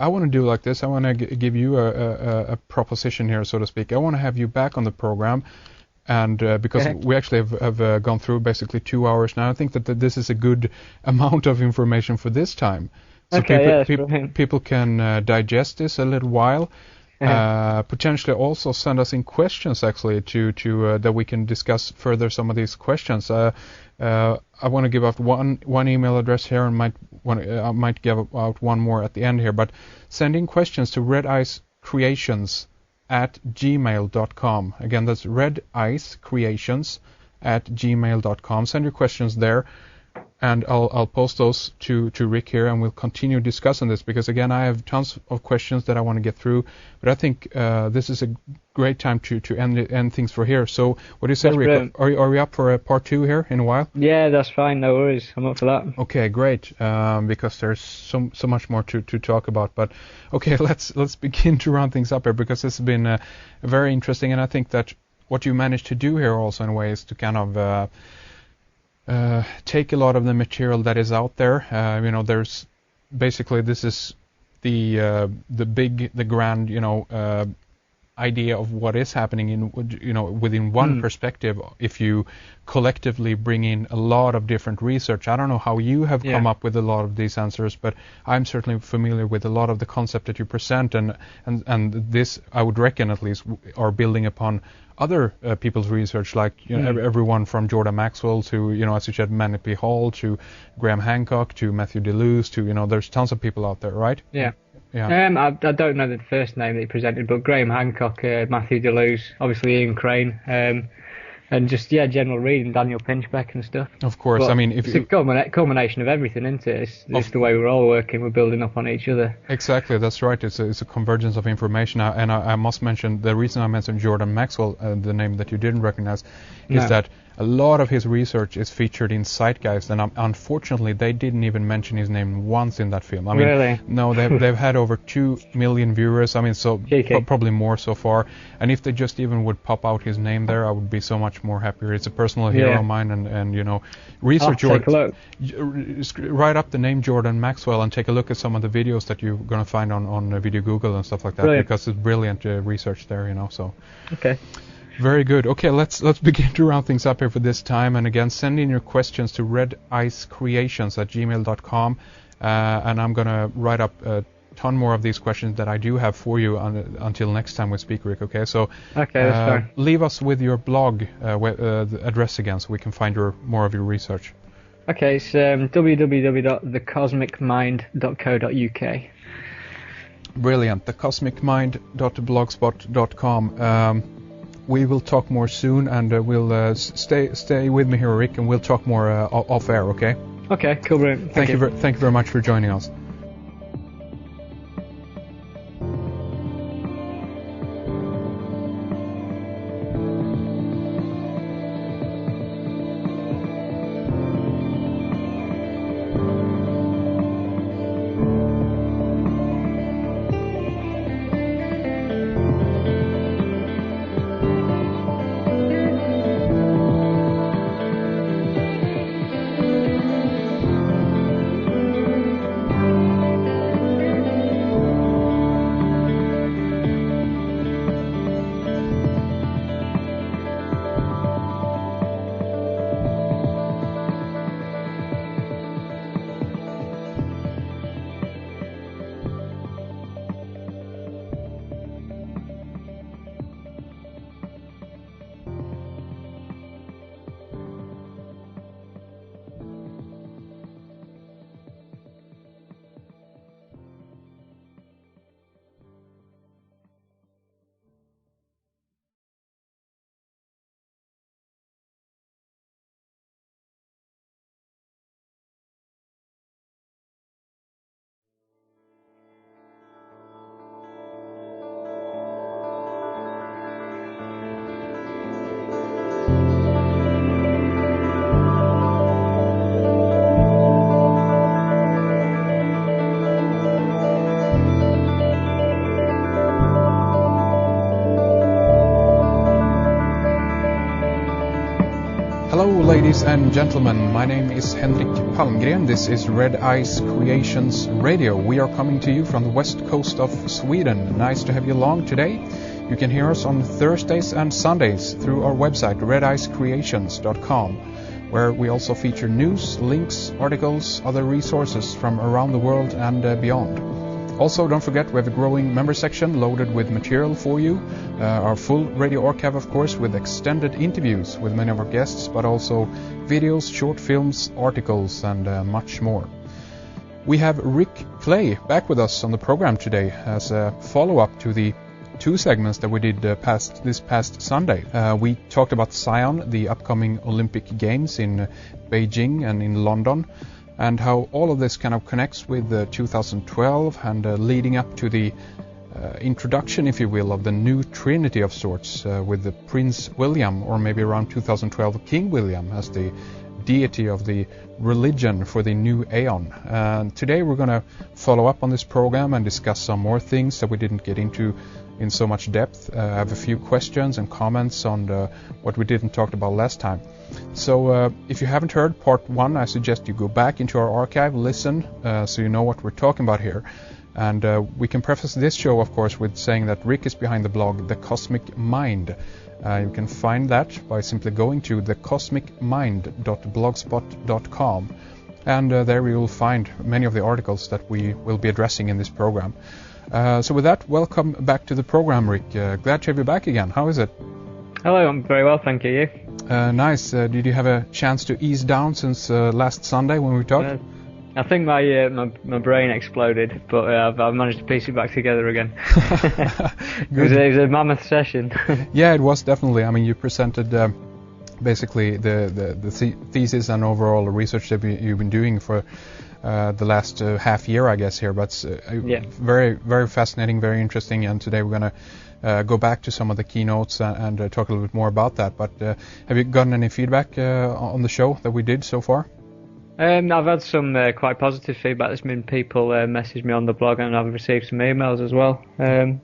I want to do like this. I want to give you a proposition here, so to speak. I want to have you back on the program. And because Okay. we actually have gone through basically 2 hours now, I think that this is a good amount of information for this time. So Okay, yeah, that's brilliant. people can digest this a little while. Potentially also send us in questions actually to that we can discuss further some of these questions. I want to give out one email address here and I might give out one more at the end here. But send in questions to redicecreations@gmail.com. Again, that's redicecreations@gmail.com. Send your questions there, and I'll post those to Rik here, and we'll continue discussing this because again, I have tons of questions that I want to get through. But I think this is a great time to end things for here. So, what do you say, That's Rik? brilliant. Are we up for a part 2 here in a while? Yeah, that's fine. No worries. I'm up for that. Okay, great. Because there's so much more to talk about. But okay, let's begin to round things up here because this has been very interesting, and I think that what you managed to do here also in a way is to kind of take a lot of the material that is out there. You know, there's basically this is the grand, you know, idea of what is happening in, you know, within one perspective. If you collectively bring in a lot of different research, I don't know how you have come up with a lot of these answers, but I'm certainly familiar with a lot of the concept that you present, and this I would reckon at least are building upon other people's research, like you know, everyone from Jordan Maxwell to, you know, as you said, Manly P. Hall to Graham Hancock to Matthew Deleuze to, you know, there's tons of people out there, right? Yeah. Yeah. I don't know the first name that he presented, but Graham Hancock, Matthew Deleuze, obviously Ian Crane, and just general reading, Daniel Pinchbeck and stuff. Of course, But I mean, if it's you, a culmination of everything, isn't it? It's the way we're all working. We're building up on each other. exactly, that's right. It's a convergence of information, and I must mention the reason I mentioned Jordan Maxwell, the name that you didn't recognize, is that a lot of his research is featured in Zeitgeist, and unfortunately, they didn't even mention his name once in that film. I mean, Really? no, they've had over 2 million viewers. I mean, so probably more so far. And if they just even would pop out his name there, I would be so much more happier. It's a personal hero of mine, and you know, research Take a look. write up the name Jordan Maxwell and take a look at some of the videos that you're gonna find on Video Google and stuff like that, because it's brilliant research there, you know. So. Okay. Very good. Okay, let's begin to round things up here for this time. And again, send in your questions to redicecreations@gmail.com, and I'm gonna write up a ton more of these questions that I do have for you until next time we speak, Rik. Okay, so that's fine. leave us with your blog the address again, so we can find more of your research. Okay, it's www.thecosmicmind.co.uk. Brilliant. thecosmicmind.blogspot.com. We will talk more soon, and we'll stay with me here, Rik, and we'll talk more off air. Okay. Okay. Cool. Brilliant. Thank you very much for joining us. Ladies and gentlemen, my name is Henrik Palmgren. This is Red Eyes Creations Radio. We are coming to you from the west coast of Sweden. Nice to have you along today. You can hear us on Thursdays and Sundays through our website, redeyescreations.com, where we also feature news, links, articles, other resources from around the world and beyond. Also, don't forget, we have a growing member section loaded with material for you. Our full radio archive, of course, with extended interviews with many of our guests, but also videos, short films, articles, and much more. We have Rik Clay back with us on the program today as a follow-up to the two segments that we did this past Sunday. We talked about Sion, the upcoming Olympic Games in Beijing and in London, and how all of this kind of connects with 2012 and leading up to the introduction, if you will, of the new trinity of sorts with the Prince William, or maybe around 2012 King William, as the deity of the religion for the new aeon. And today we're going to follow up on this program and discuss some more things that we didn't get into in so much depth. I have a few questions and comments on what we didn't talk about last time. So if you haven't heard part 1, I suggest you go back into our archive, listen, so you know what we're talking about here. And we can preface this show, of course, with saying that Rik is behind the blog The Cosmic Mind. You can find that by simply going to thecosmicmind.blogspot.com. And there you will find many of the articles that we will be addressing in this program. So with that, welcome back to the program, Rik. Glad to have you back again. How is it? Hello, I'm very well, thank you. You? Nice. Did you have a chance to ease down since last Sunday when we talked? I think my brain exploded, but I've managed to piece it back together again. It was a mammoth session. Yeah, it was definitely. I mean, you presented basically the thesis and overall research that you've been doing for the last half year, I guess, here. But very, very fascinating, very interesting. And today we're going to go back to some of the keynotes and talk a little bit more about that. But have you gotten any feedback on the show that we did so far? I've had some quite positive feedback. There's been people message me on the blog, and I've received some emails as well.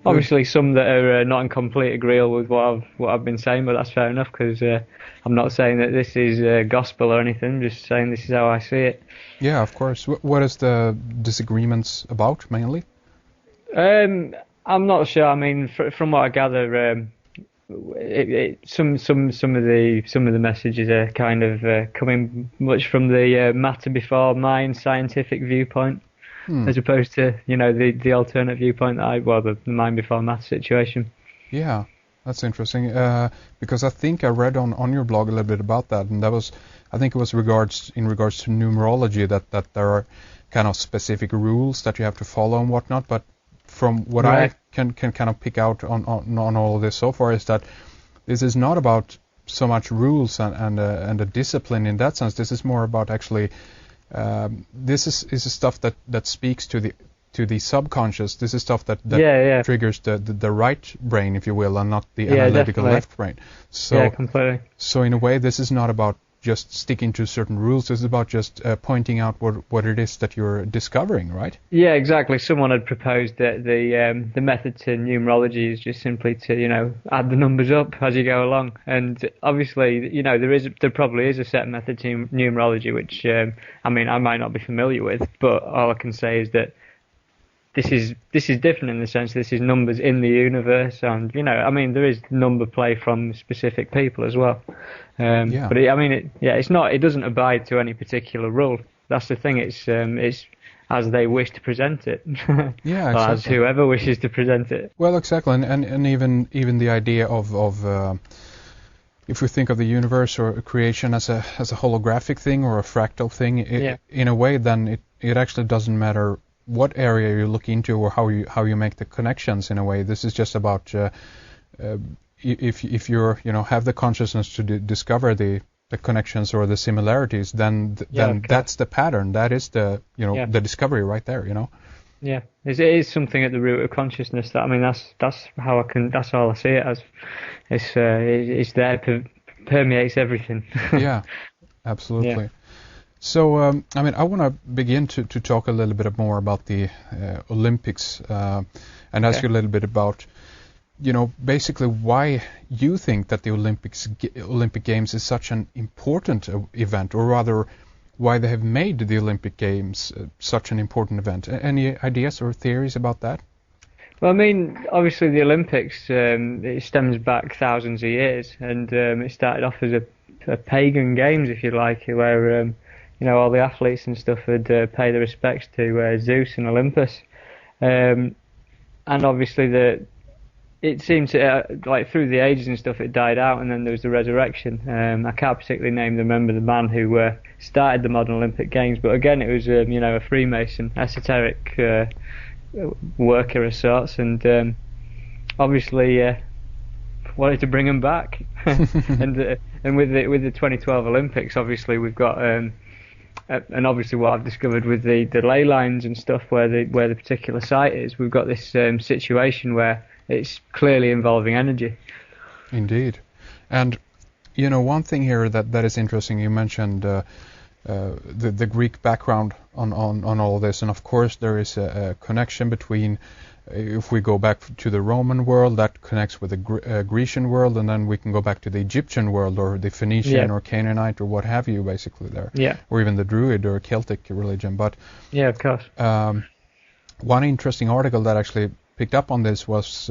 Obviously, some that are not in complete agreement with what I've been saying, but that's fair enough, because I'm not saying that this is gospel or anything. I'm just saying this is how I see it. Yeah, of course. What is the disagreements about mainly? I'm not sure. I mean, from what I gather, some of the messages are kind of coming much from the matter before mind scientific viewpoint, as opposed to the alternate viewpoint the mind before matter situation. Yeah, that's interesting. Because I think I read on your blog a little bit about that, and I think it was in regards to numerology that there are kind of specific rules that you have to follow and whatnot, but from what I can kind of pick out on all of this so far is that this is not about so much rules and a discipline in that sense. This is more about actually this is stuff that speaks to the subconscious. This is stuff that triggers the right brain, if you will, and not the analytical left brain. So completely. So in a way, this is not about just sticking to certain rules. This is about just pointing out what it is that you're discovering, right? Yeah, exactly. Someone had proposed that the method to numerology is just simply to add the numbers up as you go along. And obviously, there probably is a set method to numerology, which I might not be familiar with, but all I can say is that this is different in the sense this is numbers in the universe, and there is number play from specific people as well. But it's not. It doesn't abide to any particular rule. That's the thing. It's as they wish to present it. Yeah, exactly. Or as whoever wishes to present it. Well, exactly, and even the idea of if we think of the universe or creation as a holographic thing or a fractal thing, in a way, then it actually doesn't matter what area you look into or how you make the connections. In a way, this is just about if you're have the consciousness to discover the connections or the similarities, then that's the pattern. That is the the discovery right there. Yeah, it is something at the root of consciousness. That's all I see it as. It's there, permeates everything. Yeah, absolutely. Yeah. So, I want to begin to talk a little bit more about the Olympics and ask you a little bit about basically why you think that the Olympic Games is such an important event, or rather, why they have made the Olympic Games such an important event. Any ideas or theories about that? Well, I mean, obviously the Olympics, it stems back thousands of years, and it started off as a pagan games, if you like, where all the athletes and stuff would pay their respects to Zeus and Olympus, and obviously it seemed to like through the ages and stuff it died out, and then there was the resurrection. I can't particularly remember the man who started the modern Olympic Games, but again it was a Freemason, esoteric worker of sorts, and obviously wanted to bring them back. and with the 2012 Olympics, obviously we've got and obviously what I've discovered with the ley lines and stuff where the particular site is, we've got this situation where it's clearly involving energy. Indeed. And one thing here that is interesting, you mentioned the Greek background on all this, and of course there is a connection between, if we go back to the Roman world, that connects with the Grecian world, and then we can go back to the Egyptian world, or the Phoenician or Canaanite or what have you, basically there, or even the Druid or Celtic religion. But yeah, of course. One interesting article that actually picked up on this was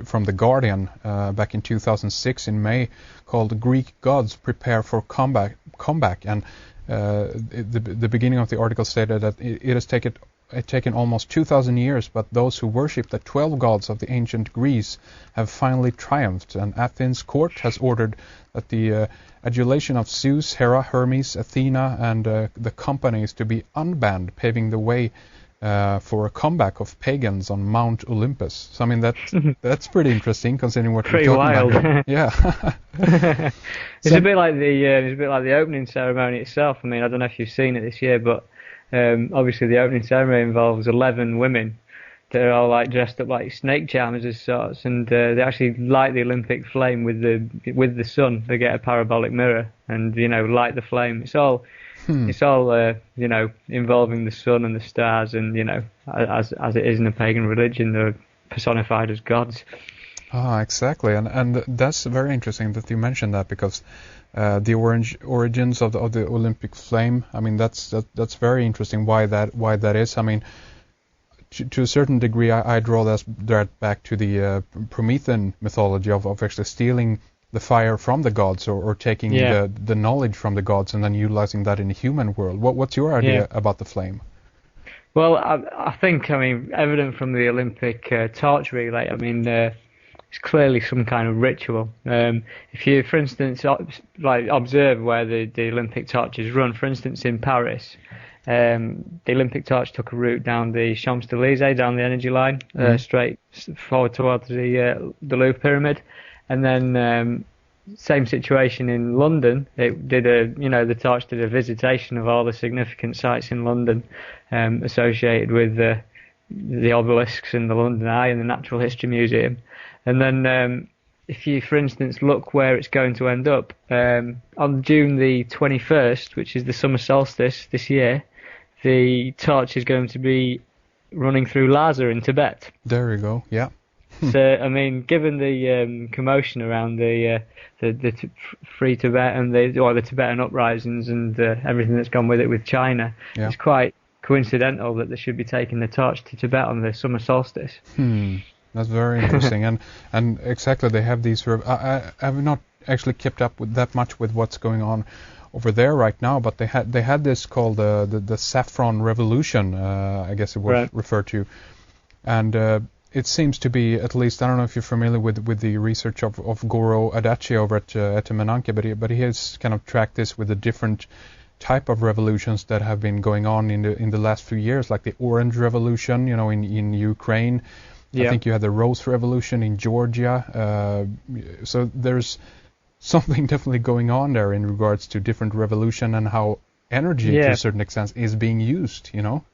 from The Guardian back in 2006 in May, called "Greek Gods Prepare for Comeback," and the beginning of the article stated that it has taken almost 2,000 years, but those who worship the 12 gods of the ancient Greece have finally triumphed, and Athens' court has ordered that the adulation of Zeus, Hera, Hermes, Athena, and the company is to be unbanned, paving the way for a comeback of pagans on Mount Olympus. So I mean that's pretty interesting, considering what we're talking about. Yeah. It's a bit like the opening ceremony itself. I mean, I don't know if you've seen it this year, but obviously the opening ceremony involves 11 women that are all like dressed up like snake charmers as sorts, and they actually light the Olympic flame with the sun. They get a parabolic mirror and light the flame. It's all involving the sun and the stars, and as it is in a pagan religion, they're personified as gods. Ah, exactly, and that's very interesting that you mentioned that, because the origins of the Olympic flame. I mean, that's very interesting. Why that is. I mean, to a certain degree, I draw that back to the Promethean mythology of actually stealing the fire from the gods, or taking the knowledge from the gods and then utilizing that in the human world. What's your idea about the flame? Well, I think, evident from the Olympic torch relay, it's clearly some kind of ritual. If you, for instance, observe where the Olympic torch is run, for instance, in Paris, the Olympic torch took a route down the Champs-Élysées, down the energy line, straight forward towards the Louvre Pyramid. And then same situation in London. It did the torch did a visitation of all the significant sites in London associated with the obelisks in the London Eye and the Natural History Museum. And then if you, for instance, look where it's going to end up, on June the 21st, which is the summer solstice this year, the torch is going to be running through Lhasa in Tibet. There you go, yeah. So, given the commotion around the Free Tibet and the Tibetan uprisings and everything that's gone with it with China, it's quite coincidental that they should be taking the torch to Tibet on the summer solstice. That's very interesting, and exactly, they have these. I have not actually kept up with that much with what's going on over there right now, but they had this called the Saffron Revolution, I guess it was referred to, and it seems to be, at least, I don't know if you're familiar with the research of Goro Adachi over at Etemenanke, but he has kind of tracked this with the different type of revolutions that have been going on in the last few years, like the Orange Revolution, in Ukraine. I think you had the Rose Revolution in Georgia. So there's something definitely going on there in regards to different revolution and how energy, to a certain extent, is being used. Well,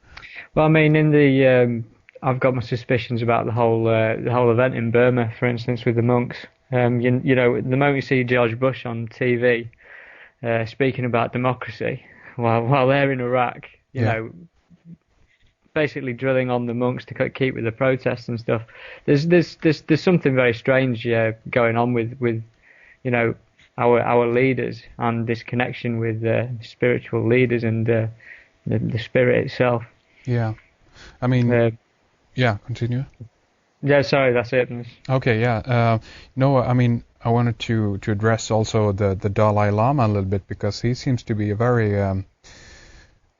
in the I've got my suspicions about the whole event in Burma, for instance, with the monks. The moment you see George Bush on TV speaking about democracy while they're in Iraq, basically drilling on the monks to keep with the protests and stuff. There's something very strange going on with our leaders and this connection with spiritual leaders and the spirit itself. Yeah, I mean, yeah, continue. Yeah, sorry, that's it. Okay, yeah. No, I mean, I wanted to address also the Dalai Lama a little bit, because he seems to be a very,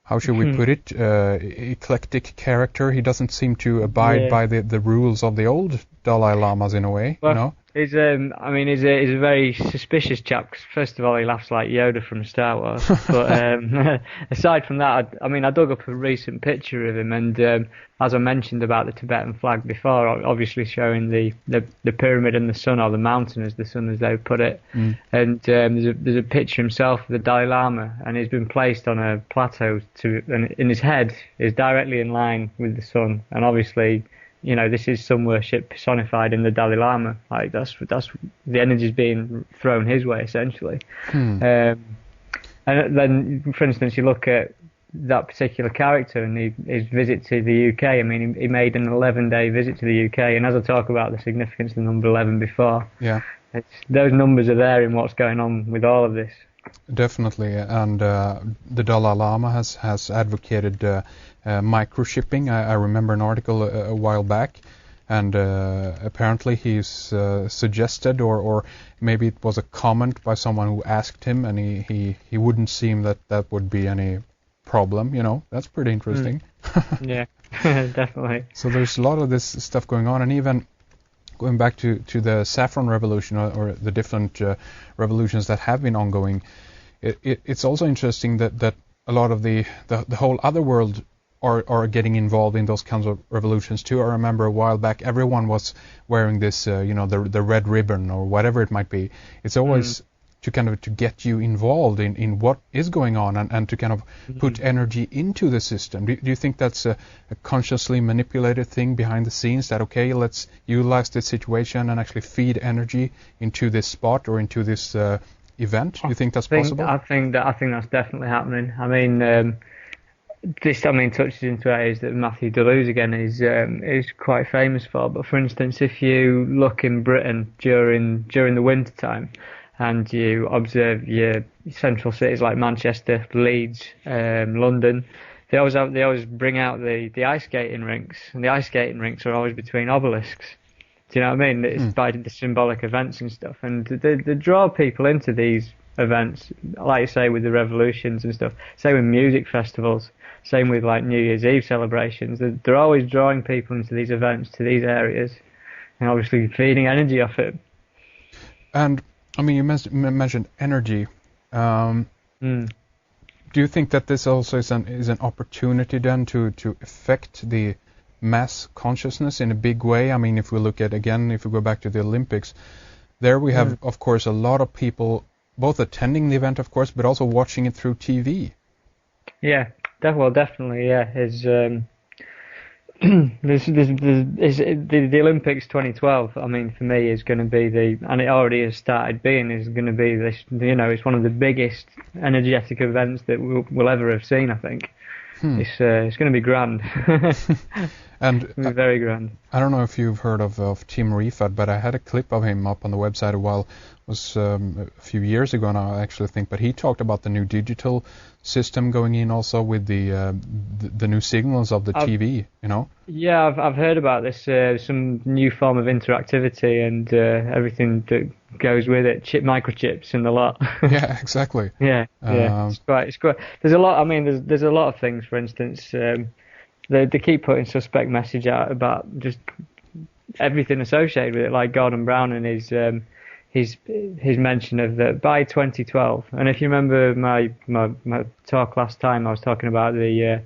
how should we put it, eclectic character. He doesn't seem to abide by the rules of the old Dalai Lamas in a way, well, you know? He's a very suspicious chap. 'Cause first of all, he laughs like Yoda from Star Wars. But aside from that, I dug up a recent picture of him, and as I mentioned about the Tibetan flag before, obviously showing the pyramid and the sun, or the mountain as the sun, as they put it. And there's a picture himself of the Dalai Lama, and he's been placed on a plateau and in his head is directly in line with the sun, and obviously, this is sun worship personified in the Dalai Lama. Like that's the energy's being thrown his way essentially. And then, for instance, you look at that particular character and his visit to the UK. I mean, he made an 11-day visit to the UK, and as I talk about the significance of the number 11 before, those numbers are there in what's going on with all of this. Definitely, and the Dalai Lama has advocated microchipping. I remember an article a while back, and apparently he's suggested, or maybe it was a comment by someone who asked him, and he wouldn't seem that would be any problem. That's pretty interesting. Yeah, definitely. So there's a lot of this stuff going on, and even going back to the Saffron Revolution, or the different revolutions that have been ongoing, it's also interesting that a lot of the whole other world are getting involved in those kinds of revolutions too. I remember a while back, everyone was wearing this, the red ribbon or whatever it might be. It's always to kind of to get you involved in what is going on, and to kind of put energy into the system. Do you think that's a consciously manipulated thing behind the scenes, that okay, let's utilize this situation and actually feed energy into this spot or into this event? Do you think that's possible? I think that's definitely happening. I mean, this touches into areas that Matthew Deleuze again is quite famous for. But for instance, if you look in Britain during the winter time, and you observe your central cities like Manchester, Leeds, London, they always bring out the ice skating rinks, and the ice skating rinks are always between obelisks. Do you know what I mean? It's by the symbolic events and stuff, and they draw people into these events, like you say, with the revolutions and stuff. Same with music festivals. Same with like New Year's Eve celebrations. They're always drawing people into these events, to these areas, and obviously feeding energy off it. And I mean, you mentioned energy. Do you think that this also is an opportunity then to affect the mass consciousness in a big way? I mean, if we go back to the Olympics, there we have, of course, a lot of people both attending the event, of course, but also watching it through TV. Yeah, definitely, yeah. The Olympics 2012. I mean, for me, is going to be and it already has started being, is going to be this. It's one of the biggest energetic events that we'll ever have seen. I think it's going to be grand. And very grand. I don't know if you've heard of Tim Rifat, but I had a clip of him up on the website it was a few years ago now, I actually think. But he talked about the new digital system going in also with the new signals of the TV. Yeah, I've heard about this. Some new form of interactivity and everything that goes with it, microchips and the lot. Yeah, exactly. Yeah. It's quite. There's a lot. I mean, there's a lot of things. For instance, they keep putting suspect message out about just everything associated with it, like Gordon Brown and his mention of that by 2012. And if you remember my talk last time, I was talking about the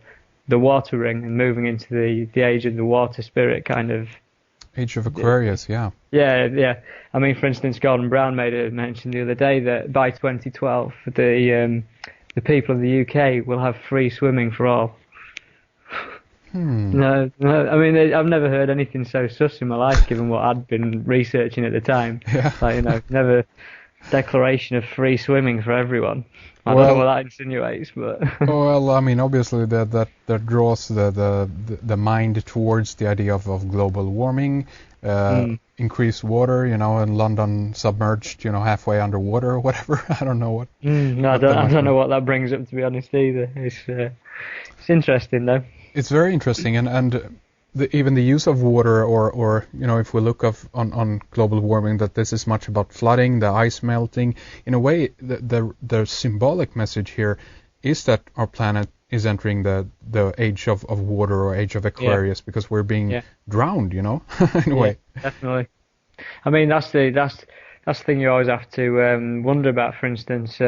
water ring and moving into the age of the water spirit kind of. Age of Aquarius, yeah. Yeah. I mean, for instance, Gordon Brown made a mention the other day that by 2012, the people of the UK will have free swimming for all. No, I mean, I've never heard anything so sus in my life, given what I'd been researching at the time. Yeah. Like, never. declaration of free swimming for everyone. I don't know what that insinuates, but well, I mean, obviously that draws the mind towards the idea of global warming, increased water, and London submerged, halfway underwater or whatever. I don't know what. No, I don't know what that brings up, to be honest, either. It's interesting though. It's very interesting, and even the use of water, or if we look on global warming, that this is much about flooding, the ice melting. In a way, the symbolic message here is that our planet is entering the age of water, or age of Aquarius, because we're being drowned, in a way. Definitely. I mean, that's the thing you always have to wonder about. For instance,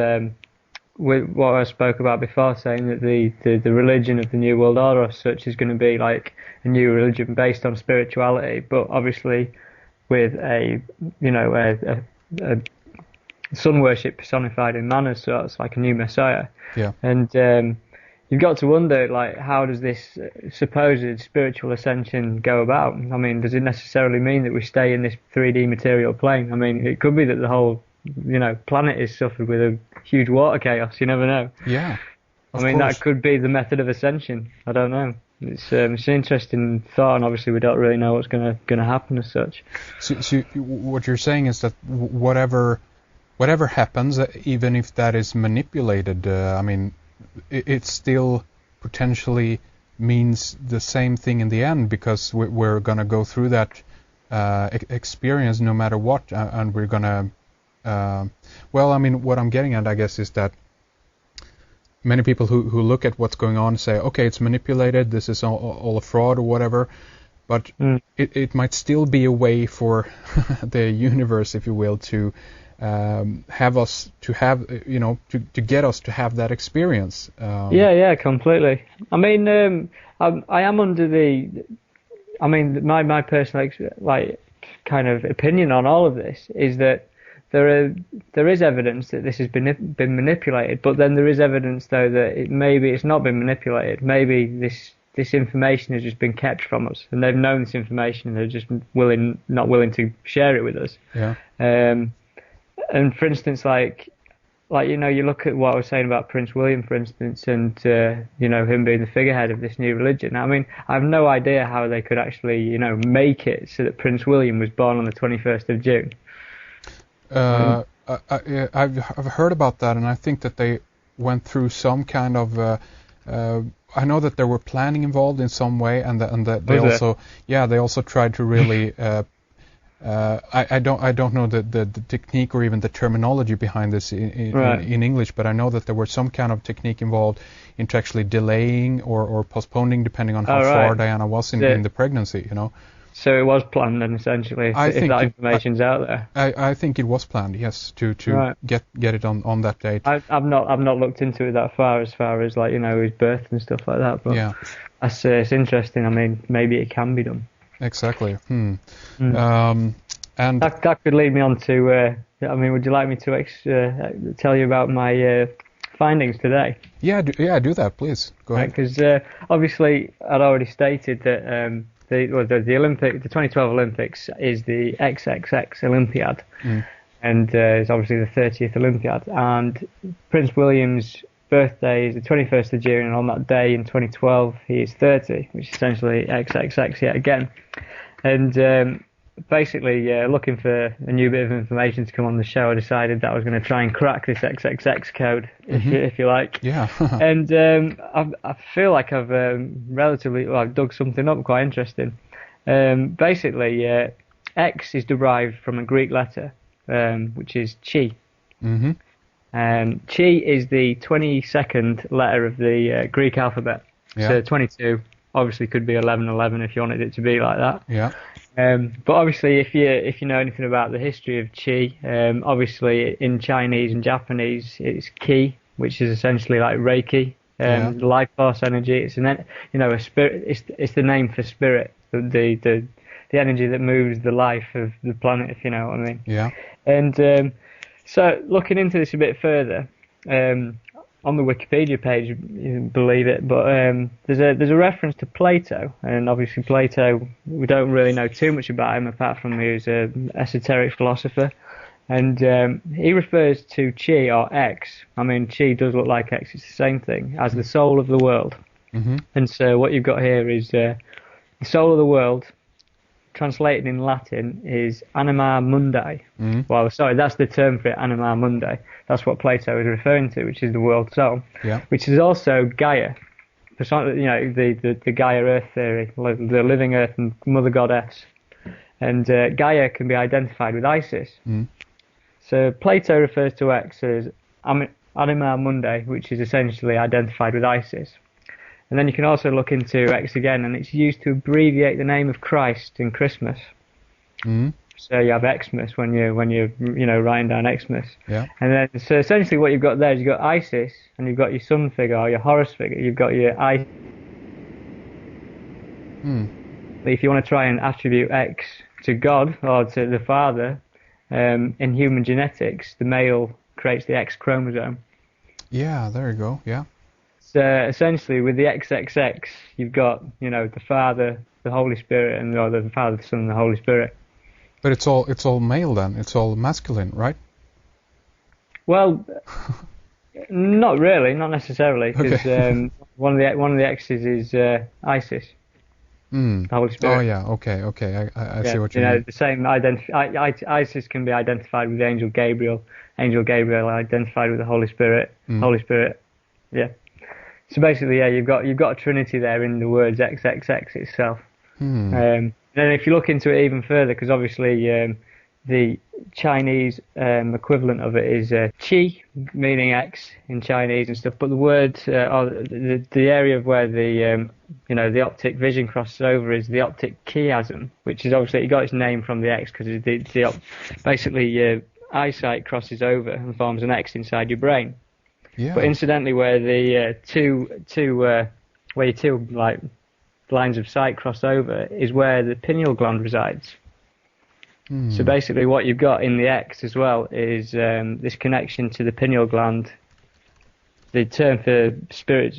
with what I spoke about before, saying that the religion of the New World Order as such is going to be like a new religion based on spirituality, but obviously with a sun worship personified in man, so it's like a new messiah. Yeah. And you've got to wonder, like, how does this supposed spiritual ascension go about? I mean, does it necessarily mean that we stay in this 3D material plane? I mean, it could be that the whole planet is suffered with a huge water chaos. You never know. Yeah. I mean, that could be the method of ascension. I don't know. It's an interesting thought, and obviously we don't really know what's going to happen as such. So what you're saying is that whatever happens, even if that is manipulated, I mean, it still potentially means the same thing in the end, because we're going to go through that experience no matter what, and we're going to. Well, I mean, what I'm getting at, I guess, is that many people who look at what's going on say, okay, it's manipulated, this is all a fraud or whatever, but it might still be a way for the universe, if you will, to have us to have, to get us to have that experience. Yeah, completely. I mean, I am under my personal kind of opinion on all of this is that there is evidence that this has been manipulated, but then there is evidence though that maybe it's not been manipulated. Maybe this information has just been kept from us, and they've known this information and they're just not willing to share it with us. Yeah. And for instance, like you look at what I was saying about Prince William, for instance, and him being the figurehead of this new religion. I mean, I have no idea how they could actually make it so that Prince William was born on the 21st of June. I've heard about that, and I think that they went through some kind of. I know that there were planning involved in some way, and that they also tried to really. I don't know the technique or even the terminology behind this in English, but I know that there was some kind of technique involved into actually delaying or postponing, depending on how far Diana was in the pregnancy. So it was planned then, essentially, if that information's out there. I think it was planned, yes, to get it on that date. I've not looked into it that far, as like his birth and stuff like that. But yeah, it's interesting. I mean, maybe it can be done. Exactly. And that could lead me on to. I mean, would you like me to tell you about my findings today? Yeah, do that, please. Go ahead. Because obviously, I'd already stated that. The 2012 Olympics is the XXX Olympiad, and it's obviously the 30th Olympiad. And Prince William's birthday is the 21st of June, and on that day in 2012 he is 30, which is essentially XXX yet again. And basically, looking for a new bit of information to come on the show, I decided that I was going to try and crack this XXX code, if you like. Yeah. And I feel like I've I've dug something up quite interesting. Basically, X is derived from a Greek letter, which is chi. Mm-hmm. Chi is the 22nd letter of the Greek alphabet. Yeah. So 22 obviously could be 1111 if you wanted it to be like that. Yeah. But obviously, if you know anything about the history of Qi, obviously in Chinese and Japanese it's Qi, which is essentially like Reiki, life force energy. It's a spirit. It's the name for spirit, the energy that moves the life of the planet, if you know what I mean. Yeah. And so looking into this a bit further, on the Wikipedia page, you believe it, but there's a reference to Plato, and obviously Plato, we don't really know too much about him apart from he was an esoteric philosopher, And he refers to chi or X. I mean, chi does look like X. It's the same thing as the soul of the world. Mm-hmm. And so what you've got here is the soul of the world, translated in Latin, is anima mundi. Mm-hmm. Well, sorry, that's the term for it, anima mundi. That's what Plato is referring to, which is the world soul. Yeah. Which is also Gaia. You know, the Gaia Earth theory, the living Earth and Mother Goddess. And Gaia can be identified with Isis. Mm-hmm. So Plato refers to X as anima mundi, which is essentially identified with Isis. And then you can also look into X again, and it's used to abbreviate the name of Christ in Christmas. Mm-hmm. So you have Xmas when you're writing down Xmas. Yeah. And then so essentially what you've got there is you've got Isis, and you've got your sun figure or your Horus figure. You've got your Isis. If you want to try and attribute X to God or to the Father, in human genetics, the male creates the X chromosome. Yeah, there you go. Yeah. So essentially, with the XXX, you've got the Father, the Holy Spirit, and the Father, the Son, and the Holy Spirit. But it's all male then. It's all masculine, right? Well, not really, not necessarily, because Okay. one of the X's is Isis, the Holy Spirit. Oh yeah. Okay. I see what you mean. The same Isis can be identified with the angel Gabriel. Angel Gabriel identified with the Holy Spirit. Holy Spirit. Yeah. So basically, yeah, you've got a trinity there in the words XXX itself. Then if you look into it even further, because obviously the Chinese equivalent of it is qi, meaning X in Chinese and stuff, but the word or the area of where the optic vision crosses over is the optic chiasm, which is obviously it got its name from the X because basically your eyesight crosses over and forms an X inside your brain. Yeah. But incidentally, where the where your two like lines of sight cross over is where the pineal gland resides. So basically, what you've got in the X as well is this connection to the pineal gland. The term for spirit,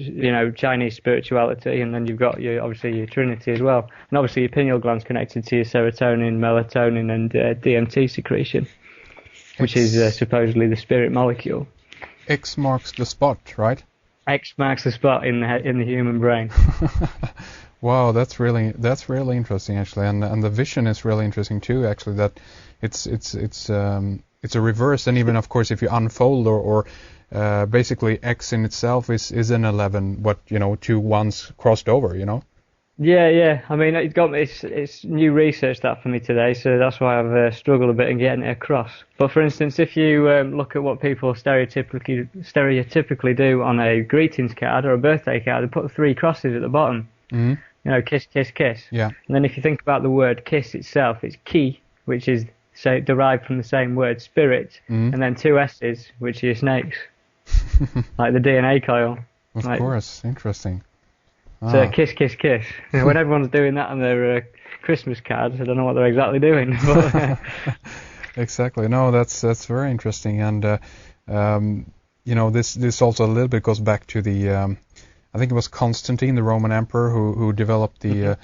Chinese spirituality, and then you've got obviously your trinity as well, and obviously your pineal gland's connected to your serotonin, melatonin, and DMT secretion, which is supposedly the spirit molecule. X marks the spot, right? X marks the spot in the human brain. Wow, that's really interesting actually, and the vision is really interesting too. Actually, that it's a reverse, and even of course if you unfold or basically X in itself is an 11, but two ones crossed over, Yeah. I mean, it's new research that for me today, so that's why I've struggled a bit in getting it across. But for instance, if you look at what people stereotypically do on a greetings card or a birthday card, they put 3 crosses at the bottom. Kiss, kiss, kiss. Yeah. And then if you think about the word kiss itself, it's ki, which is derived from the same word, spirit, and then 2 S's, which are your snakes, like the DNA coil. Of course, interesting. So kiss, kiss, kiss. When everyone's doing that on their Christmas cards, I don't know what they're exactly doing. But, exactly. No, that's very interesting, and this also a little bit goes back to the I think it was Constantine, the Roman emperor, who developed the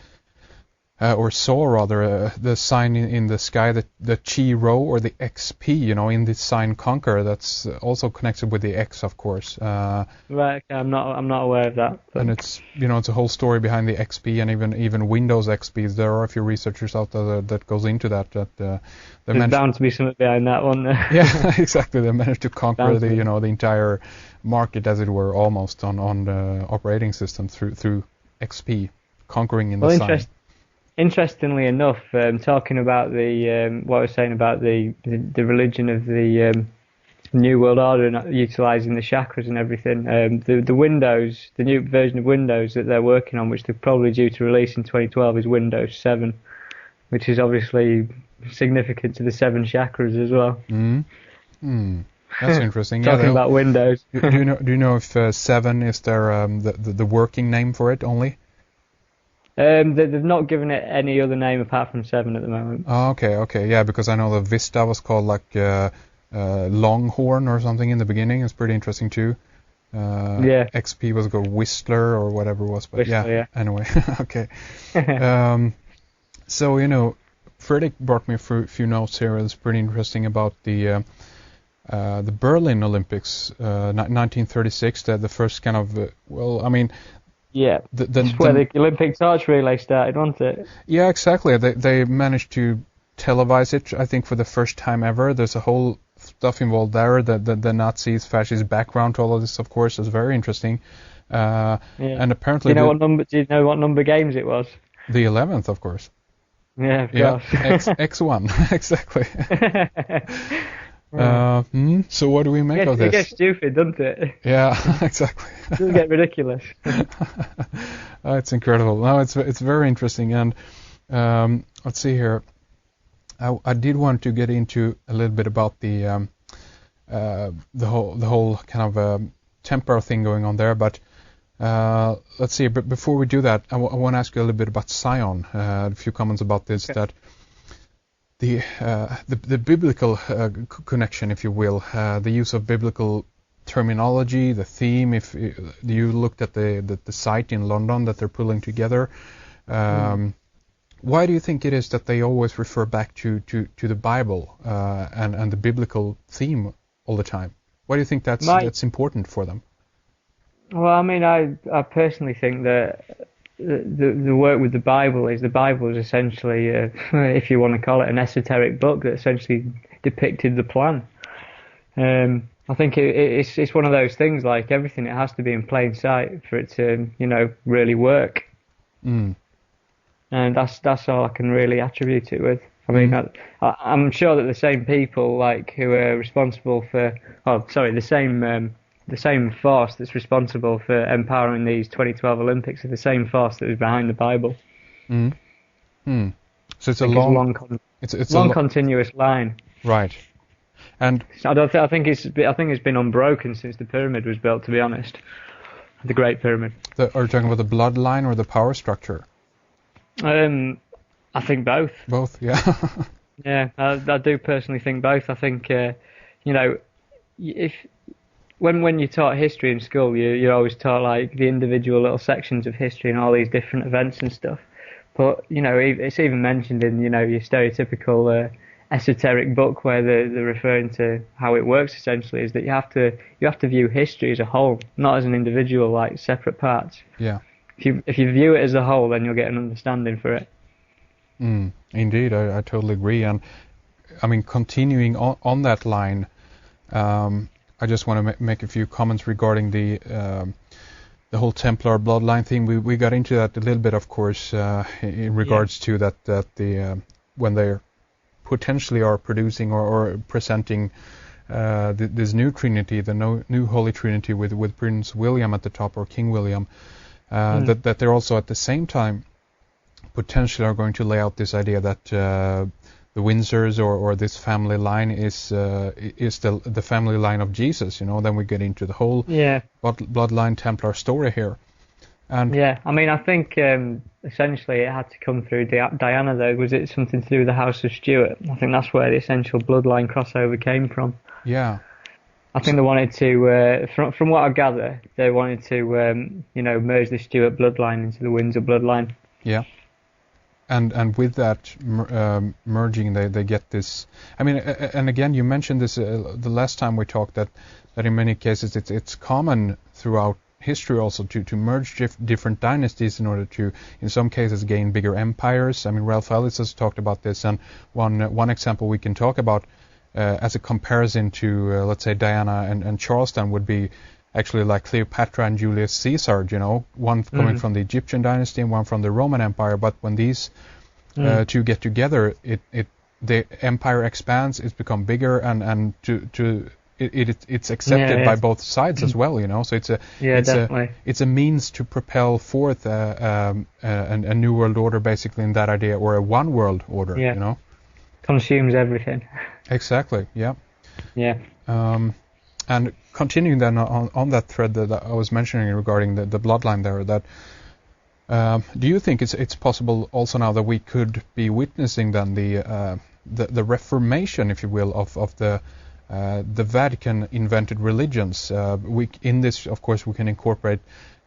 or saw rather the sign in the sky, the Chi Rho or the XP, in the sign Conquer. That's also connected with the X, of course. Right, okay, I'm not aware of that. But. And it's it's a whole story behind the XP, and even Windows XPs. There are a few researchers out there that goes into that. There's bound to be something behind that one. Yeah, exactly. They managed to conquer the entire market, as it were, almost on the operating system through XP, conquering in the sign. Interestingly enough, talking about what I was saying about the religion of the New World Order and utilising the chakras and everything, the Windows, the new version of Windows that they're working on, which they're probably due to release in 2012, is Windows 7, which is obviously significant to the 7 chakras as well. That's interesting. Talking about Windows. do you know if 7 is their the working name for it only? They've not given it any other name apart from 7 at the moment. Oh, okay, yeah, because I know the Vista was called like Longhorn or something in the beginning. It's pretty interesting too. Yeah. XP was called Whistler or whatever it was, but Whistler, yeah. Anyway, okay. So Fredrik brought me a few notes here. It's pretty interesting about the Berlin Olympics, 1936. The first kind of Yeah, that's where the Olympic torch relay started, wasn't it? Yeah, exactly. They managed to televise it, I think, for the first time ever. There's a whole stuff involved there. The Nazis, fascist background to all of this, of course, is very interesting. And apparently, do you know what number games it was? The 11th, of course. Yeah, of course. X1, exactly. So what do we make of this? It gets stupid, doesn't it? Yeah, exactly. It does get ridiculous. It's incredible. No, it's very interesting. And let's see here. I did want to get into a little bit about the whole kind of Templar thing going on there, but let's see. But before we do that, I want to ask you a little bit about Zion. A few comments about this. Okay. That the biblical connection, if you will, the use of biblical terminology, the theme. If you looked at the site in London that they're pulling together, why do you think it is that they always refer back to the Bible and the biblical theme all the time? Why do you think that's important for them? Well, I mean, I personally think that the work with the Bible is essentially, if you want to call it, an esoteric book that essentially depicted the plan. I think it's one of those things, like everything, it has to be in plain sight for it to, really work. And that's all I can really attribute it with. I mean, I'm sure that the same people who are responsible for, the same force that's responsible for empowering these 2012 Olympics are the same force that was behind the Bible. So it's a long continuous line. Right. And I think it's been unbroken since the pyramid was built, to be honest. The Great Pyramid. Are you talking about the bloodline or the power structure? I think both. Both, yeah. Yeah, I do personally think both. I think, if when you're taught history in school, you're always taught the individual little sections of history and all these different events and stuff. But it's even mentioned in your stereotypical esoteric book where they're referring to how it works. Essentially, is that you have to view history as a whole, not as an individual separate parts. Yeah. If you view it as a whole, then you'll get an understanding for it. Indeed, I totally agree. And I mean, continuing on that line, I just want to make a few comments regarding the whole Templar bloodline thing. We got into that a little bit, of course, in regards to that the when they potentially are producing or presenting this new Trinity, the new Holy Trinity with Prince William at the top, or King William, that they're also at the same time potentially are going to lay out this idea that the Windsors or this family line is the family line of Jesus. Then we get into the whole bloodline Templar story here. And I mean, I think essentially it had to come through Diana, though. Was it something to do with the House of Stuart? I think that's where the essential bloodline crossover came from. Yeah. I think they wanted to, from what I gather, they wanted to, merge the Stuart bloodline into the Windsor bloodline. Yeah. And with that merging, they get this. I mean, and again, you mentioned this the last time we talked that in many cases it's common throughout history also to merge different dynasties in order to, in some cases, gain bigger empires. I mean, Ralph Ellis has talked about this, and one example we can talk about as a comparison to, let's say, Diana and Charleston would be actually like Cleopatra and Julius Caesar, one coming from the Egyptian dynasty and one from the Roman Empire. But when these two get together, the empire expands, it's become bigger, and it's accepted by both sides as well, So it's a means to propel forth a new world order, basically, in that idea, or a one world order, Consumes everything. Exactly. Yeah. Yeah. And continuing then on that thread that I was mentioning regarding the bloodline there, that do you think it's possible also now that we could be witnessing then the Reformation, if you will, of the Vatican invented religions? In this, of course, we can incorporate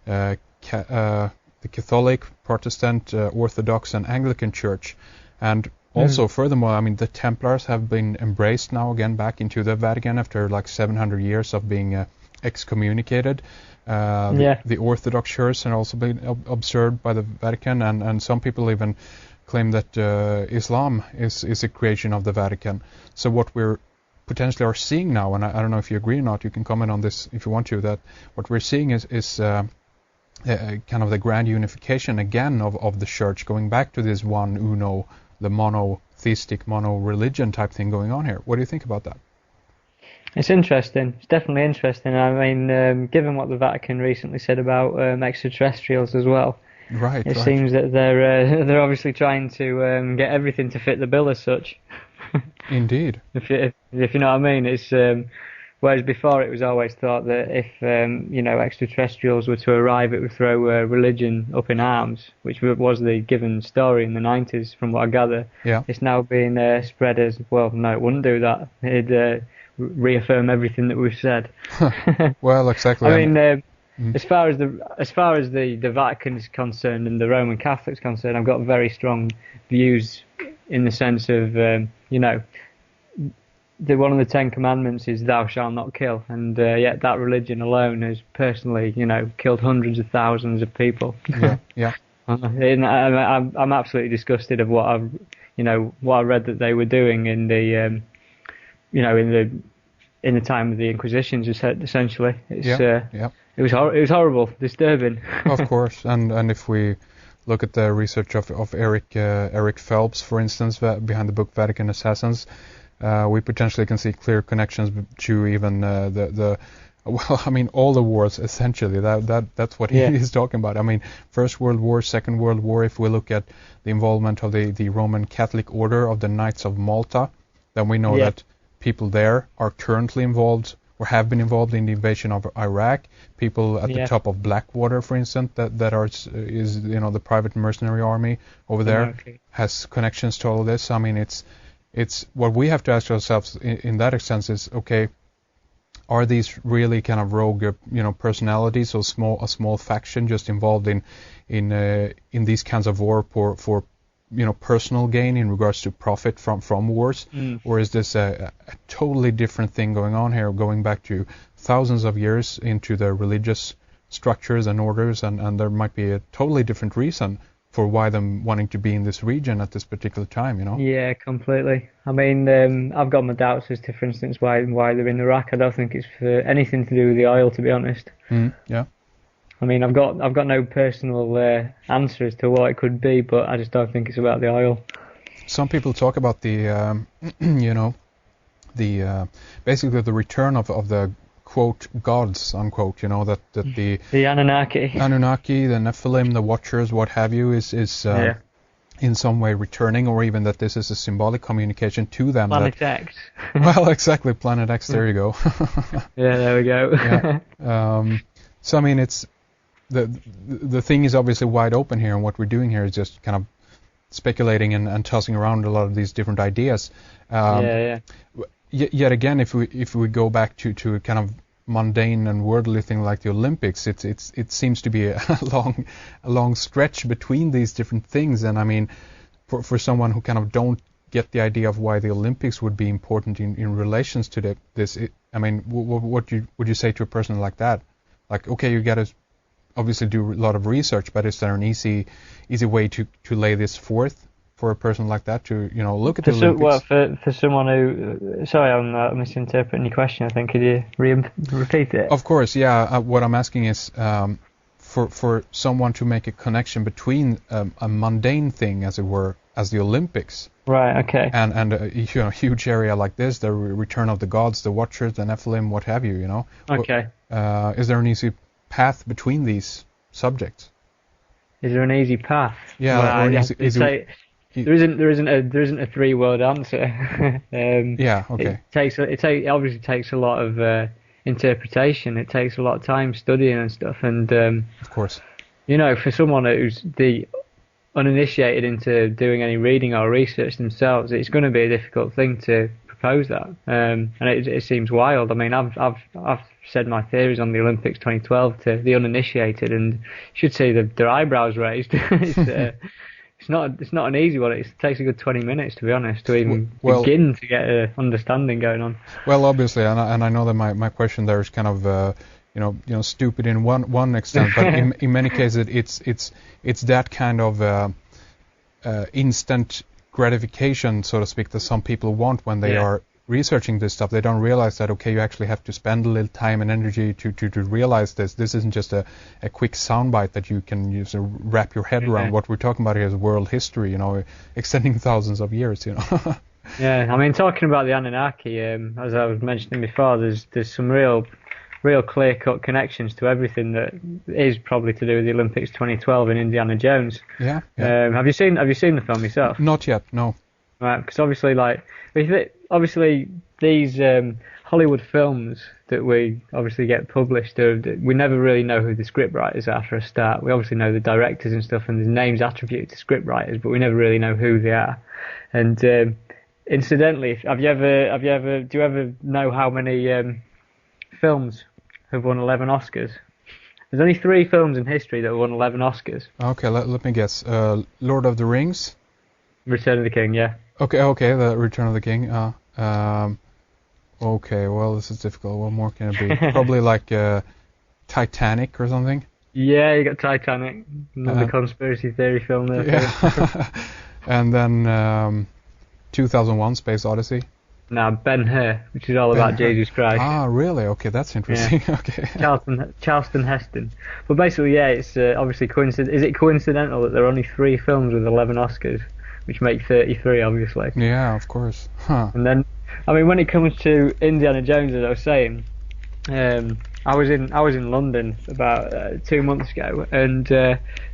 the Catholic, Protestant, Orthodox, and Anglican Church. And Also, furthermore, I mean, the Templars have been embraced now again back into the Vatican after like 700 years of being excommunicated. The Orthodox Church has also been observed by the Vatican, and some people even claim that Islam is a creation of the Vatican. So what we're potentially are seeing now, and I don't know if you agree or not, you can comment on this if you want to, that what we're seeing is kind of the grand unification again of the church, going back to this one uno, the monotheistic, mono-religion type thing going on here. What do you think about that? It's interesting. It's definitely interesting. I mean, given what the Vatican recently said about extraterrestrials as well, it seems that they're obviously trying to get everything to fit the bill as such. Indeed. If you know what I mean, it's whereas before it was always thought that if extraterrestrials were to arrive, it would throw religion up in arms, which was the given story in the 90s, from what I gather. Yeah. It's now being spread as, well, no, it wouldn't do that. It'd reaffirm everything that we've said. Well, exactly. I mean, as far as the Vatican is concerned and the Roman Catholics concerned, I've got very strong views in the sense of, one of the 10 Commandments is "Thou shalt not kill," and yet that religion alone has personally, killed hundreds of thousands of people. Yeah. And I'm absolutely disgusted of what I read that they were doing in the, in the time of the Inquisitions. Essentially, it was horrible, disturbing. Of course, and if we look at the research of Eric Phelps, for instance, behind the book Vatican Assassins, we potentially can see clear connections to even all the wars, essentially. That's what he's talking about. I mean, First World War, Second World War. If we look at the involvement of the Roman Catholic Order of the Knights of Malta, then we know that people there are currently involved or have been involved in the invasion of Iraq. People at the top of Blackwater, for instance, that is the private mercenary army over there, has connections to all of this. I mean, it's what we have to ask ourselves in that sense is, okay, are these really kind of rogue, personalities, or a small faction just involved in these kinds of war for personal gain in regards to profit from wars, or is this a totally different thing going on here, going back to thousands of years into the religious structures and orders, and there might be a totally different reason for why them wanting to be in this region at this particular time, Yeah, completely. I mean, I've got my doubts as to, for instance, why they're in Iraq. I don't think it's for anything to do with the oil, to be honest. Yeah. I mean, I've got no personal answer as to what it could be, but I just don't think it's about the oil. Some people talk about the, basically the return of the quote gods, unquote, that the Anunnaki, the Nephilim, the Watchers, what have you, is in some way returning, or even that this is a symbolic communication to them. Planet X. Well, exactly, Planet X. There you go. Yeah, there we go. So I mean, it's the thing is obviously wide open here, and what we're doing here is just kind of speculating and tossing around a lot of these different ideas. Yet again, if we go back to a kind of mundane and worldly thing like the Olympics, it seems to be a long stretch between these different things. And I mean, for someone who kind of don't get the idea of why the Olympics would be important in relations to this, I mean, what would you say to a person like that? Like, okay, you got to obviously do a lot of research, but is there an easy way to lay this forth for a person like that to look at the Olympics? Well, for someone who, sorry, I'm misinterpreting your question. I think, could you repeat it? Of course, yeah. What I'm asking is for someone to make a connection between a mundane thing, as it were, as the Olympics, right? Okay. And a huge area like this, the return of the gods, the Watchers, the Nephilim, what have you, Okay. Is there an easy path between these subjects? Is there an easy path? Yeah, well, or there isn't a three-word answer. Yeah. Okay. It obviously takes a lot of interpretation. It takes a lot of time studying and stuff. And of course, for someone who's the uninitiated into doing any reading or research themselves, it's going to be a difficult thing to propose that. And it seems wild. I mean, I've said my theories on the Olympics 2012 to the uninitiated, and you should see their eyebrows raised. it's not an easy one. It takes a good 20 minutes, to be honest, to even Well, begin to get an understanding going on. well, obviously, and I know that my question there is kind of stupid in one extent, but in many cases it's that kind of instant gratification, so to speak, that some people want when they are researching this stuff. They don't realize that, okay, you actually have to spend a little time and energy to realize this. This isn't just a quick soundbite that you can use to wrap your head around. What we're talking about here is world history, extending thousands of years, Yeah, I mean, talking about the Anunnaki, as I was mentioning before, there's some real clear-cut connections to everything that is probably to do with the Olympics 2012 and Indiana Jones. Yeah. Have you seen the film yourself? Not yet, no. Right, because obviously these Hollywood films that we obviously get published, we never really know who the scriptwriters are for a start. We obviously know the directors and stuff, and there's names attributed to scriptwriters, but we never really know who they are. And incidentally, do you ever know how many films have won 11 Oscars? There's only 3 films in history that have won 11 Oscars. Okay, let me guess. Lord of the Rings? Return of the King, yeah. Okay, the Return of the King. Okay, well, this is difficult. What more can it be? Probably like Titanic or something? Yeah, you got Titanic, another conspiracy theory film there. Yeah. And then 2001 Space Odyssey? No, Ben-Hur, which is all about Jesus Christ. Ah, really? Okay, that's interesting. Yeah. Okay. Charlton Heston. But basically, yeah, it's obviously coincidental. Is it coincidental that there are only 3 films with 11 Oscars, which make 33, obviously? Yeah, of course. Huh. And then, I mean, when it comes to Indiana Jones, as I was saying, I was in London about 2 months ago, and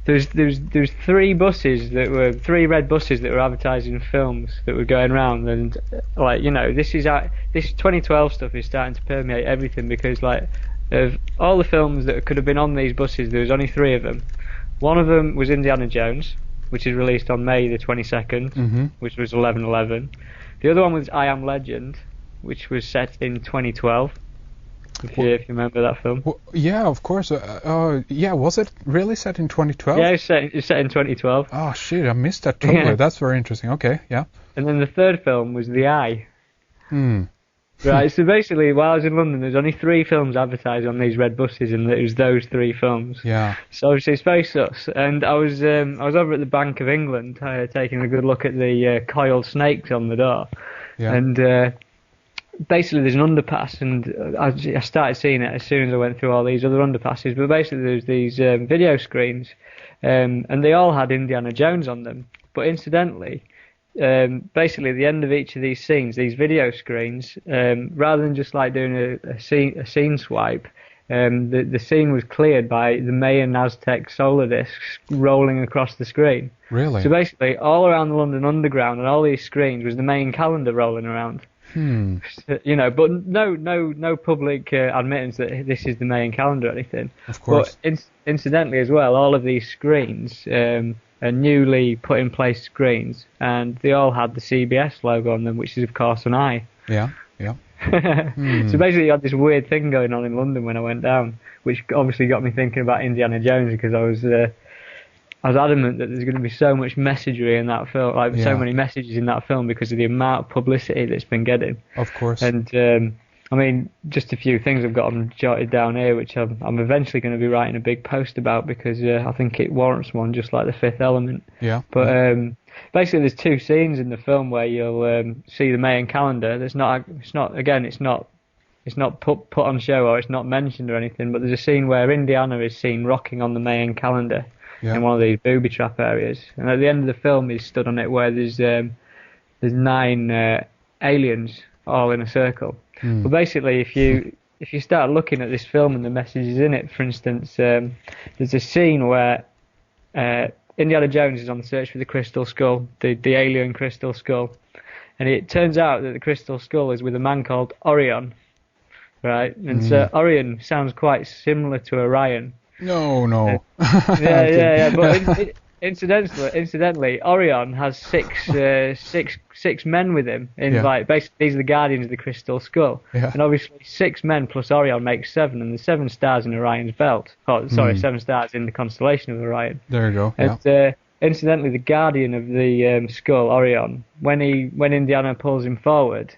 there's 3 buses that were 3 red buses that were advertising films that were going around, and this 2012 stuff is starting to permeate everything, because of all the films that could have been on these buses, there was only 3 of them. One of them was Indiana Jones, which is released on May the 22nd, which was 11/11. The other one was I Am Legend, which was set in 2012. If you remember that film. Well, yeah, of course. Yeah, was it really set in 2012? Yeah, it's set in 2012. Oh shit, I missed that totally. Yeah. That's very interesting. Okay, yeah. And then the third film was The Eye. Right, so basically, while I was in London, there's only 3 films advertised on these red buses, and it was those 3 films. Yeah. So obviously it's very sus. And I was over at the Bank of England, taking a good look at the coiled snakes on the door. Yeah. And basically there's an underpass, and I started seeing it as soon as I went through all these other underpasses. But basically there's these video screens, and they all had Indiana Jones on them. But incidentally, basically at the end of each of these scenes, these video screens, rather than just like doing a scene swipe, the scene was cleared by the Mayan Aztec solar discs rolling across the screen. Really? So basically all around the London Underground and all these screens was the Mayan calendar rolling around. But no public admittance that this is the Mayan calendar or anything. Of course. But incidentally as well, all of these screens are newly put in place screens, and they all had the CBS logo on them, which is of course an eye. Yeah. So basically you had this weird thing going on in London when I went down, which obviously got me thinking about Indiana Jones, because I was adamant that there's going to be so much messagery in that film, so many messages in that film, because of the amount of publicity that's been getting. Of course. And I mean, just a few things I've got them jotted down here, which I'm eventually going to be writing a big post about, because I think it warrants one, just like The Fifth Element. Yeah. But basically, there's 2 scenes in the film where you'll see the Mayan calendar. It's not put on show, or it's not mentioned or anything. But there's a scene where Indiana is seen rocking on the Mayan calendar in one of these booby trap areas, and at the end of the film, he's stood on it where there's 9 aliens all in a circle. But basically, if you start looking at this film and the messages in it, for instance, there's a scene where Indiana Jones is on the search for the crystal skull, the alien crystal skull, and it turns out that the crystal skull is with a man called Orion, right? And so Orion sounds quite similar to Orion. No. Yeah. But incidentally, Orion has six men with him. Basically, these are the guardians of the crystal skull. Yeah. And obviously, 6 men plus Orion makes 7, and the 7 stars in Orion's belt. 7 stars in the constellation of Orion. There you go. And incidentally, the guardian of the skull, Orion, when Indiana pulls him forward,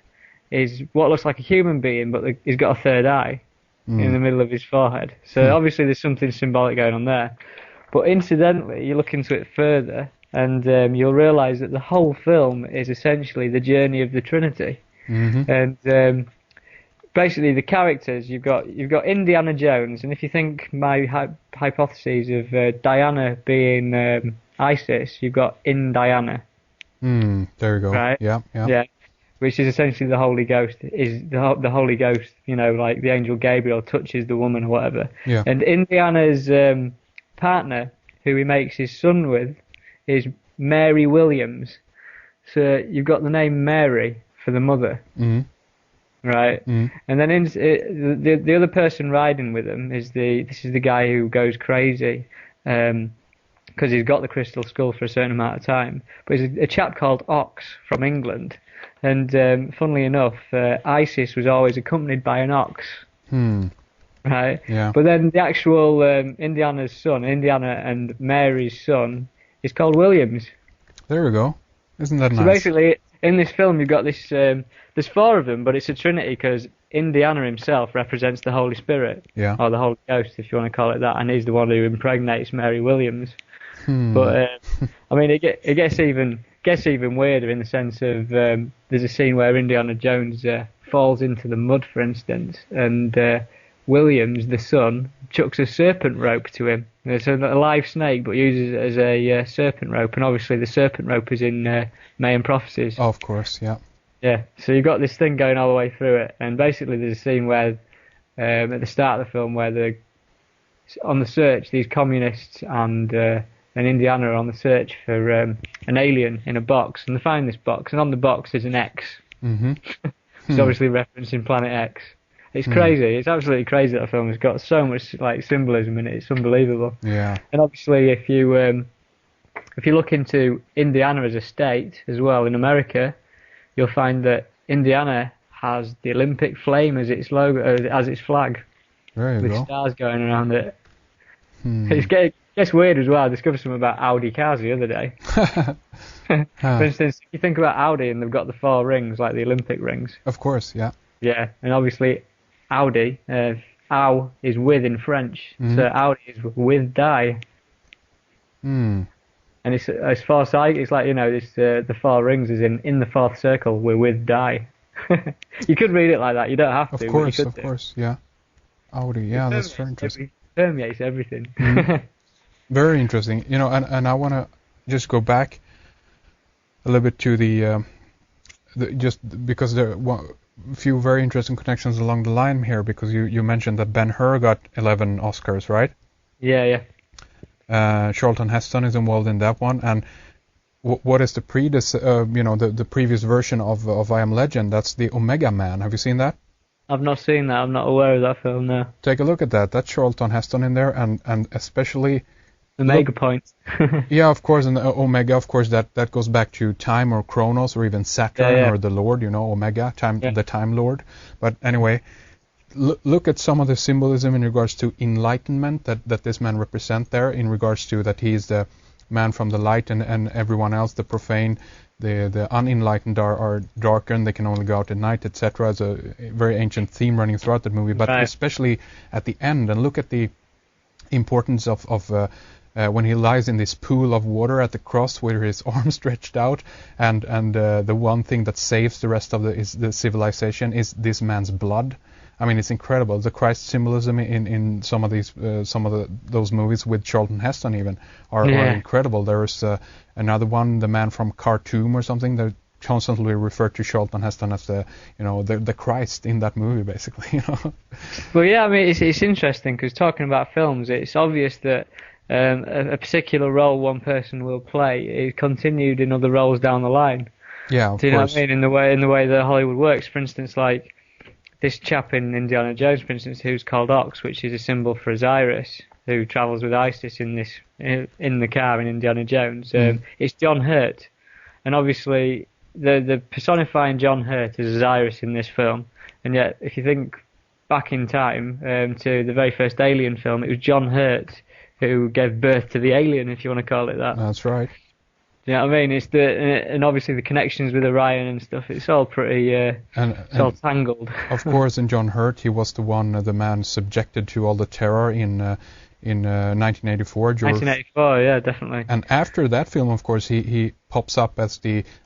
is what looks like a human being, but he's got a third eye in the middle of his forehead. So obviously there's something symbolic going on there. But incidentally, you look into it further, and you'll realise that the whole film is essentially the journey of the Trinity. And basically, the characters you've got Indiana Jones, and if you think my hypotheses of Diana being Isis, you've got Indiana. There you go. Right? Yeah. Which is essentially the Holy Ghost. Is the Holy Ghost? Like the angel Gabriel touches the woman or whatever. Yeah. And Indiana's partner, who he makes his son with, is Mary Williams. So you've got the name Mary for the mother. Right, and then the other person riding with him is this is the guy who goes crazy, because he's got the crystal skull for a certain amount of time. But he's a chap called Ox from England, and funnily enough, Isis was always accompanied by an ox. Right, yeah. But then the actual Indiana and Mary's son is called Williams. There we go. Isn't that nice? So basically, in this film, you've got this. There's four of them, but it's a trinity because Indiana himself represents the Holy Spirit, or the Holy Ghost, if you want to call it that, and he's the one who impregnates Mary Williams. But I mean, it gets even weirder in the sense of there's a scene where Indiana Jones falls into the mud, for instance, and Williams, the son, chucks a serpent rope to him. It's a live snake, but uses it as a serpent rope, and obviously the serpent rope is in Mayan prophecies. Oh, of course, yeah. Yeah, so you've got this thing going all the way through it, and basically there's a scene where, at the start of the film, where they're on the search, these communists and Indiana are on the search for an alien in a box, and they find this box, and on the box is an X. It's obviously referencing Planet X. It's crazy. It's absolutely crazy, that film. It's got so much like symbolism in it. It's unbelievable. Yeah. And obviously, if you look into Indiana as a state as well in America, you'll find that Indiana has the Olympic flame as its logo, as its flag, with stars going around it. It gets weird as well. I discovered something about Audi cars the other day. For instance, if you think about Audi and they've got the four rings, like the Olympic rings. Of course, yeah. Yeah, and obviously Audi, au is with in French, so Audi is with die. And it's as far as it's like, this the four rings is in the fourth circle. We're with die. You could read it like that. You don't have to. Of course, yeah. Audi, yeah, that's very interesting. It permeates everything. Very interesting. And I want to just go back a little bit to the just because there are a few very interesting connections along the line here, because you mentioned that Ben-Hur got 11 Oscars, right? Yeah. Charlton Heston is involved in that one, and what is the the previous version of I Am Legend? That's the Omega Man. Have you seen that? I've not seen that. I'm not aware of that film now. Take a look at that. That's Charlton Heston in there, and especially Omega point. Yeah, of course, and Omega, of course, that goes back to time or Chronos or even Saturn or the Lord. Omega, the Time Lord. But anyway. Look at some of the symbolism in regards to enlightenment that this man represents there, in regards to that he is the man from the light, and everyone else, the profane, the unenlightened are darkened, they can only go out at night, etc. As a very ancient theme running throughout the movie, but especially at the end. And look at the importance of when he lies in this pool of water at the cross with his arms stretched out, and the one thing that saves the rest of the civilization is this man's blood. I mean, it's incredible. The Christ symbolism in some of those movies with Charlton Heston even are incredible. There's another one, The Man from Khartoum or something, that constantly refer to Charlton Heston as the Christ in that movie, basically. Well, yeah, I mean, it's interesting because talking about films, it's obvious that a particular role one person will play is continued in other roles down the line. Yeah, of course. Do you know what I mean? In the way that Hollywood works. For instance, like this chap in Indiana Jones, for instance, who's called Ox, which is a symbol for Osiris, who travels with Isis in the car in Indiana Jones. It's John Hurt, and obviously the personifying John Hurt is Osiris in this film. And yet, if you think back in time to the very first Alien film, it was John Hurt who gave birth to the alien, if you want to call it that. That's right. You know what I mean? It's and obviously the connections with Orion and stuff. It's all pretty, it's all tangled. Of course, in John Hurt, he was the man subjected to all the terror in 1984. 1984, yeah, definitely. And after that film, of course, he pops up as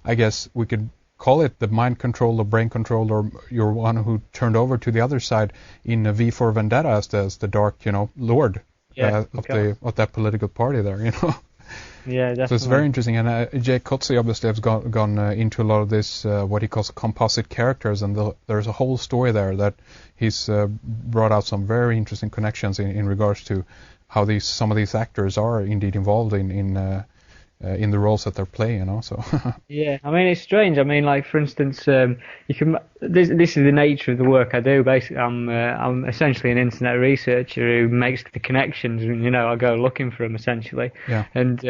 I guess we could call it the mind control or brain control, or you're one who turned over to the other side in V for Vendetta as the dark, lord of that political party there, Yeah, definitely. So it's very interesting, and Jay Coetzee obviously has gone into a lot of this, what he calls composite characters, and there's a whole story there that he's brought out some very interesting connections in regards to how some of these actors are indeed involved in the roles that they're playing, So. Yeah, I mean, it's strange. I mean, like, for instance, you can. This is the nature of the work I do. Basically, I'm essentially an internet researcher who makes the connections, and I go looking for them essentially. Yeah. And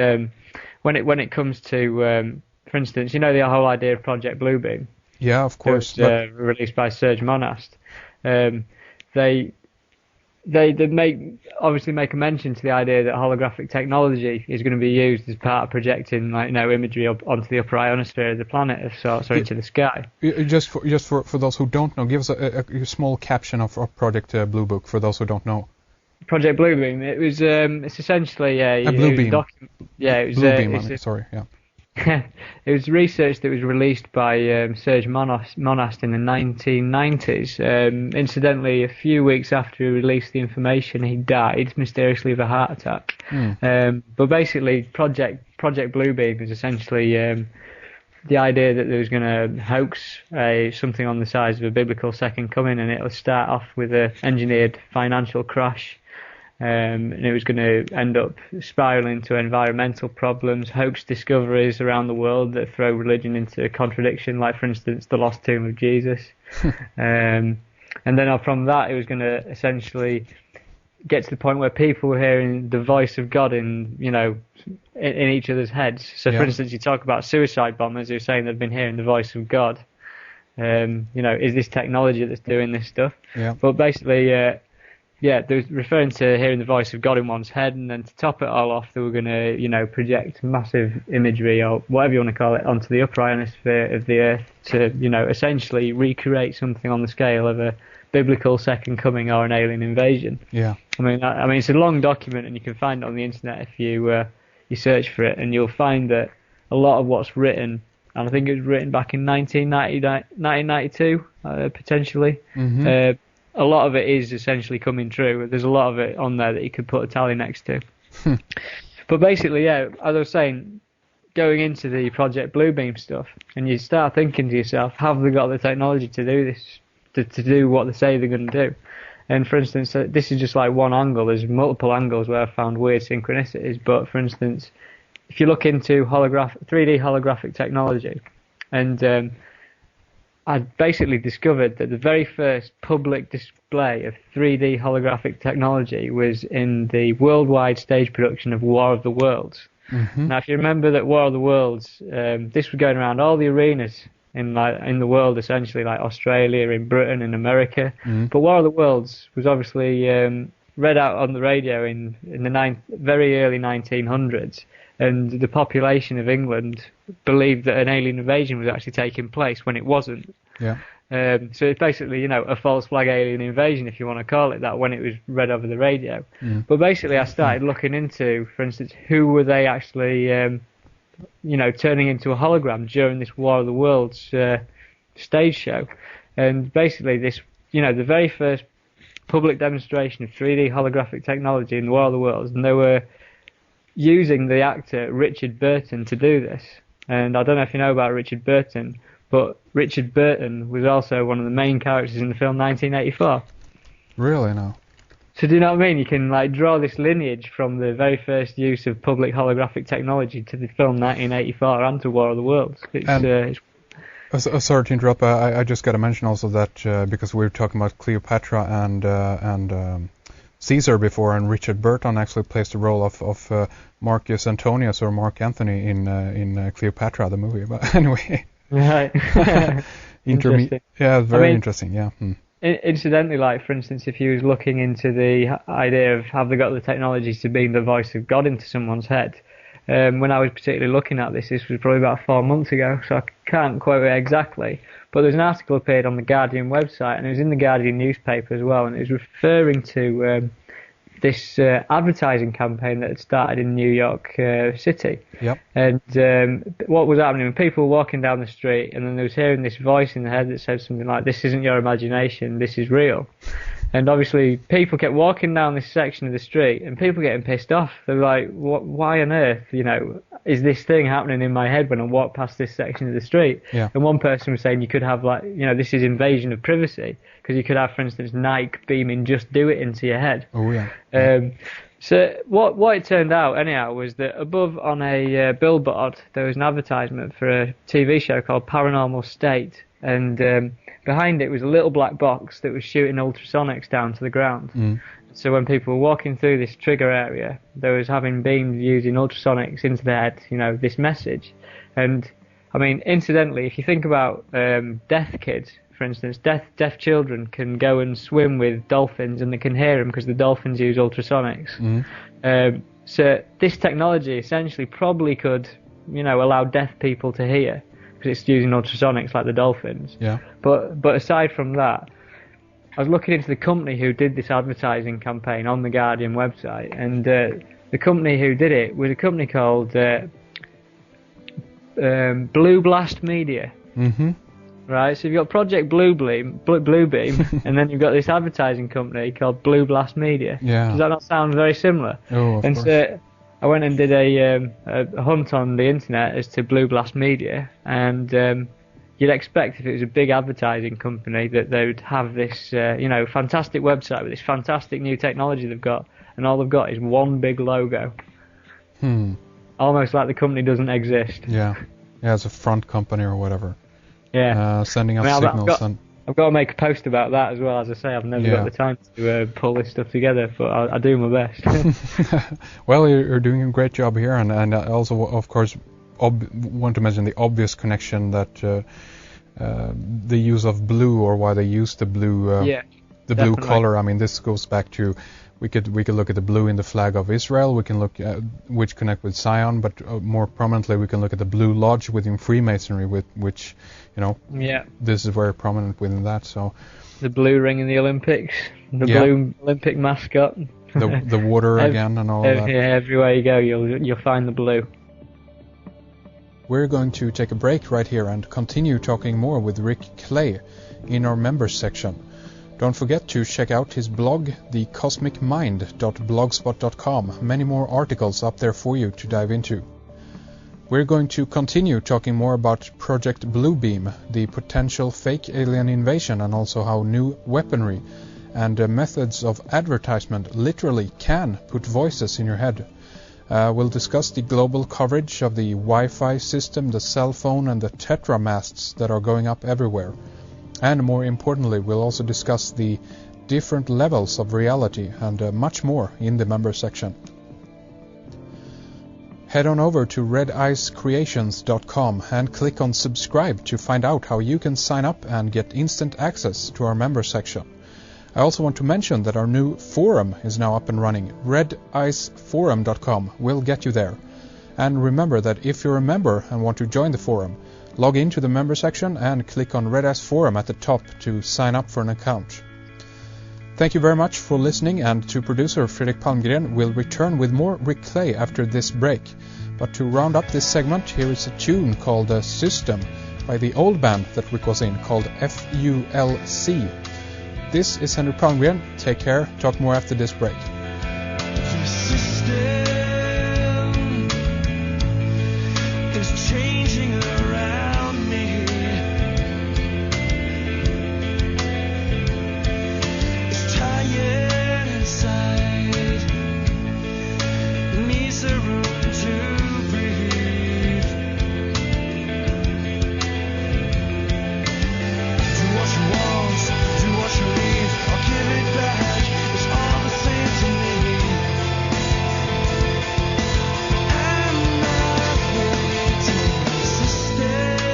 when it comes to, for instance, the whole idea of Project Bluebeam. Yeah, of course. Released by Serge Monast. They make a mention to the idea that holographic technology is going to be used as part of projecting imagery onto the upper ionosphere of the planet of sorts, or into the sky. Just for those who don't know, give us a small caption of Project Blue Book for those who don't know. Project Bluebeam. It was it's essentially a Bluebeam. It was Bluebeam. Sorry, yeah. It was research that was released by Serge Monast in the 1990s. Incidentally, a few weeks after he released the information, he died mysteriously of a heart attack. But basically, Project Bluebeam is essentially the idea that there was going to hoax something on the size of a biblical second coming, and it'll start off with an engineered financial crash. And it was going to end up spiraling into environmental problems, hoax discoveries around the world that throw religion into contradiction, like, for instance, the lost tomb of Jesus. And then from that, it was going to essentially get to the point where people were hearing the voice of God in each other's heads. So, for instance, you talk about suicide bombers who are saying they've been hearing the voice of God. Is this technology that's doing this stuff? Yeah. But basically... they're referring to hearing the voice of God in one's head, and then to top it all off, they were going to, project massive imagery, or whatever you want to call it, onto the upper ionosphere of the Earth to, essentially recreate something on the scale of a biblical second coming or an alien invasion. Yeah. I mean, it's a long document, and you can find it on the internet if you search for it, and you'll find that a lot of what's written, and I think it was written back in 1992, potentially. Mm-hmm. A lot of it is essentially coming true. There's a lot of it on there that you could put a tally next to. But basically, as I was saying, going into the Project Bluebeam stuff, and you start thinking to yourself, have they got the technology to do this, to do what they say they're going to do? And for instance, this is just like one angle. There's multiple angles where I've found weird synchronicities. But for instance, if you look into 3D holographic technology, and I basically discovered that the very first public display of 3D holographic technology was in the worldwide stage production of War of the Worlds. Mm-hmm. Now, if you remember that War of the Worlds, this was going around all the arenas in the world, essentially, like Australia, in Britain, in America. Mm-hmm. But War of the Worlds was obviously read out on the radio in the very early 1900s. And the population of England believed that an alien invasion was actually taking place when it wasn't. Yeah. So it's basically, a false flag alien invasion, if you want to call it that, when it was read over the radio. Mm. But basically, I started looking into, for instance, who were they actually, turning into a hologram during this War of the Worlds stage show. And basically, this, the very first public demonstration of 3D holographic technology in the War of the Worlds, and they were using the actor Richard Burton to do this. And I don't know if you know about Richard Burton, but Richard Burton was also one of the main characters in the film 1984. Really? No. So do you know what I mean? You can draw this lineage from the very first use of public holographic technology to the film 1984 and to War of the Worlds. Sorry to interrupt. I just got to mention also that because we were talking about Cleopatra and Caesar before, and Richard Burton actually plays the role of Marcus Antonius or Mark Antony in Cleopatra, the movie. But anyway. Right. Interesting. Yeah, very interesting. Yeah. incidentally, like for instance, if you was looking into the idea of have they got the technology to beam the voice of God into someone's head, when I was particularly looking at this was probably about 4 months ago, so I can't quote it exactly. But there's an article appeared on the Guardian website, and it was in the Guardian newspaper as well, and it was referring to this advertising campaign that had started in New York City. Yep. And what was happening, people were walking down the street, and then they was hearing this voice in their head that said something like, "This isn't your imagination, this is real." And obviously, people kept walking down this section of the street, and people getting pissed off. They were like, "Why on earth, is this thing happening in my head when I walk past this section of the street?" Yeah. And one person was saying you could have this is invasion of privacy, because you could have, for instance, Nike beaming "Just Do It" into your head. Oh yeah. So what it turned out anyhow was that above on a billboard there was an advertisement for a TV show called Paranormal State, and behind it was a little black box that was shooting ultrasonics down to the ground. So when people were walking through this trigger area, they was having beams using ultrasonics into their head, this message. And I mean, incidentally, if you think about deaf kids, for instance, deaf children can go and swim with dolphins and they can hear them because the dolphins use ultrasonics. So this technology essentially probably could, allow deaf people to hear, because it's using ultrasonics like the dolphins. Yeah. But aside from that, I was looking into the company who did this advertising campaign on the Guardian website, and the company who did it was a company called Blue Blast Media. Right, so you've got Project Bluebeam, and then you've got this advertising company called Blue Blast Media. Yeah. Does that not sound very similar? Oh, of course. So I went and did a hunt on the internet as to Blue Blast Media, and you'd expect if it was a big advertising company that they would have this, fantastic website with this fantastic new technology they've got, and all they've got is one big logo. Almost like the company doesn't exist. Yeah, it's a front company or whatever. Yeah. Sending up signals. I've got to make a post about that as well. As I say, I've never got the time to pull this stuff together, but I do my best. Well, you're doing a great job here, and I also, of course, want to mention the obvious connection that the use of blue, or why they use the blue, blue color. I mean, this goes back to we could look at the blue in the flag of Israel. We can look at which connect with Zion, but more prominently, we can look at the Blue Lodge within Freemasonry, which this is very prominent within that. So the blue ring in the Olympics, the blue Olympic mascot, the water again, and all of that. Yeah, everywhere you go, you'll find the blue. We're going to take a break right here and continue talking more with Rik Clay in our members section. Don't forget to check out his blog, thecosmicmind.blogspot.com. Many more articles up there for you to dive into. We're going to continue talking more about Project Bluebeam, the potential fake alien invasion, and also how new weaponry and methods of advertisement literally can put voices in your head. We'll discuss the global coverage of the Wi-Fi system, the cell phone, and the Tetra masts that are going up everywhere. And more importantly, we'll also discuss the different levels of reality and much more in the member section. Head on over to redicecreations.com and click on subscribe to find out how you can sign up and get instant access to our member section. I also want to mention that our new forum is now up and running. rediceforum.com will get you there. And remember that if you're a member and want to join the forum, log into the member section and click on Red Ice Forum at the top to sign up for an account. Thank you very much for listening, and to producer Fredrik Palmgren will return with more Rik Clay after this break. But to round up this segment, here is a tune called System by the old band that Rik was in, called FULC. This is Henrik Palmgren. Take care. Talk more after this break. The system is changing around me. It's tired inside. Needs a room to breathe. Do what you want, do what you need. I'll give it back. It's all the same to me. I'm not waiting. System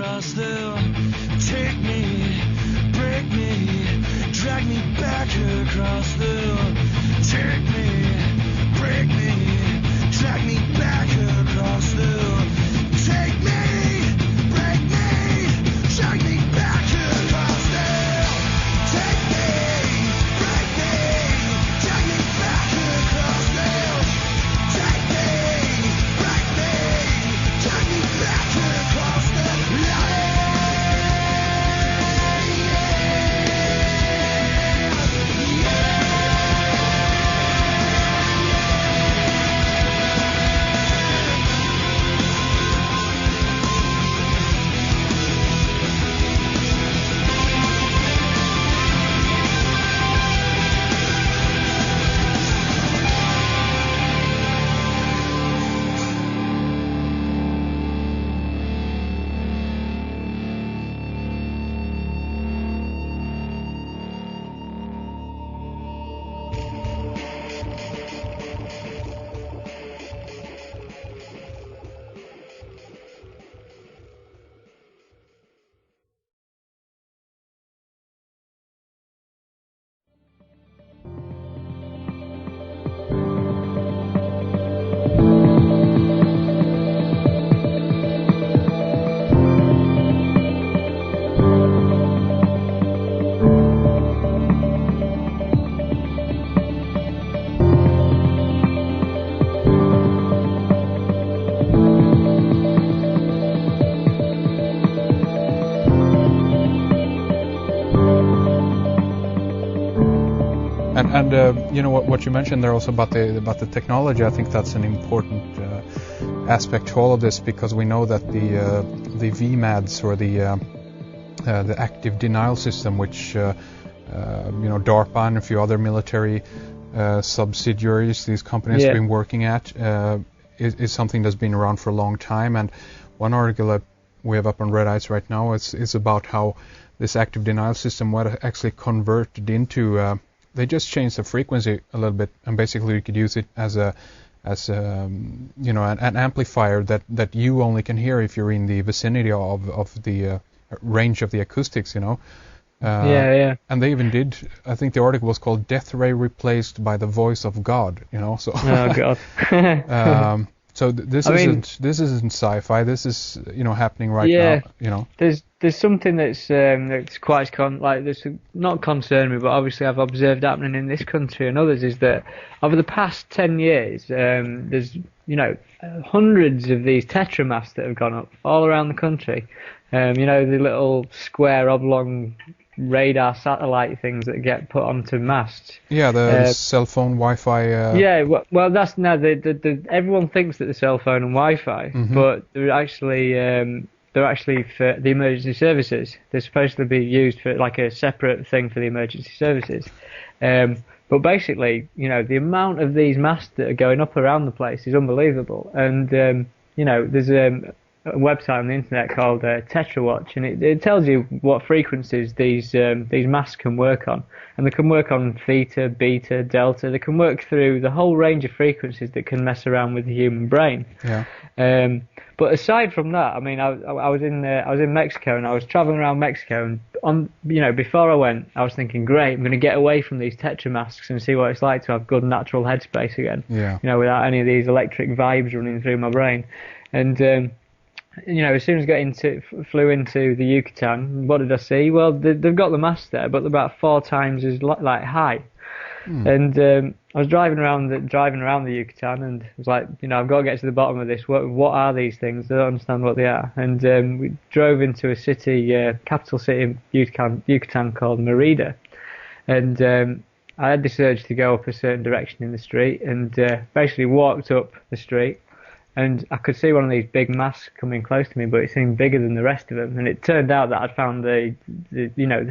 across the. Take me, break me, drag me back across the. Take me, break me, drag me back across the. Take me, break me, drag me back across the. Take me, break me, drag me back across the. Take me, break me, drag me back across the line. And you know what you mentioned there also about the technology. I think that's an important aspect to all of this, because we know that the VMADs, or the active denial system, which DARPA and a few other military subsidiaries, these companies have been working at, is something that's been around for a long time. And one article that we have up on Red Eyes right now is about how this active denial system was actually converted into. They just changed the frequency a little bit, and basically you could use it as an amplifier that you only can hear if you're in the vicinity of the range of the acoustics, And they even did, I think the article was called "Death Ray Replaced by the Voice of God," So. Oh God. So this isn't sci-fi. This is happening right now. There's something that's quite that's not concerned me, but obviously I've observed happening in this country and others, is that over the past 10 years, there's hundreds of these tetramasts that have gone up all around the country. The little square oblong radar satellite things that get put onto masts. Yeah, the cell phone Wi-Fi. Well, that's now everyone thinks that the cell phone and Wi-Fi, but they're actually for the emergency services. They're supposed to be used for like a separate thing for the emergency services. But basically, the amount of these masts that are going up around the place is unbelievable. And there's a website on the internet called TetraWatch, and it tells you what frequencies these masts can work on, and they can work on theta, beta, delta. They can work through the whole range of frequencies that can mess around with the human brain. Yeah. But aside from that, I mean, I was in Mexico, and I was traveling around Mexico, and before I went, I was thinking, great, I'm going to get away from these tetramasks and see what it's like to have good natural headspace again. Yeah. Without any of these electric vibes running through my brain, and. As soon as I flew into the Yucatan, what did I see? Well, they've got the mast there, but they're about 4 times as high. And I was driving around the Yucatan, and I was like, I've got to get to the bottom of this. What are these things? I don't understand what they are. And we drove into a capital city in Yucatan called Merida, and I had this urge to go up a certain direction in the street, and basically walked up the street. And I could see one of these big masts coming close to me, but it seemed bigger than the rest of them. And it turned out that I'd found the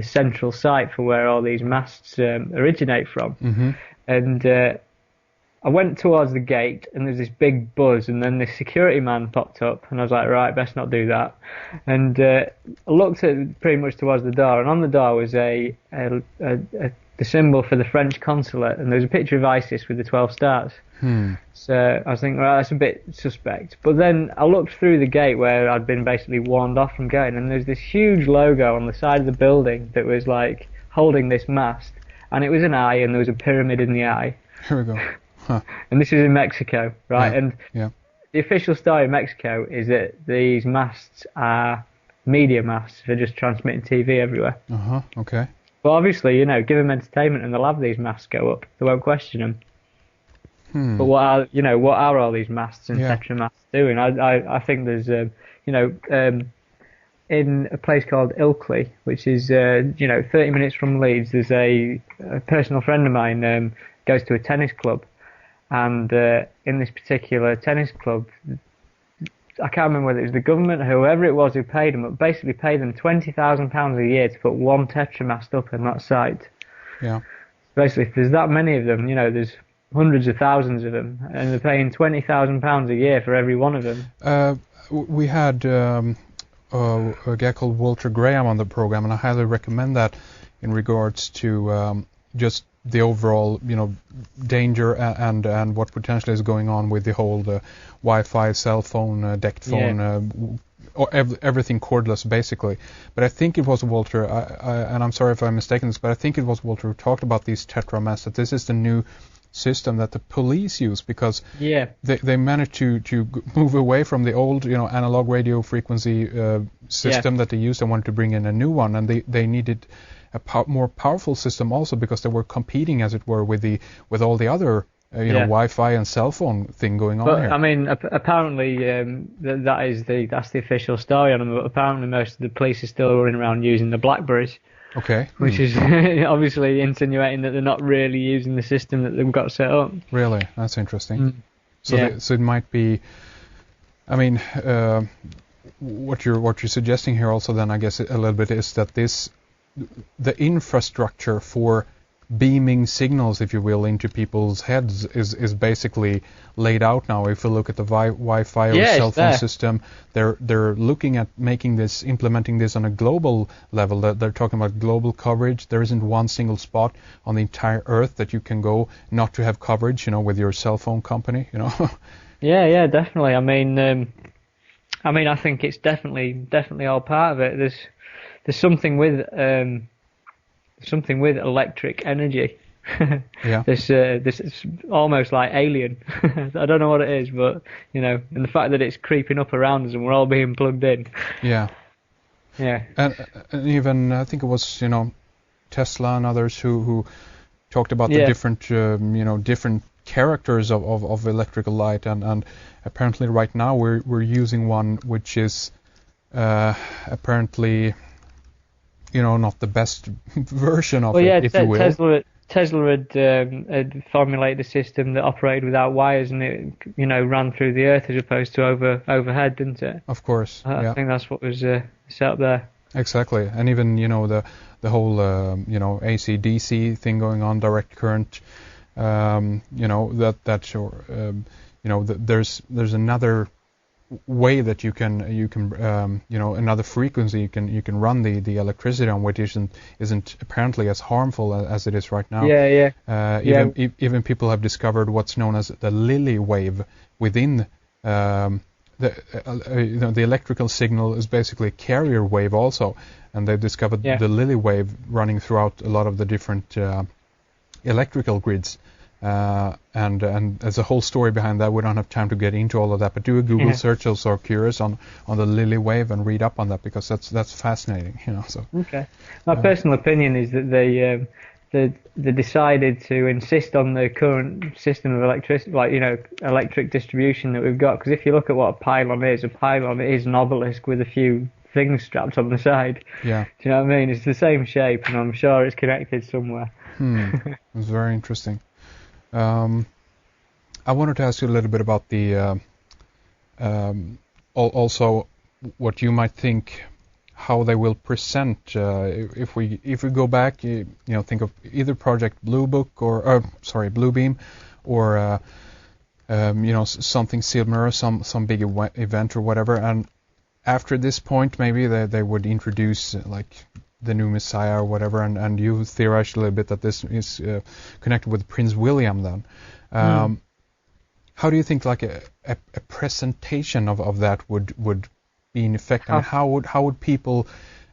central site for where all these masts originate from. And I went towards the gate, and there's this big buzz, and then this security man popped up, and I was like, right, best not do that. And I looked at pretty much towards the door, and on the door was the symbol for the French consulate, and there was a picture of ISIS with the 12 stars. So I was thinking, well, that's a bit suspect. But then I looked through the gate where I'd been basically warned off from going, and there's this huge logo on the side of the building that was like holding this mast, and it was an eye, and there was a pyramid in the eye. Here we go. Huh. And this is in Mexico, right? Yeah. And yeah. the official story in Mexico is that these masts are media masts for just transmitting TV everywhere. Okay. But obviously, you know, give them entertainment and they'll have these masts go up. They won't question them. But what are all these masts and tetra masts doing? I think there's, in a place called Ilkley, which is, 30 minutes from Leeds, there's a personal friend of mine goes to a tennis club. And in this particular tennis club, I can't remember whether it was the government or whoever it was who paid them, but basically paid them £20,000 a year to put one tetramast up in that site. Yeah. Basically, if there's that many of them, there's hundreds of thousands of them, and they're paying £20,000 a year for every one of them. We had a guy called Walter Graham on the program, and I highly recommend that in regards to just the overall, danger and what potentially is going on with the whole Wi-Fi, cell phone, DECT phone, everything cordless, basically. But I think it was Walter, and I'm sorry if I'm mistaken this, but I think it was Walter who talked about these tetramasts, that this is the new system that the police use, because they managed to move away from the old, analog radio frequency system that they used and wanted to bring in a new one, and they needed a more powerful system also, because they were competing, as it were, with all the other Wi-Fi and cell phone thing going on here. I mean, apparently that's the official story on them. But apparently, most of the police are still running around using the Blackberries. Okay. Which is obviously insinuating that they're not really using the system that they've got set up. Really, that's interesting. So it might be. I mean, what you're suggesting here also, then I guess a little bit, is that the infrastructure for beaming signals, if you will, into people's heads is basically laid out now. If you look at the Wi-Fi or cell phone system, they're looking at implementing this on a global level. They're talking about global coverage. There isn't one single spot on the entire Earth that you can go not to have coverage, with your cell phone company, Yeah, definitely. I mean, I think it's definitely all part of it. There's something with electric energy. This is almost like alien. I don't know what it is, but and the fact that it's creeping up around us and we're all being plugged in. Yeah. And even I think it was Tesla and others who talked about the different different characters of electrical light, and apparently right now we're using one which is apparently not the best version of it, if you will. Tesla had formulated a system that operated without wires, and it ran through the earth as opposed to overhead, didn't it? Of course. I think that's what was set up there. Exactly, and even the whole AC/DC thing going on, direct current. There's another way that you can another frequency you can run the electricity on, which isn't apparently as harmful as it is right now. Even people have discovered what's known as the Lily wave within the electrical signal is basically a carrier wave also, and they've discovered the Lily wave running throughout a lot of the different electrical grids. And there's a whole story behind that. We don't have time to get into all of that, but do a Google search also, curious on the Lily wave, and read up on that, because that's fascinating. So. Okay. My personal opinion is that they decided to insist on the current system of electricity, electric distribution that we've got. Because if you look at what a pylon is an obelisk with a few things strapped on the side. Yeah. Do you know what I mean? It's the same shape, and I'm sure it's connected somewhere. It's very interesting. I wanted to ask you a little bit about the also what you might think how they will present. If we go back, think of either Project Blue Book or Bluebeam, or something similar, some big event or whatever. And after this point, maybe they would introduce like the new Messiah or whatever, and you theorized a little bit that this is connected with Prince William then. How do you think like a presentation of that would be in effect, and how would people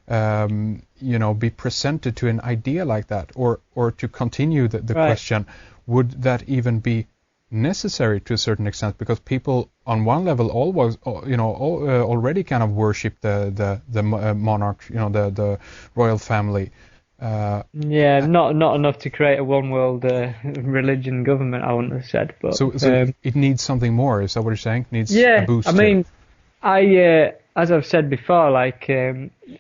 be presented to an idea like that, or to continue the question, would that even be necessary to a certain extent, because people on one level already kind of worship the monarch, the royal family. Not enough to create a one world religion government, I wouldn't have said, but so it needs something more. Is that what you're saying? Needs a boost. I mean, as I've said before, like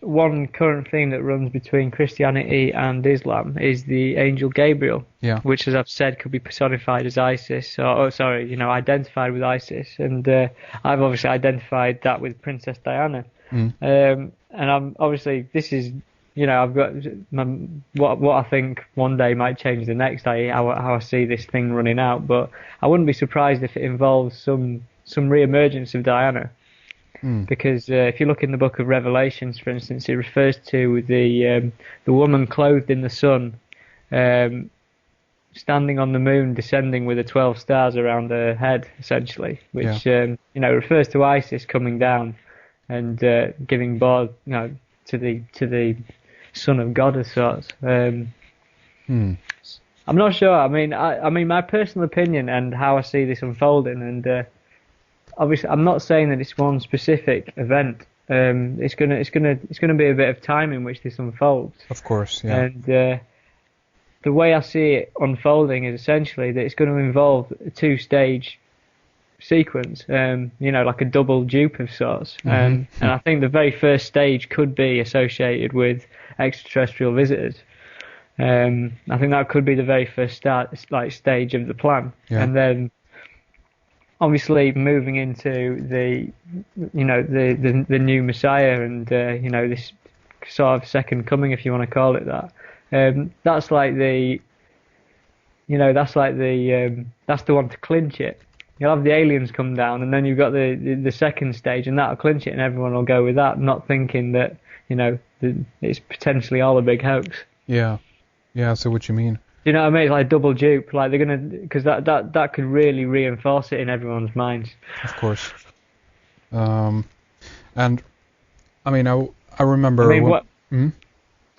one current theme that runs between Christianity and Islam is the angel Gabriel, which, as I've said, could be personified as Isis, identified with Isis, and I've obviously identified that with Princess Diana. And I'm obviously, this is, I've got what I think one day might change the next day, how I see this thing running out, but I wouldn't be surprised if it involves some re-emergence of Diana. Because if you look in the book of Revelations, for instance, it refers to the woman clothed in the sun, standing on the moon, descending with the 12 stars around her head, essentially, which refers to Isis coming down and giving birth, to the Son of God, as sorts. I'm not sure. I mean, my personal opinion and how I see this unfolding, and obviously, I'm not saying that it's one specific event. It's gonna be a bit of time in which this unfolds. Of course, yeah. And the way I see it unfolding is essentially that it's going to involve a two-stage sequence, like a double dupe of sorts. And I think the very first stage could be associated with extraterrestrial visitors. I think that could be the very first stage of the plan, and then obviously moving into the new Messiah and this sort of second coming, if you want to call it that. That's the one to clinch it. You'll have the aliens come down, and then you've got the second stage, and that'll clinch it, and everyone will go with that, not thinking that it's potentially all a big hoax. Yeah, I see what you mean. You know what I mean? It's like double dupe. Like they're gonna, because that could really reinforce it in everyone's minds. Of course. And I mean, I remember.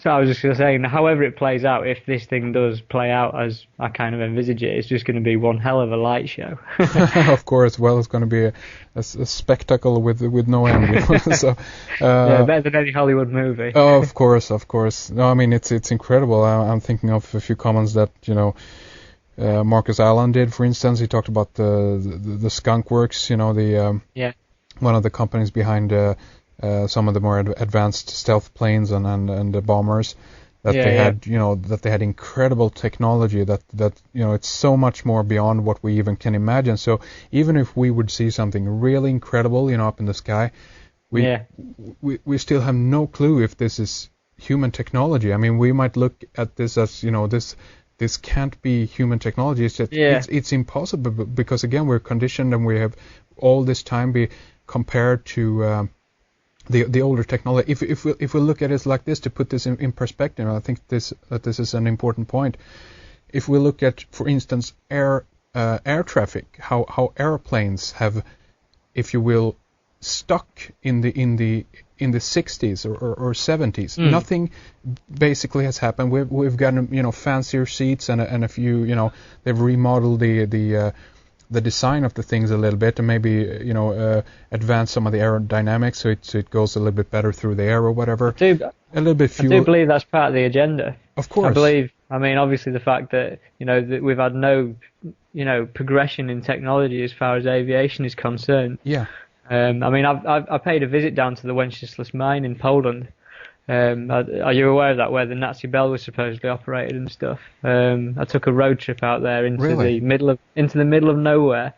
So I was just gonna say, however it plays out, if this thing does play out as I kind of envisage it, it's just going to be one hell of a light show. Of course. Well, it's going to be a spectacle with no end. So, better than any Hollywood movie. Oh, of course. No, I mean it's incredible. I'm thinking of a few comments that Marcus Allen did. For instance, he talked about the Skunk Works. One of the companies behind some of the more advanced stealth planes and the bombers, that they had incredible technology that it's so much more beyond what we even can imagine. So even if we would see something really incredible up in the sky, we still have no clue if this is human technology. I mean, we might look at this as this can't be human technology. It's impossible, because again we're conditioned and we have all this time be compared to the older technology. If we look at it like this, to put this in perspective, I think this is an important point. If we look at, for instance, air traffic, how airplanes have, if you will, stuck in the 60s or 70s. Nothing basically has happened. We've gotten fancier seats and a few they've remodeled the design of the things a little bit, and maybe advance some of the aerodynamics so it goes a little bit better through the air or whatever. A little bit fewer. I do believe that's part of the agenda. Of course. I mean, obviously the fact that that we've had no progression in technology as far as aviation is concerned. Yeah. I mean, I paid a visit down to the Wenceslas mine in Poland Are you aware of that, where the Nazi Bell was supposedly operated and stuff? I took a road trip out there into Really? the middle of nowhere,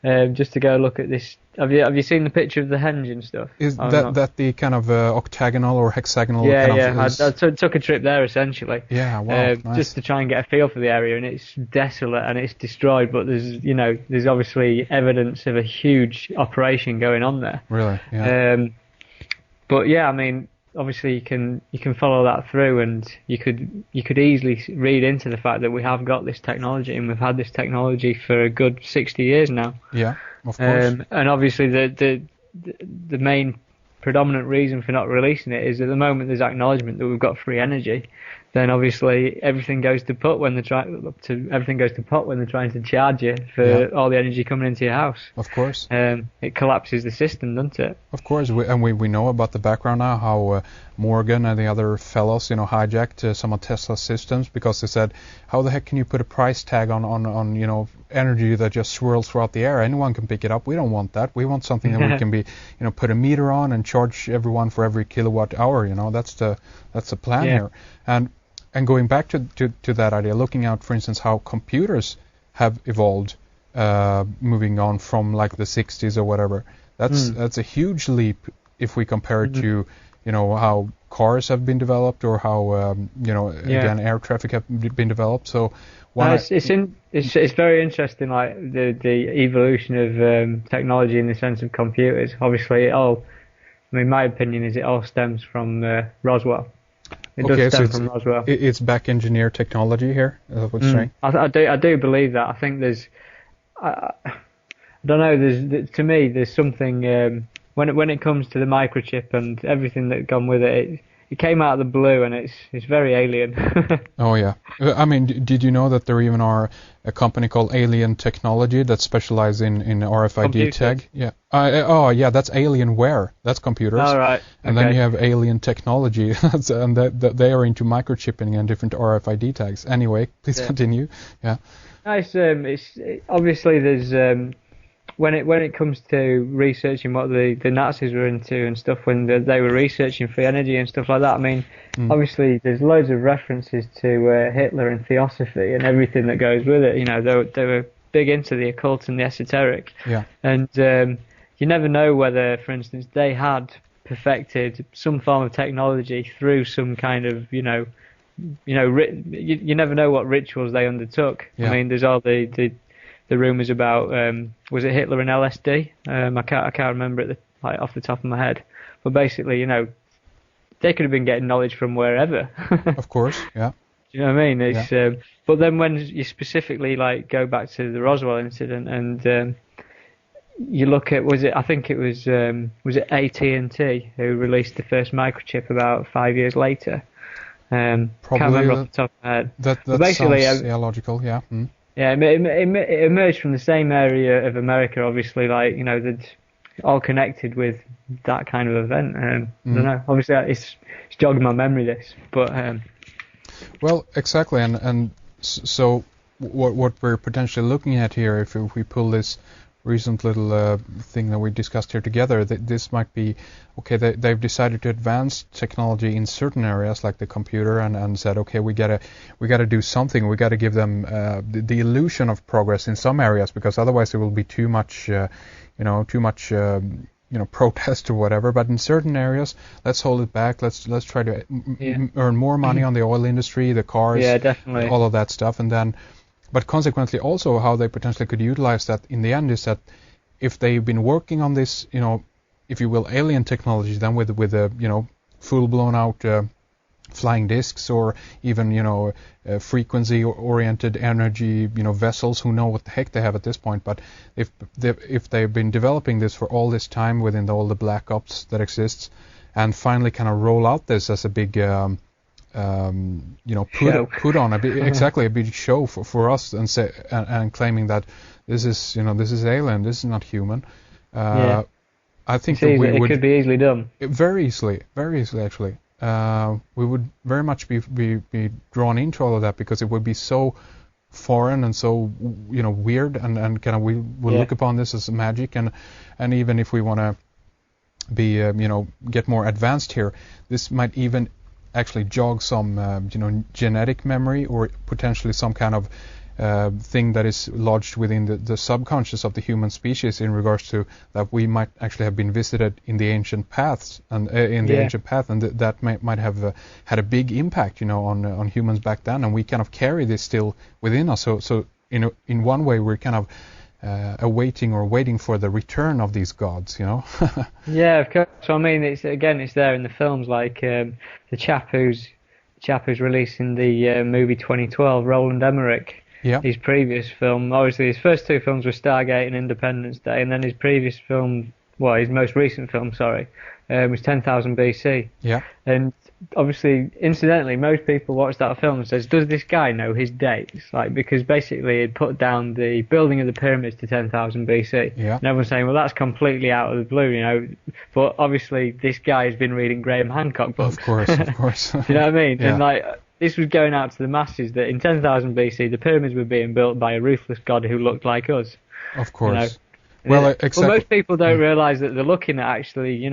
just to go look at this. Have you seen the picture of the henge and stuff? Is Oh, that the kind of octagonal or hexagonal yeah, kind yeah. of? I took a trip there essentially. Yeah, wow, nice. Just to try and get a feel for the area, and it's desolate and it's destroyed. But there's obviously evidence of a huge operation going on there. Really? Yeah. But yeah, I mean, obviously you can follow that through, and you could easily read into the fact that we have got this technology, and we've had this technology for a good 60 years now. Yeah, of course. And obviously the main predominant reason for not releasing it is at the moment there's acknowledgement that we've got free energy, then obviously everything goes to pot when they're trying to charge you for all the energy coming into your house. Of course. It collapses the system, doesn't it? Of course, we know about the background now, how Morgan and the other fellows, hijacked some of Tesla's systems because they said, how the heck can you put a price tag on energy that just swirls throughout the air? Anyone can pick it up. We don't want that. We want something that we can put a meter on and charge everyone for every kilowatt hour. That's the plan here. And going back to that idea, looking at, for instance, how computers have evolved, moving on from like the 60s or whatever. That's a huge leap if we compare it to how cars have been developed, or how again, air traffic have been developed. So it's very interesting, like the evolution of technology in the sense of computers. Obviously, my opinion is it all stems from Roswell. It does stem from Roswell. It's back engineer technology here. Is that what you're saying? I do believe that. I think I don't know. To me, there's something when it comes to the microchip and everything that gone with it. It came out of the blue, and it's very alien. Oh yeah. I mean, did you know that there even are a company called Alien Technology that specializes in RFID Computers. tag? Yeah. That's Alienware. That's computers. All right. And then you have Alien Technology, and they are into microchipping and different RFID tags. Anyway, please continue. Yeah. It's obviously there's when it comes to researching what the Nazis were into and stuff, when they were researching free energy and stuff like that. I mean, obviously there's loads of references to Hitler and theosophy and everything that goes with it. They were big into the occult and the esoteric. Yeah. And you never know whether, for instance, they had perfected some form of technology through some kind of you never know what rituals they undertook. Yeah. I mean, there's all the rumours about was it Hitler and LSD? I can't remember it off the top of my head, but basically, they could have been getting knowledge from wherever. Of course, yeah. Do you know what I mean? It's but then when you specifically go back to the Roswell incident and you look at was it AT&T who released the first microchip about 5 years later? Probably can't remember off the top of my head. That basically sounds logical, yeah. Yeah, it emerged from the same area of America, obviously, they'd all connected with that kind of event. I don't know. Obviously, it's jogging my memory, this, but... Well, exactly, and so what we're potentially looking at here, if we pull this recent little thing that we discussed here together, this might be, okay, they've decided to advance technology in certain areas like the computer and said, okay, we gotta do something, we gotta give them the illusion of progress in some areas, because otherwise there will be too much protest or whatever. But in certain areas, let's hold it back, let's try to earn more money on the oil industry, the cars, definitely, all of that stuff, and then but consequently also how they potentially could utilize that in the end is that if they've been working on this, if you will, alien technology, then with full blown out flying discs, or even frequency oriented energy vessels, who know what the heck they have at this point. But if they've been developing this for all this time within all the black ops that exists, and finally kind of roll out this as a big put on a big show for us, and say and claiming that this is alien, this is not human. I think that it could be easily done. Very easily actually. We would very much be drawn into all of that, because it would be so foreign and so weird, and kind of we will look upon this as magic, and even if we want to be get more advanced here, this might even actually jog some genetic memory, or potentially some kind of thing that is lodged within the subconscious of the human species in regards to that we might actually have been visited in the ancient paths and that might have had a big impact, on humans back then, and we kind of carry this still within us. So in one way we're kind of awaiting or waiting for the return of these gods, Yeah, of course. So I mean, it's there in the films, like the chap who's releasing the movie 2012, Roland Emmerich. Yeah. His previous film, obviously his first two films were Stargate and Independence Day, and then his previous film, his most recent film, was 10,000 BC. Yeah. And obviously, incidentally, most people watch that film and says, does this guy know his dates? Because basically he'd put down the building of the pyramids to 10,000 BC. Yeah. And everyone's saying, well, that's completely out of the blue, But obviously this guy has been reading Graham Hancock books. Of course. Do you know what I mean? Yeah. And this was going out to the masses that in 10,000 BC the pyramids were being built by a ruthless god who looked like us. Of course. Well, exactly. Well, most people don't realise that they're looking at actually,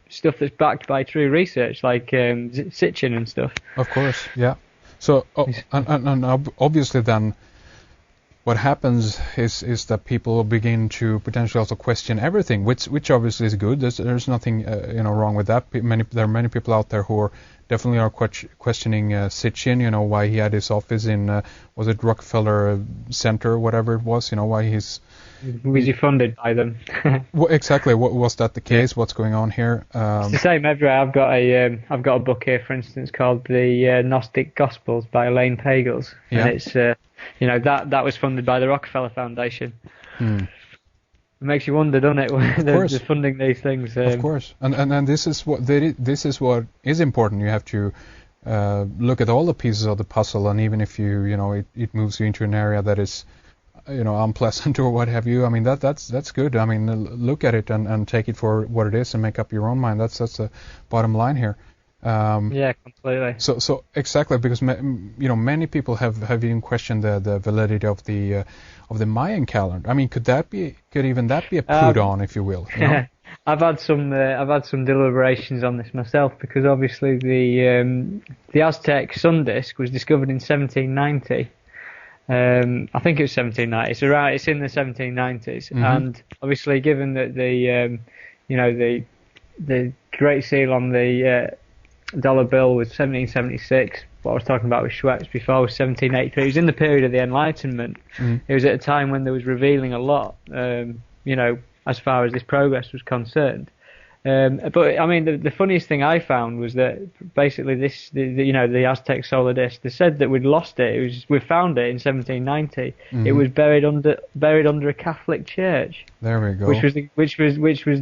stuff that's backed by true research, like Sitchin and stuff. Of course, yeah. So, and obviously then, what happens is that people begin to potentially also question everything, which obviously is good. There's nothing wrong with that. There are many people out there who definitely are questioning Sitchin. Why he had his office in was it Rockefeller Center, whatever it was. Why he's was he funded by them? Well, exactly. Was that the case? What's going on here? It's the same everywhere. I've got a book here, for instance, called The Gnostic Gospels by Elaine Pagels, and it's that was funded by the Rockefeller Foundation. It makes you wonder, doesn't it? They're funding these things. Of course, and this is what is important. You have to look at all the pieces of the puzzle, and even if it moves you into an area that is unpleasant or what have you. I mean that's good. I mean, look at it and take it for what it is and make up your own mind. That's the bottom line here. Yeah, completely. So exactly, because many people have even questioned the validity of the Mayan calendar. I mean, could even that be a Pluton, if you will? I've had some deliberations on this myself, because obviously the Aztec sun disk was discovered in 1790. I think it was 1790. It's in the 1790s, and obviously, given that the Great Seal on the dollar bill was 1776. What I was talking about with Schweppes before was 1783. It was in the period of the Enlightenment. It was at a time when there was revealing a lot, as far as this progress was concerned. But I mean, the funniest thing I found was that basically the Aztec solar disk. They said that we'd lost it. We found it in 1790. It was buried under a Catholic church. There we go. Which was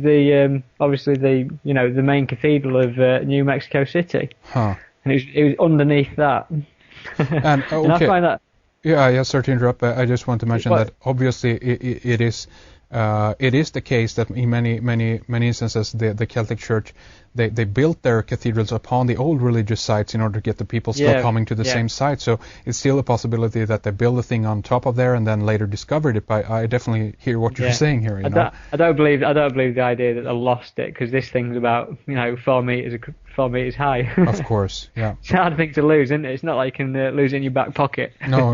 the obviously the main cathedral of New Mexico City. Huh. And it was underneath that. And okay. And I find that. Yeah. Sorry to interrupt. I just want to mention that obviously it is the case that in many instances the Celtic Church they built their cathedrals upon the old religious sites in order to get the people still coming to the same site. So it's still a possibility that they build a thing on top of there and then later discovered it. But I definitely hear what you're saying here. I don't believe the idea that they lost it, because this thing's about 4 meters high. Of course, yeah. It's a hard thing to lose, isn't it? It's not like you can lose it in your back pocket. No,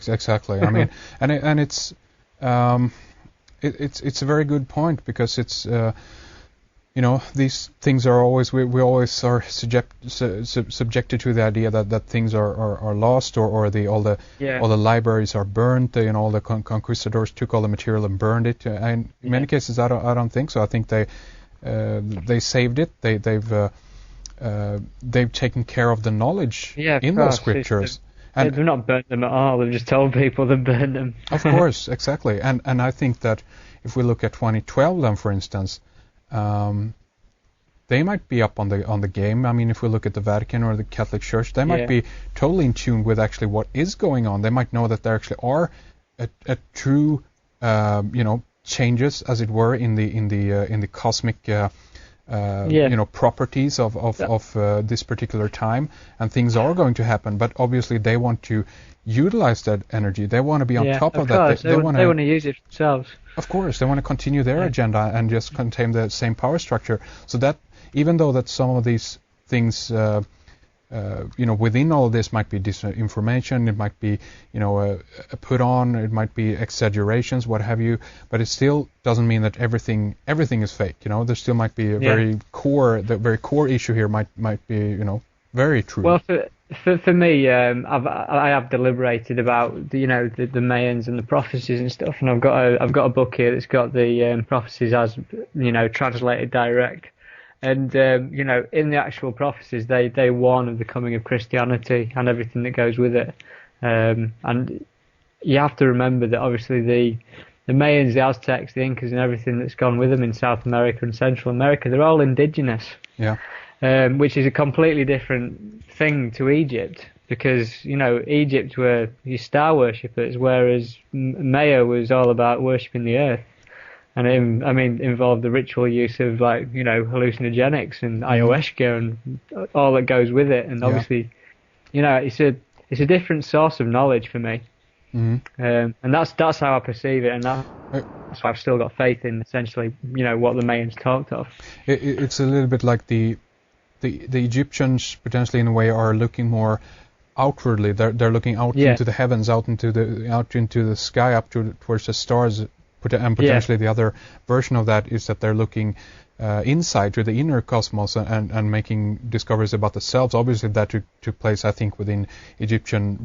exactly. I mean, and it's it's a very good point, because it's these things are always we always are subjected to the idea that things are lost, or all the libraries are burned. All the conquistadors took all the material and burned it. And in many cases, I don't think so. I think they saved it. They've taken care of the knowledge in those scriptures. And they've not burnt them at all. They've just told people they've burned them. Of course, exactly. And I think that if we look at 2012, then, for instance, they might be up on the game. I mean, if we look at the Vatican or the Catholic Church, they might be totally in tune with actually what is going on. They might know that there actually are a true, changes, as it were, in the cosmic. Properties of this particular time, and things are going to happen. But obviously, they want to utilize that energy. They want to be on top of that. They want to use it themselves. Of course, they want to continue their agenda and just contain the same power structure. So that even though that some of these things within all of this might be disinformation, it might be, a put on, it might be exaggerations, what have you, but it still doesn't mean that everything is fake. There still might be a very core issue here might be, very true. Well, for me, I have deliberated about the Mayans and the prophecies and stuff, and I've got a book here that's got the prophecies as translated direct, and in the actual prophecies they warn of the coming of Christianity and everything that goes with it, and you have to remember that obviously the Mayans, the Aztecs, the Incas, and everything that's gone with them in South America and Central America, they're all indigenous. Yeah. Which is a completely different thing to Egypt, because Egypt were your star worshippers, whereas Maya was all about worshipping the earth, and it involved the ritual use of hallucinogenics and ayahuasca and all that goes with it, and obviously, it's a different source of knowledge for me, and that's how I perceive it, and that's why I've still got faith in essentially what the Mayans talked of. It's a little bit like the Egyptians potentially in a way are looking more outwardly. They're looking out into the heavens, out into the sky, up towards the stars, and potentially the other version of that is that they're looking inside to the inner cosmos and making discoveries about themselves. Obviously, that took place, I think, within Egyptian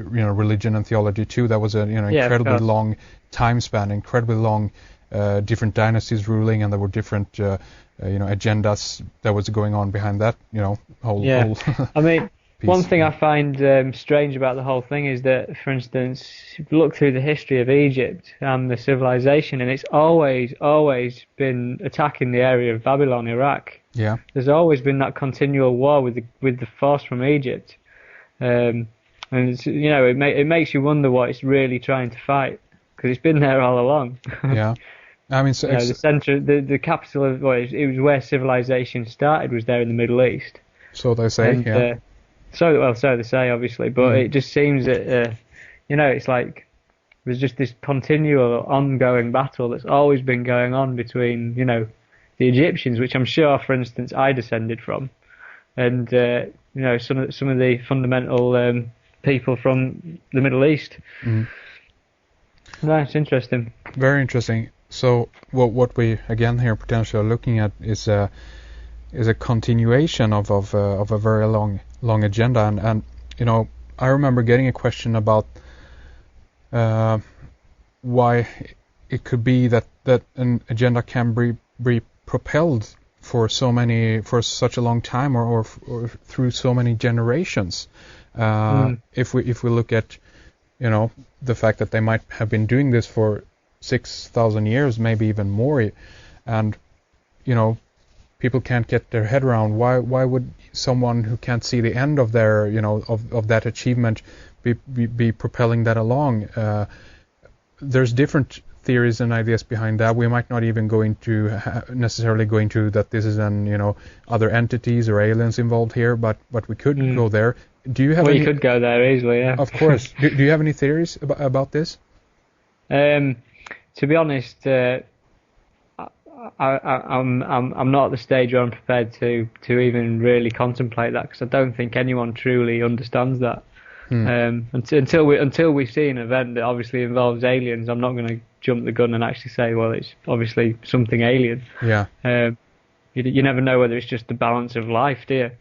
religion and theology too. That was an incredibly long time span, incredibly long different dynasties ruling, and there were different agendas that was going on behind that, whole I mean, piece. One thing I find strange about the whole thing is that, for instance, if you look through the history of Egypt and the civilization, and it's always been attacking the area of Babylon, Iraq. Yeah. There's always been that continual war with the force from Egypt, and it's, it makes you wonder what it's really trying to fight, because it's been there all along. Yeah. I mean, so the center, the capital of it was where civilization started, was there in the Middle East. So they say, and, so they say, obviously, but it just seems that it's like there's just this continual, ongoing battle that's always been going on between the Egyptians, which I'm sure, for instance, I descended from, and some of the fundamental people from the Middle East. That's interesting. Very interesting. So what we again here potentially are looking at is a continuation of a very long agenda, and I remember getting a question about why it could be that an agenda can be propelled for such a long time or through so many generations. If we look at the fact that they might have been doing this for 6,000 years, maybe even more, and people can't get their head around why would someone who can't see the end of their of that achievement be propelling that along. There's different theories and ideas behind that. We might not even necessarily go into that this is other entities or aliens involved here, but we could go there. Do you have? Well, you could go there easily, yeah. Of course. Do you have any theories about this? To be honest, I'm not at the stage where I'm prepared to even really contemplate that, because I don't think anyone truly understands that. Until we see an event that obviously involves aliens, I'm not going to jump the gun and actually say, well, it's obviously something alien. Yeah. You never know whether it's just the balance of life, do you?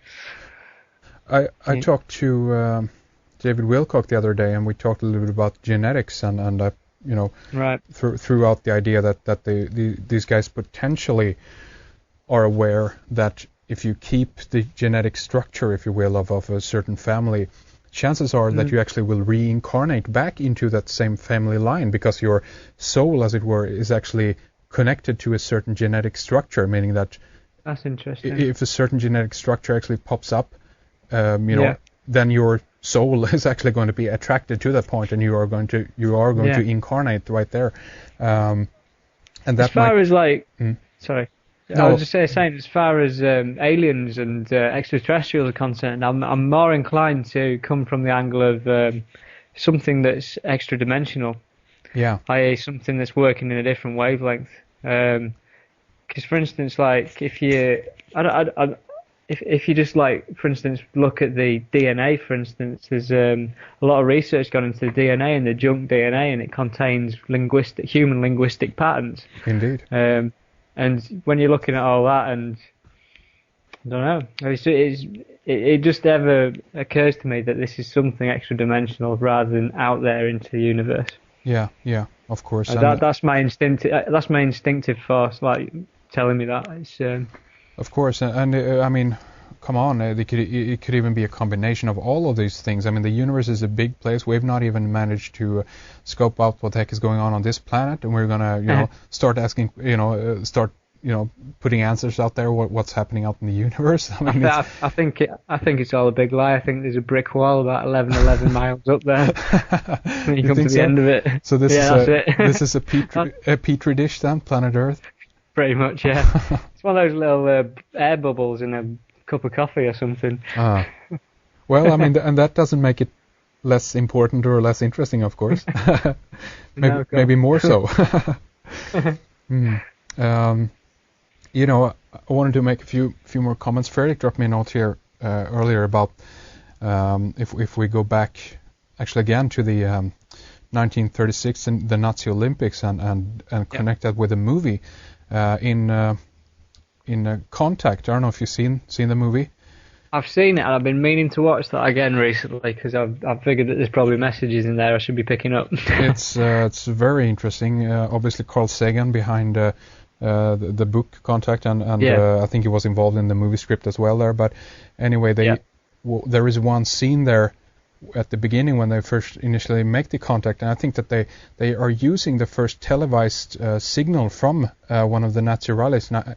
I talked to David Wilcock the other day, and we talked a little bit about genetics, and right. Throughout the idea that these guys potentially are aware that if you keep the genetic structure, if you will, of a certain family, chances are that you actually will reincarnate back into that same family line, because your soul, as it were, is actually connected to a certain genetic structure, meaning that that's interesting. If a certain genetic structure actually pops up, then your soul is actually going to be attracted to that point, and you are going to incarnate right there. And that as far as sorry, no. I was just saying, as far as aliens and extraterrestrials are concerned, I'm more inclined to come from the angle of something that's extra dimensional. Yeah. I.e., something that's working in a different wavelength. Because, for instance, like if you, if you just like, for instance, look at the DNA, for instance, there's a lot of research gone into the DNA and the junk DNA, and it contains human linguistic patterns. Indeed. And when you're looking at all that, and I don't know, it just ever occurs to me that this is something extra dimensional rather than out there into the universe. Yeah, of course. That's my instinctive force, like telling me that. It's of course, and I mean, come on, it could even be a combination of all of these things. I mean, the universe is a big place. We've not even managed to scope out what the heck is going on this planet, and we're gonna, start asking, putting answers out there. What's happening out in the universe? I mean, I think it's all a big lie. I think there's a brick wall about 11 miles up there. When you come to the end of it. So this this is a petri dish then, planet Earth. Pretty much, yeah. It's one of those little air bubbles in a cup of coffee or something. Well, I mean, and that doesn't make it less important or less interesting, of course. maybe more so. I wanted to make a few more comments. Fredrik dropped me a note here earlier about if we go back, actually again to the 1936 and the Nazi Olympics and connect that with a movie. In Contact. I don't know if you've seen the movie. I've seen it, and I've been meaning to watch that again recently because I've figured that there's probably messages in there I should be picking up. It's very interesting. Obviously, Carl Sagan behind the book Contact, and I think he was involved in the movie script as well there. But anyway, there is one scene there at the beginning when they first initially make the contact, and I think that they are using the first televised signal from one of the Nazi rallies. Now,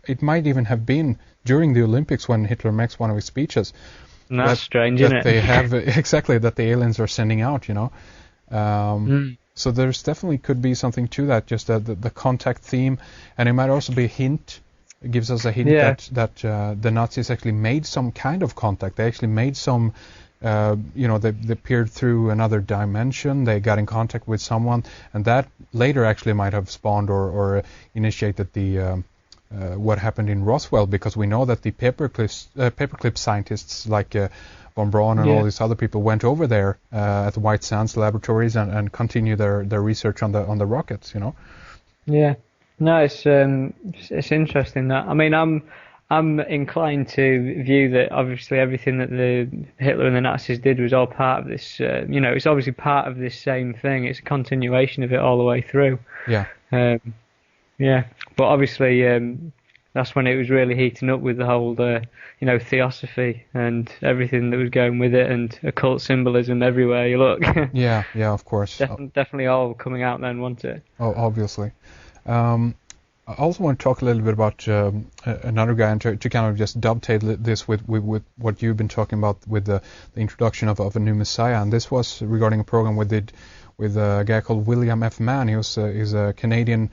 it might even have been during the Olympics when Hitler makes one of his speeches. And that's strange, isn't it? They have exactly that the aliens are sending out, So there's definitely could be something to that, just the contact theme, and it might also be a hint. It gives us a hint that the Nazis actually made some kind of contact. They actually made some. They peered through another dimension. They got in contact with someone, and that later actually might have spawned or initiated the what happened in Roswell, because we know that the paperclip scientists like von Braun and all these other people went over there at the White Sands laboratories and continued their research on the rockets. Yeah, no, it's interesting that. I mean, I'm inclined to view that obviously everything that the Hitler and the Nazis did was all part of this. It's obviously part of this same thing. It's a continuation of it all the way through. Yeah. But obviously that's when it was really heating up with the whole, theosophy and everything that was going with it, and occult symbolism everywhere you look. Yeah, of course. Definitely all coming out then, wasn't it? Oh, obviously. I also want to talk a little bit about another guy, and to kind of just dovetail this with what you've been talking about with the introduction of a new Messiah, and this was regarding a program with a guy called William F. Mann. He's a Canadian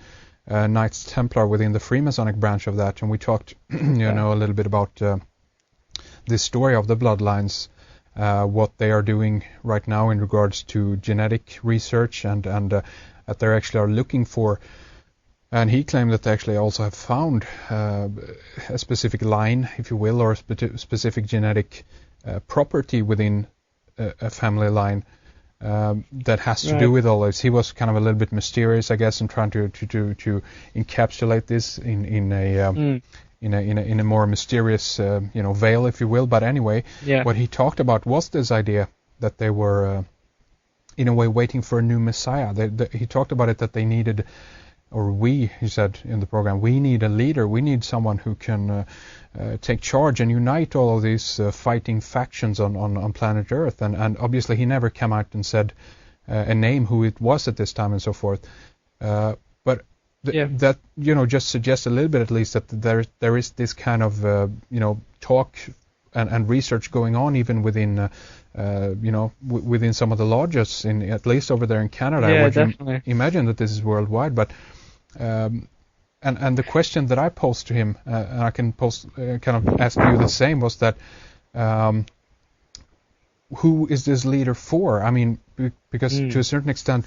Knights Templar within the Freemasonic branch of that, and we talked, a little bit about this story of the bloodlines, what they are doing right now in regards to genetic research, and that they actually are looking for. And he claimed that they actually also have found a specific line, if you will, or a specific genetic property within a family line that has to do with all this. He was kind of a little bit mysterious, I guess, in trying to encapsulate this in a more mysterious veil, if you will. But anyway, what he talked about was this idea that they were in a way waiting for a new Messiah. He talked about it that they needed. He said in the program, we need a leader. We need someone who can take charge and unite all of these fighting factions on planet Earth. And obviously he never came out and said a name who it was at this time and so forth. But that just suggests a little bit at least that there is this kind of talk and research going on even within within some of the lodges at least over there in Canada. Yeah, I would definitely. imagine that this is worldwide, but. And the question that I posed to him, and I can kind of ask you the same, was that who is this leader for? I mean, because to a certain extent,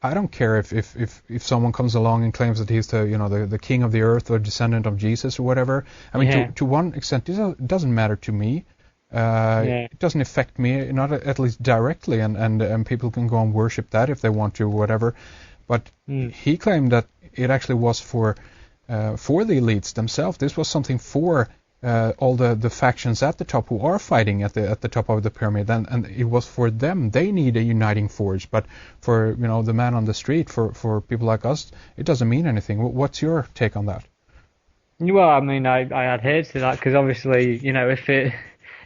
I don't care if someone comes along and claims that he's the king of the earth or descendant of Jesus or whatever. I mean, to one extent, it doesn't matter to me. It doesn't affect me, not at least directly, and people can go and worship that if they want to, whatever. But he claimed that it actually was for the elites themselves. This was something for all the factions at the top who are fighting at the top of the pyramid, and it was for them. They need a uniting force. But for the man on the street, for people like us, it doesn't mean anything. What's your take on that? Well, I mean, I adhere to that because obviously,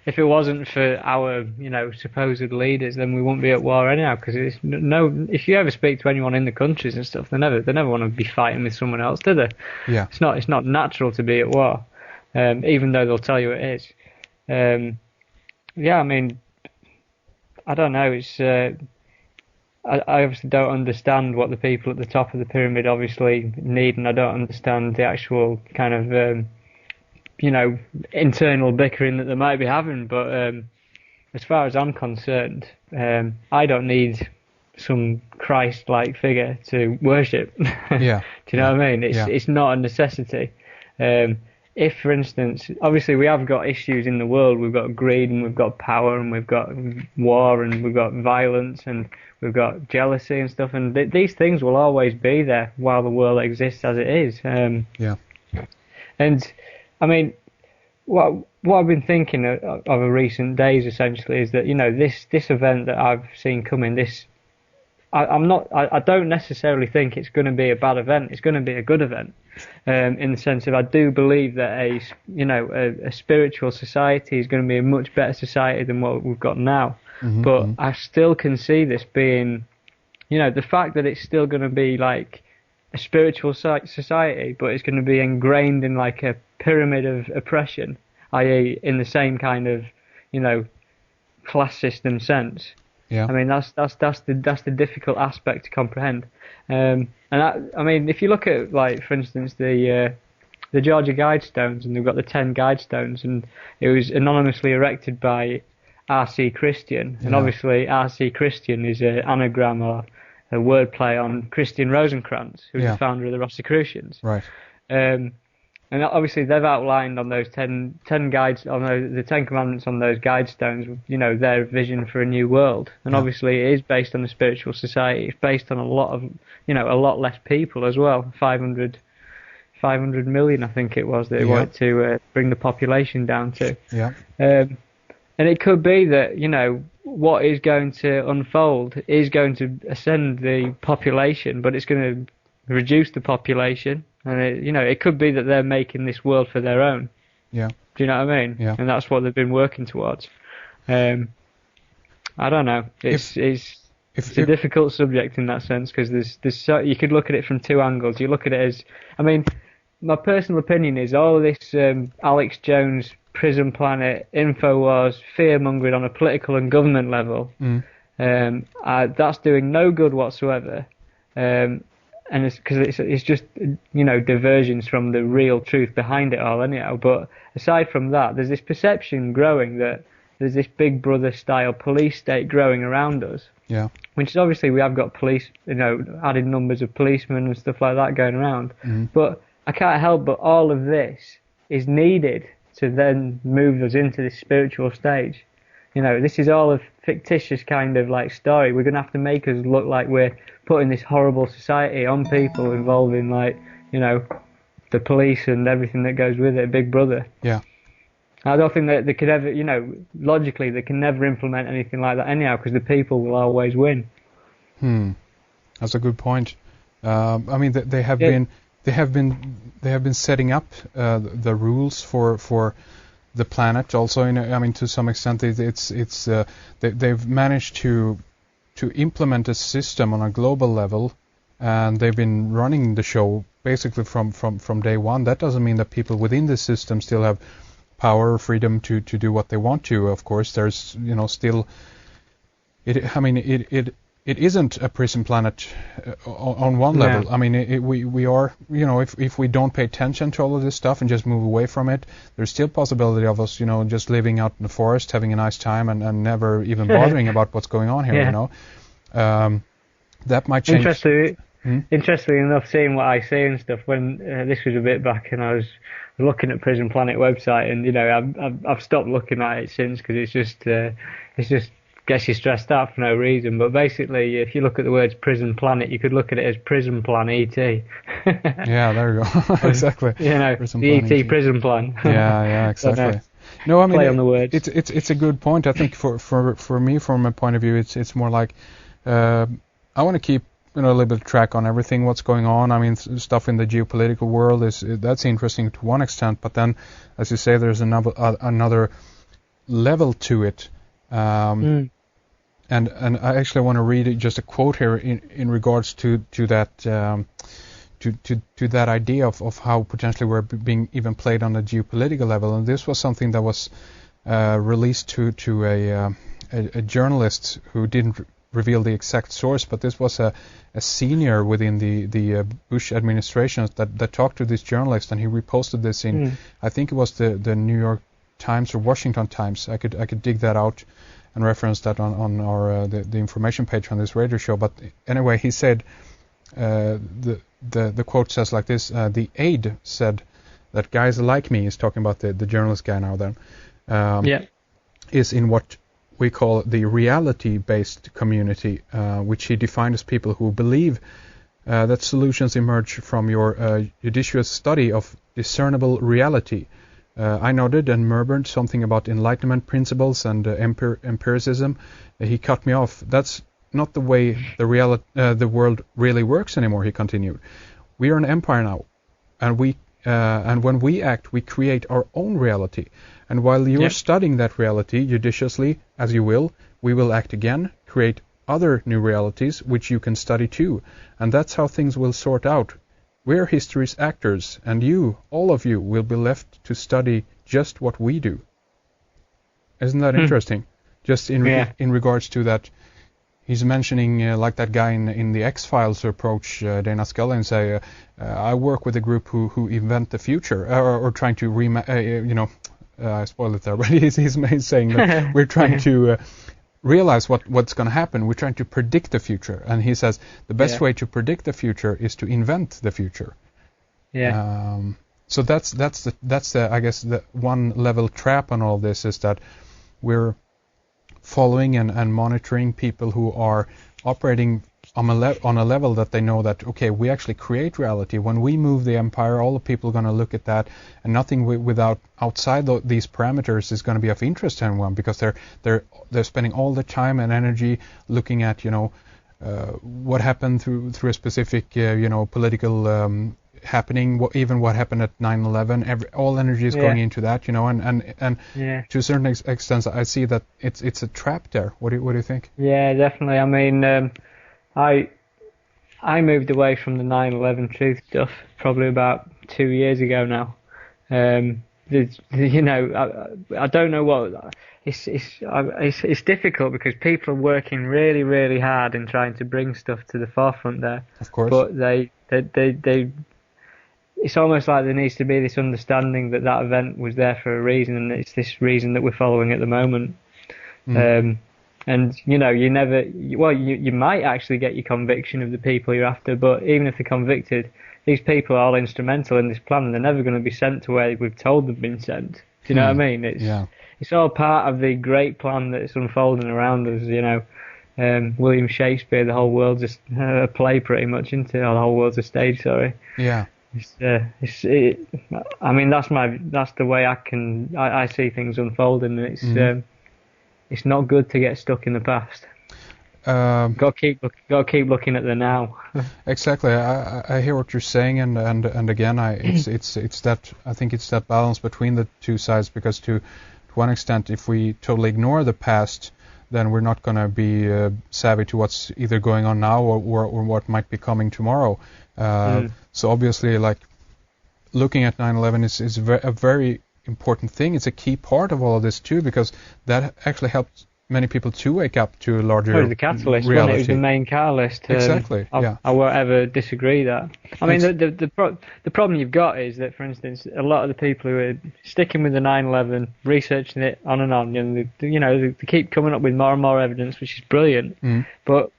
if it wasn't for our, supposed leaders, then we wouldn't be at war anyhow. Because if you ever speak to anyone in the countries and stuff, they never want to be fighting with someone else, do they? Yeah. It's not natural to be at war, even though they'll tell you it is. I mean, I don't know. It's I obviously don't understand what the people at the top of the pyramid obviously need, and I don't understand the actual kind of internal bickering that they might be having, but as far as I'm concerned, I don't need some Christ-like figure to worship. Yeah. Do you know what I mean? It's not a necessity. If, for instance, obviously we have got issues in the world, we've got greed and we've got power and we've got war and we've got violence and we've got jealousy and stuff, and these things will always be there while the world exists as it is. And I mean, what I've been thinking of recent days essentially is that this event that I've seen coming, I don't necessarily think it's going to be a bad event. It's going to be a good event, in the sense of I do believe that a spiritual society is going to be a much better society than what we've got now. But I still can see this being, the fact that it's still going to be like a spiritual society, but it's going to be ingrained in like a pyramid of oppression, i.e. in the same kind of, class system sense. Yeah. I mean, that's the difficult aspect to comprehend. I mean, if you look at, like, for instance, the Georgia Guidestones, and they've got the 10 Guidestones, and it was anonymously erected by R.C. Christian, and obviously R.C. Christian is an anagram or a wordplay on Christian Rosencrantz, who's the founder of the Rosicrucians. Right. And obviously they've outlined on those 10 guides, on the 10 commandments on those Guidestones, their vision for a new world. And obviously it is based on a spiritual society. It's based on a lot less people as well. 500 million, I think it was, that they wanted to bring the population down to. Yeah. And it could be that, what is going to unfold is going to ascend the population, but it's going to reduce the population. And it could be that they're making this world for their own. Yeah. Do you know what I mean? Yeah. And that's what they've been working towards. I don't know. It's a difficult subject in that sense, because you could look at it from two angles. You look at it as, I mean, my personal opinion is all of this Alex Jones, Prison Planet, InfoWars, fear-mongering on a political and government level, that's doing no good whatsoever. And it's because it's just diversions from the real truth behind it all anyhow. But aside from that, there's this perception growing that there's this Big Brother style police state growing around us. Yeah. Which is obviously we have got police, added numbers of policemen and stuff like that going around. But I can't help but all of this is needed to then move us into this spiritual stage. This is all a fictitious kind of like story. We're going to have to make us look like we're putting this horrible society on people, involving like, the police and everything that goes with it, Big Brother. Yeah. I don't think that they could ever, logically they can never implement anything like that anyhow, because the people will always win. That's a good point. I mean, they have been setting up the rules for the planet also. I mean, to some extent, they've managed to implement a system on a global level, and they've been running the show basically from day one. That doesn't mean that people within the system still have power or freedom to do what they want to. Of course, there's still it isn't a prison planet on one level. I mean, we are, if we don't pay attention to all of this stuff and just move away from it, there's still possibility of us, just living out in the forest, having a nice time, and never even bothering about what's going on here, that might change. Interestingly enough, seeing what I see and stuff, when this was a bit back and I was looking at Prison Planet website, and I've stopped looking at it since, because it's just gets you stressed out for no reason. But basically, if you look at the words Prison Planet, you could look at it as Prison Plan ET. Yeah, there you go. Exactly. Prison the ET Prison Plan. Yeah, exactly. No, I mean, play on the words. It's a good point. I think for me, from a point of view, it's more like I want to keep a little bit of track on everything what's going on. I mean, stuff in the geopolitical world that's interesting to one extent, but then, as you say, there's another level to it. And I actually want to read just a quote here in regards to that to that idea of how potentially we're being even played on a geopolitical level. And this was something that was released to a journalist who didn't reveal the exact source, but this was a senior within the Bush administration that talked to this journalist, and he reposted this in I think it was the New York Times or Washington Times. I could dig that out and reference that on our the information page on this radio show. But anyway, he said the quote says like this: the aide said that guys like me, is talking about the journalist guy now then, is in what we call the reality-based community, which he defined as people who believe that solutions emerge from your judicious study of discernible reality. I nodded and murmured something about enlightenment principles and empiricism. He cut me off. That's not the way the world really works anymore, he continued. We are an empire now, and when we act, we create our own reality. And while you are studying that reality judiciously, as you will, we will act again, create other new realities which you can study too. And that's how things will sort out. We're history's actors, and you, all of you, will be left to study just what we do. Isn't that interesting? Just in regards to that, he's mentioning like that guy in the X-Files approach Dana Scully and say, I work with a group who invent the future, or trying to I spoiled it there, but he's saying that we're trying to realize what's going to happen. We're trying to predict the future, and he says the best way to predict the future is to invent the future. So that's the I guess the one level trap on all this is that we're following and monitoring people who are operating on a level that they know that, okay, we actually create reality. When we move the empire, all the people are going to look at that, and nothing outside these parameters is going to be of interest to anyone, because they're spending all the time and energy looking at what happened through a specific political happening, even what happened at 9/11. All energy is going into that, and to a certain extent, I see that it's a trap there. What do you think? Yeah, definitely. I mean, I moved away from the 9/11 truth stuff probably about 2 years ago now. I don't know what it's difficult because people are working really, really hard in trying to bring stuff to the forefront there. Of course. But they it's almost like there needs to be this understanding that event was there for a reason, and it's this reason that we're following at the moment. And you might actually get your conviction of the people you're after, but even if they're convicted, these people are all instrumental in this plan, and they're never going to be sent to where we've told them been sent. Do you know what I mean? It's all part of the great plan that's unfolding around us. William Shakespeare, the whole world's a play pretty much, isn't it? Or the whole world's a stage, sorry. Yeah. I mean, that's the way I see things unfolding. It's not good to get stuck in the past. Got to keep looking at the now. Exactly. I hear what you're saying, and again, it's that, I think it's that balance between the two sides, because to one extent, if we totally ignore the past, then we're not going to be savvy to what's either going on now or what might be coming tomorrow. So obviously, like, looking at 9/11 is a very important thing. It's a key part of all of this too, because that actually helped many people to wake up to a larger reality. It was the catalyst, wasn't it? It was the main catalyst. Exactly. I won't ever disagree that. I mean, the problem you've got is that, for instance, a lot of the people who are sticking with the 9/11, researching it on and on, they keep coming up with more and more evidence, which is brilliant. But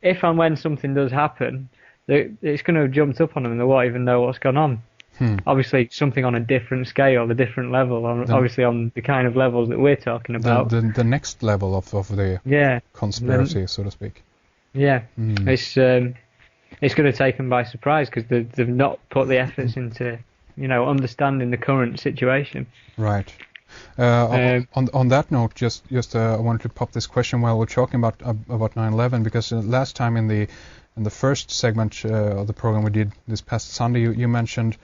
if and when something does happen, it's going to have jumped up on them and they won't even know what's gone on. Obviously, something on a different scale, a different level, obviously on the kind of levels that we're talking about. The next level of the conspiracy, so to speak. Yeah, it's going to take them by surprise because they've not put the efforts into, understanding the current situation. Right. On that note, just I wanted to pop this question while we're talking about 9/11, because last time in the first segment of the program we did this past Sunday, you mentioned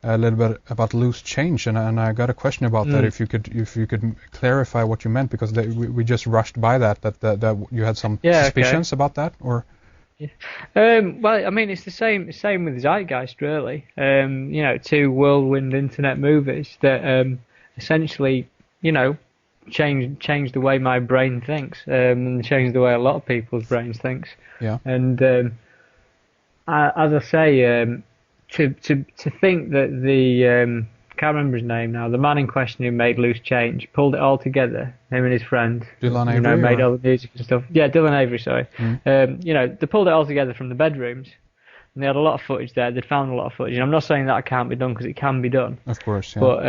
a little bit about loose change, and I got a question about that. If you could clarify what you meant, because we just rushed by that you had some suspicions about that, or. Yeah. Well, I mean, it's the same with Zeitgeist, really. Two whirlwind internet movies that essentially, changed the way my brain thinks, and changed the way a lot of people's brains thinks. Yeah. And as I say, to think that the can't remember his name now, the man in question who made Loose Change pulled it all together, him and his friend, Dylan Avery, made all the music and stuff. Yeah, Dylan Avery, sorry. They pulled it all together from the bedrooms, and they had a lot of footage there. They'd found a lot of footage, and I'm not saying that can't be done, because it can be done. Of course, yeah. But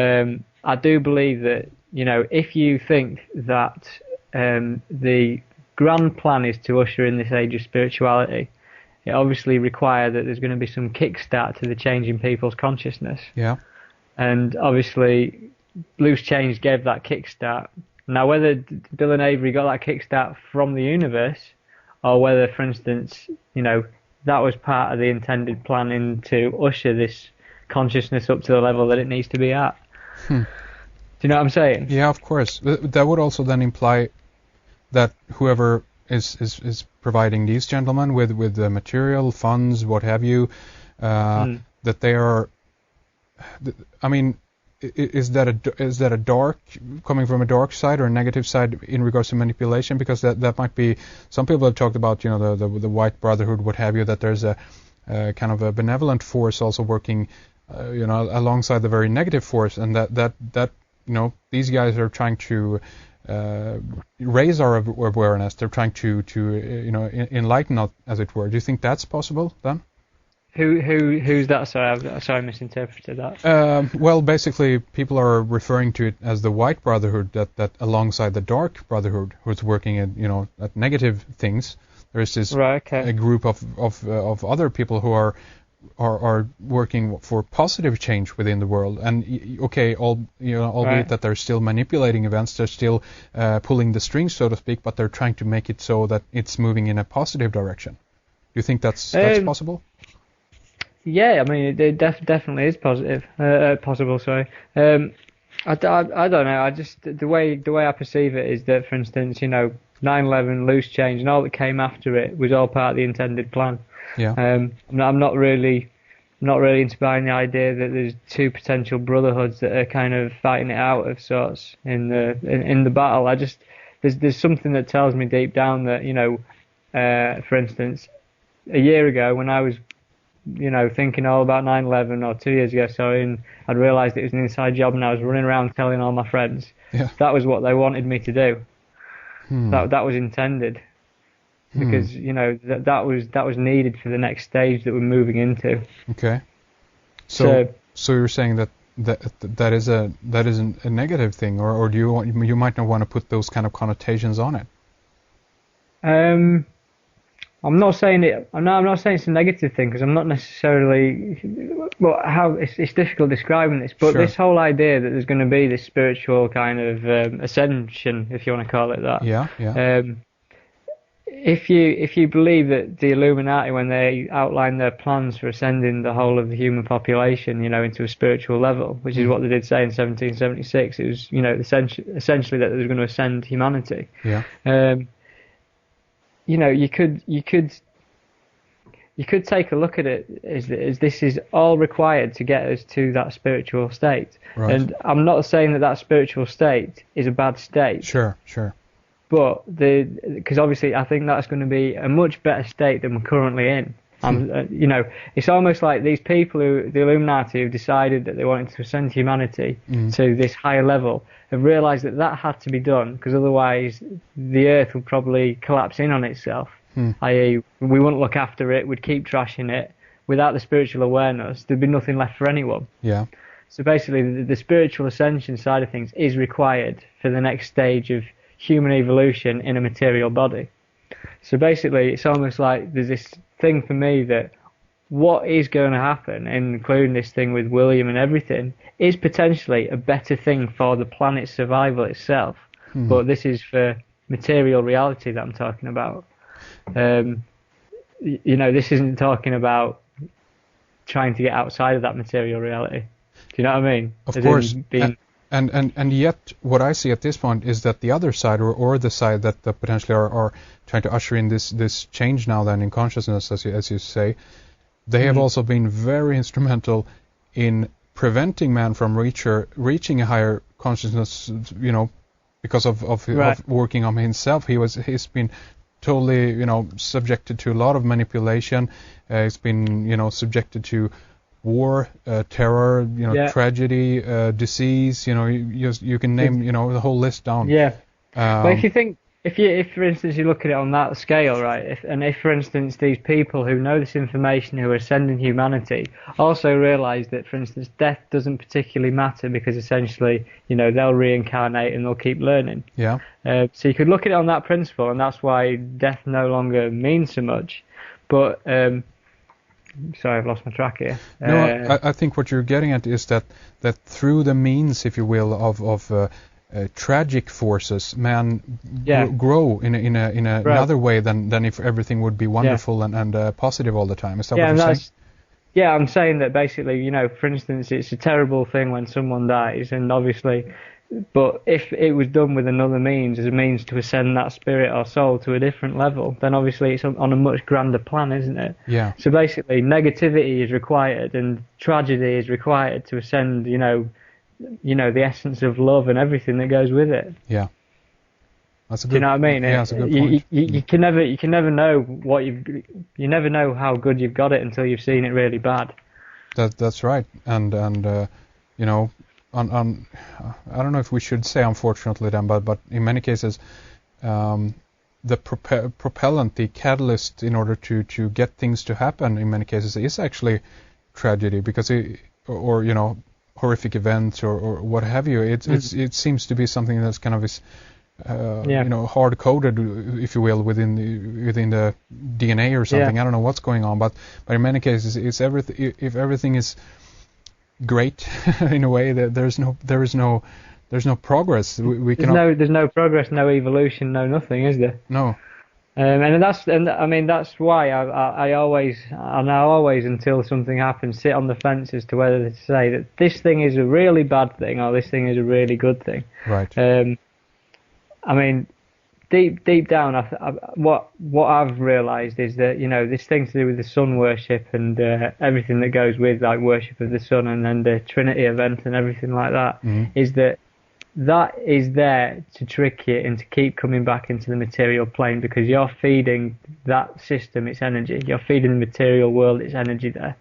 I do believe that, if you think that the grand plan is to usher in this age of spirituality, it obviously requires that there's going to be some kickstart to the change in people's consciousness. Yeah. And obviously, Loose Change gave that kickstart. Now, whether Dylan Avery got that kickstart from the universe, or whether, for instance, that was part of the intended planning to usher this consciousness up to the level that it needs to be at. Do you know what I'm saying? Yeah, of course. That would also then imply that whoever is providing these gentlemen with the material, funds, what have you, that they are. I mean, is that a dark, coming from a dark side or a negative side in regards to manipulation? Because that might be, some people have talked about, the White Brotherhood, what have you, that there's a kind of a benevolent force also working, alongside the very negative force, and that these guys are trying to raise our awareness. They're trying to enlighten us, as it were. Do you think that's possible then? Who's that? Sorry, I misinterpreted that. Well, basically, people are referring to it as the White Brotherhood. That alongside the Dark Brotherhood, who's working at negative things, there is this a group of other people who are working for positive change within the world. And albeit that they're still manipulating events, they're still pulling the strings, so to speak, but they're trying to make it so that it's moving in a positive direction. Do you think that's possible? Yeah, I mean, it definitely is possible. Sorry, I don't know. I just the way I perceive it is that, for instance, 9/11, Loose Change, and all that came after it was all part of the intended plan. Yeah. I'm not really inspiring the idea that there's two potential brotherhoods that are kind of fighting it out of sorts in the battle. There's something that tells me deep down that for instance, a year ago when I was thinking all about 9/11, or 2 years ago, sorry, and I'd realised it was an inside job, and I was running around telling all my friends. Yeah. That was what they wanted me to do. That was intended, because that was needed for the next stage that we're moving into. Okay. So you're saying that is a negative thing, or do you might not want to put those kind of connotations on it? I'm not saying it. I'm not saying it's a negative thing, because I'm not necessarily. Well, how it's difficult describing this, but this whole idea that there's going to be this spiritual kind of ascension, if you want to call it that. Yeah. If you believe that the Illuminati, when they outlined their plans for ascending the whole of the human population, into a spiritual level, which is what they did say in 1776, it was essentially that they were going to ascend humanity. Yeah. You could take a look at it as this is all required to get us to that spiritual state. Right. And I'm not saying that spiritual state is a bad state. Sure. But because obviously I think that's going to be a much better state than we're currently in. It's almost like these people the Illuminati, who decided that they wanted to ascend humanity to this higher level, have realised that had to be done, because otherwise the Earth will probably collapse in on itself. i.e. we wouldn't look after it, we'd keep trashing it. Without the spiritual awareness, there'd be nothing left for anyone. Yeah. So basically, the spiritual ascension side of things is required for the next stage of human evolution in a material body. So basically, it's almost like there's this thing for me that what is going to happen, including this thing with William and everything, is potentially a better thing for the planet's survival itself. But this is for material reality that I'm talking about. This isn't talking about trying to get outside of that material reality. Do you know what I mean? Of course. And yet, what I see at this point is that the other side, or the side that potentially are trying to usher in this change now then in consciousness, as you say, they have also been very instrumental in preventing man from reaching a higher consciousness, because of working on himself. He's been totally, subjected to a lot of manipulation. He's been, subjected to war, terror, tragedy, disease. You can name, the whole list down. Yeah. But if for instance you look at it on that scale, right? If for instance these people who know this information, who are ascending humanity, also realise that, for instance, death doesn't particularly matter because essentially, they'll reincarnate and they'll keep learning. Yeah. So you could look at it on that principle, and that's why death no longer means so much. But sorry, I've lost my track here. No, I think what you're getting at is that through the means, if you will, of tragic forces, man grow in another way than if everything would be wonderful and positive all the time. Is that what you're saying? Yeah, I'm saying that basically, for instance, it's a terrible thing when someone dies, and obviously, but if it was done with another means, as a means to ascend that spirit or soul to a different level, then obviously it's on a much grander plan, isn't it? Yeah. So basically, negativity is required and tragedy is required to ascend, the essence of love and everything that goes with it. Yeah. That's a good. Do you know what I mean? Yeah, that's a good point. You can never know what you never know how good you've got it until you've seen it really bad. That's right. And on I don't know if we should say unfortunately then, but in many cases, the propellant, the catalyst in order to get things to happen in many cases is actually tragedy, because horrific events or what have you. It seems to be something that's kind of is hard coded, if you will, within the DNA or something. I don't know what's going on, but in many cases, if everything is great in a way, that there is no progress. There's no progress, no evolution, no nothing, is there? No. That's why I always until something happens sit on the fence as to whether to say that this thing is a really bad thing or this thing is a really good thing. Right. Deep down, what I've realised is that this thing to do with the sun worship and everything that goes with like worship of the sun and then the Trinity event and everything like that, is that is there to trick you and to keep coming back into the material plane, because you're feeding that system its energy. You're feeding the material world its energy there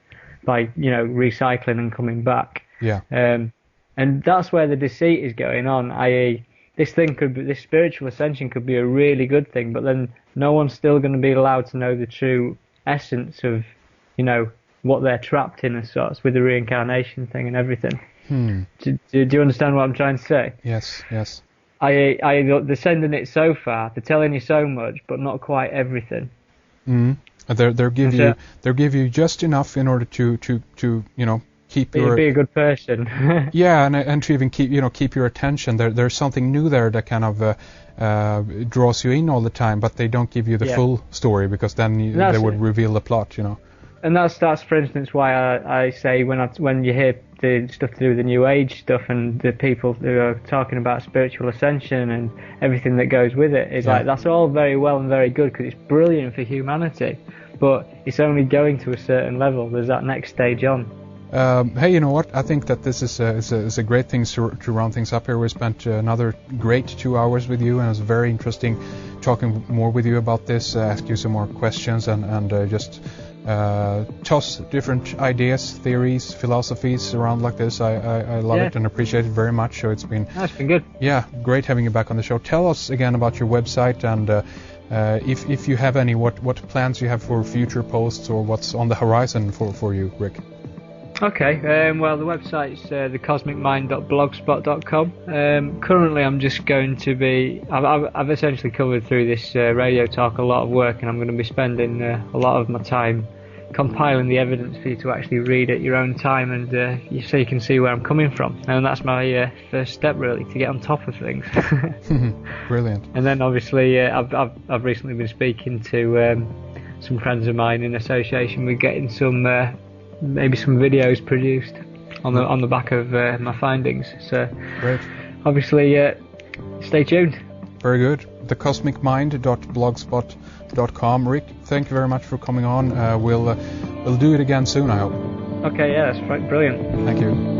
by recycling and coming back. Yeah. And that's where the deceit is going on, i.e. this spiritual ascension could be a really good thing, but then no one's still going to be allowed to know the true essence of, what they're trapped in as sorts, with the reincarnation thing and everything. Do you understand what I'm trying to say? Yes. They're sending it so far, they're telling you so much, but not quite everything. They'll give you just enough in order to keep be a good person. Yeah, and to even keep your attention. There's something new there that kind of draws you in all the time, but they don't give you the full story, because then they would reveal the plot. And that's for instance why I say when you hear the stuff to do with the New Age stuff and the people who are talking about spiritual ascension and everything that goes with it, it's like that's all very well and very good because it's brilliant for humanity, but it's only going to a certain level. There's that next stage on. Hey, you know what? I think that this is a great thing to round things up here. We spent another great 2 hours with you, and it was very interesting talking more with you about this, ask you some more questions, and just toss different ideas, theories, philosophies around like this. I love it and appreciate it very much. So it's been good. Yeah, great having you back on the show. Tell us again about your website and If you have any, what plans you have for future posts, or what's on the horizon for you, Rik? Okay, well, the website's thecosmicmind.blogspot.com. Currently, I'm just going to be... I've essentially covered through this radio talk a lot of work, and I'm going to be spending a lot of my time compiling the evidence for you to actually read at your own time, and so you can see where I'm coming from. And that's my first step, really, to get on top of things. Brilliant. And then, obviously, I've recently been speaking to some friends of mine in association with getting some... maybe some videos produced on the back of my findings. So, great. Obviously, stay tuned. Very good. thecosmicmind.blogspot.com. Rik, thank you very much for coming on. We'll do it again soon, I hope. Okay, yeah, that's right, brilliant. Thank you.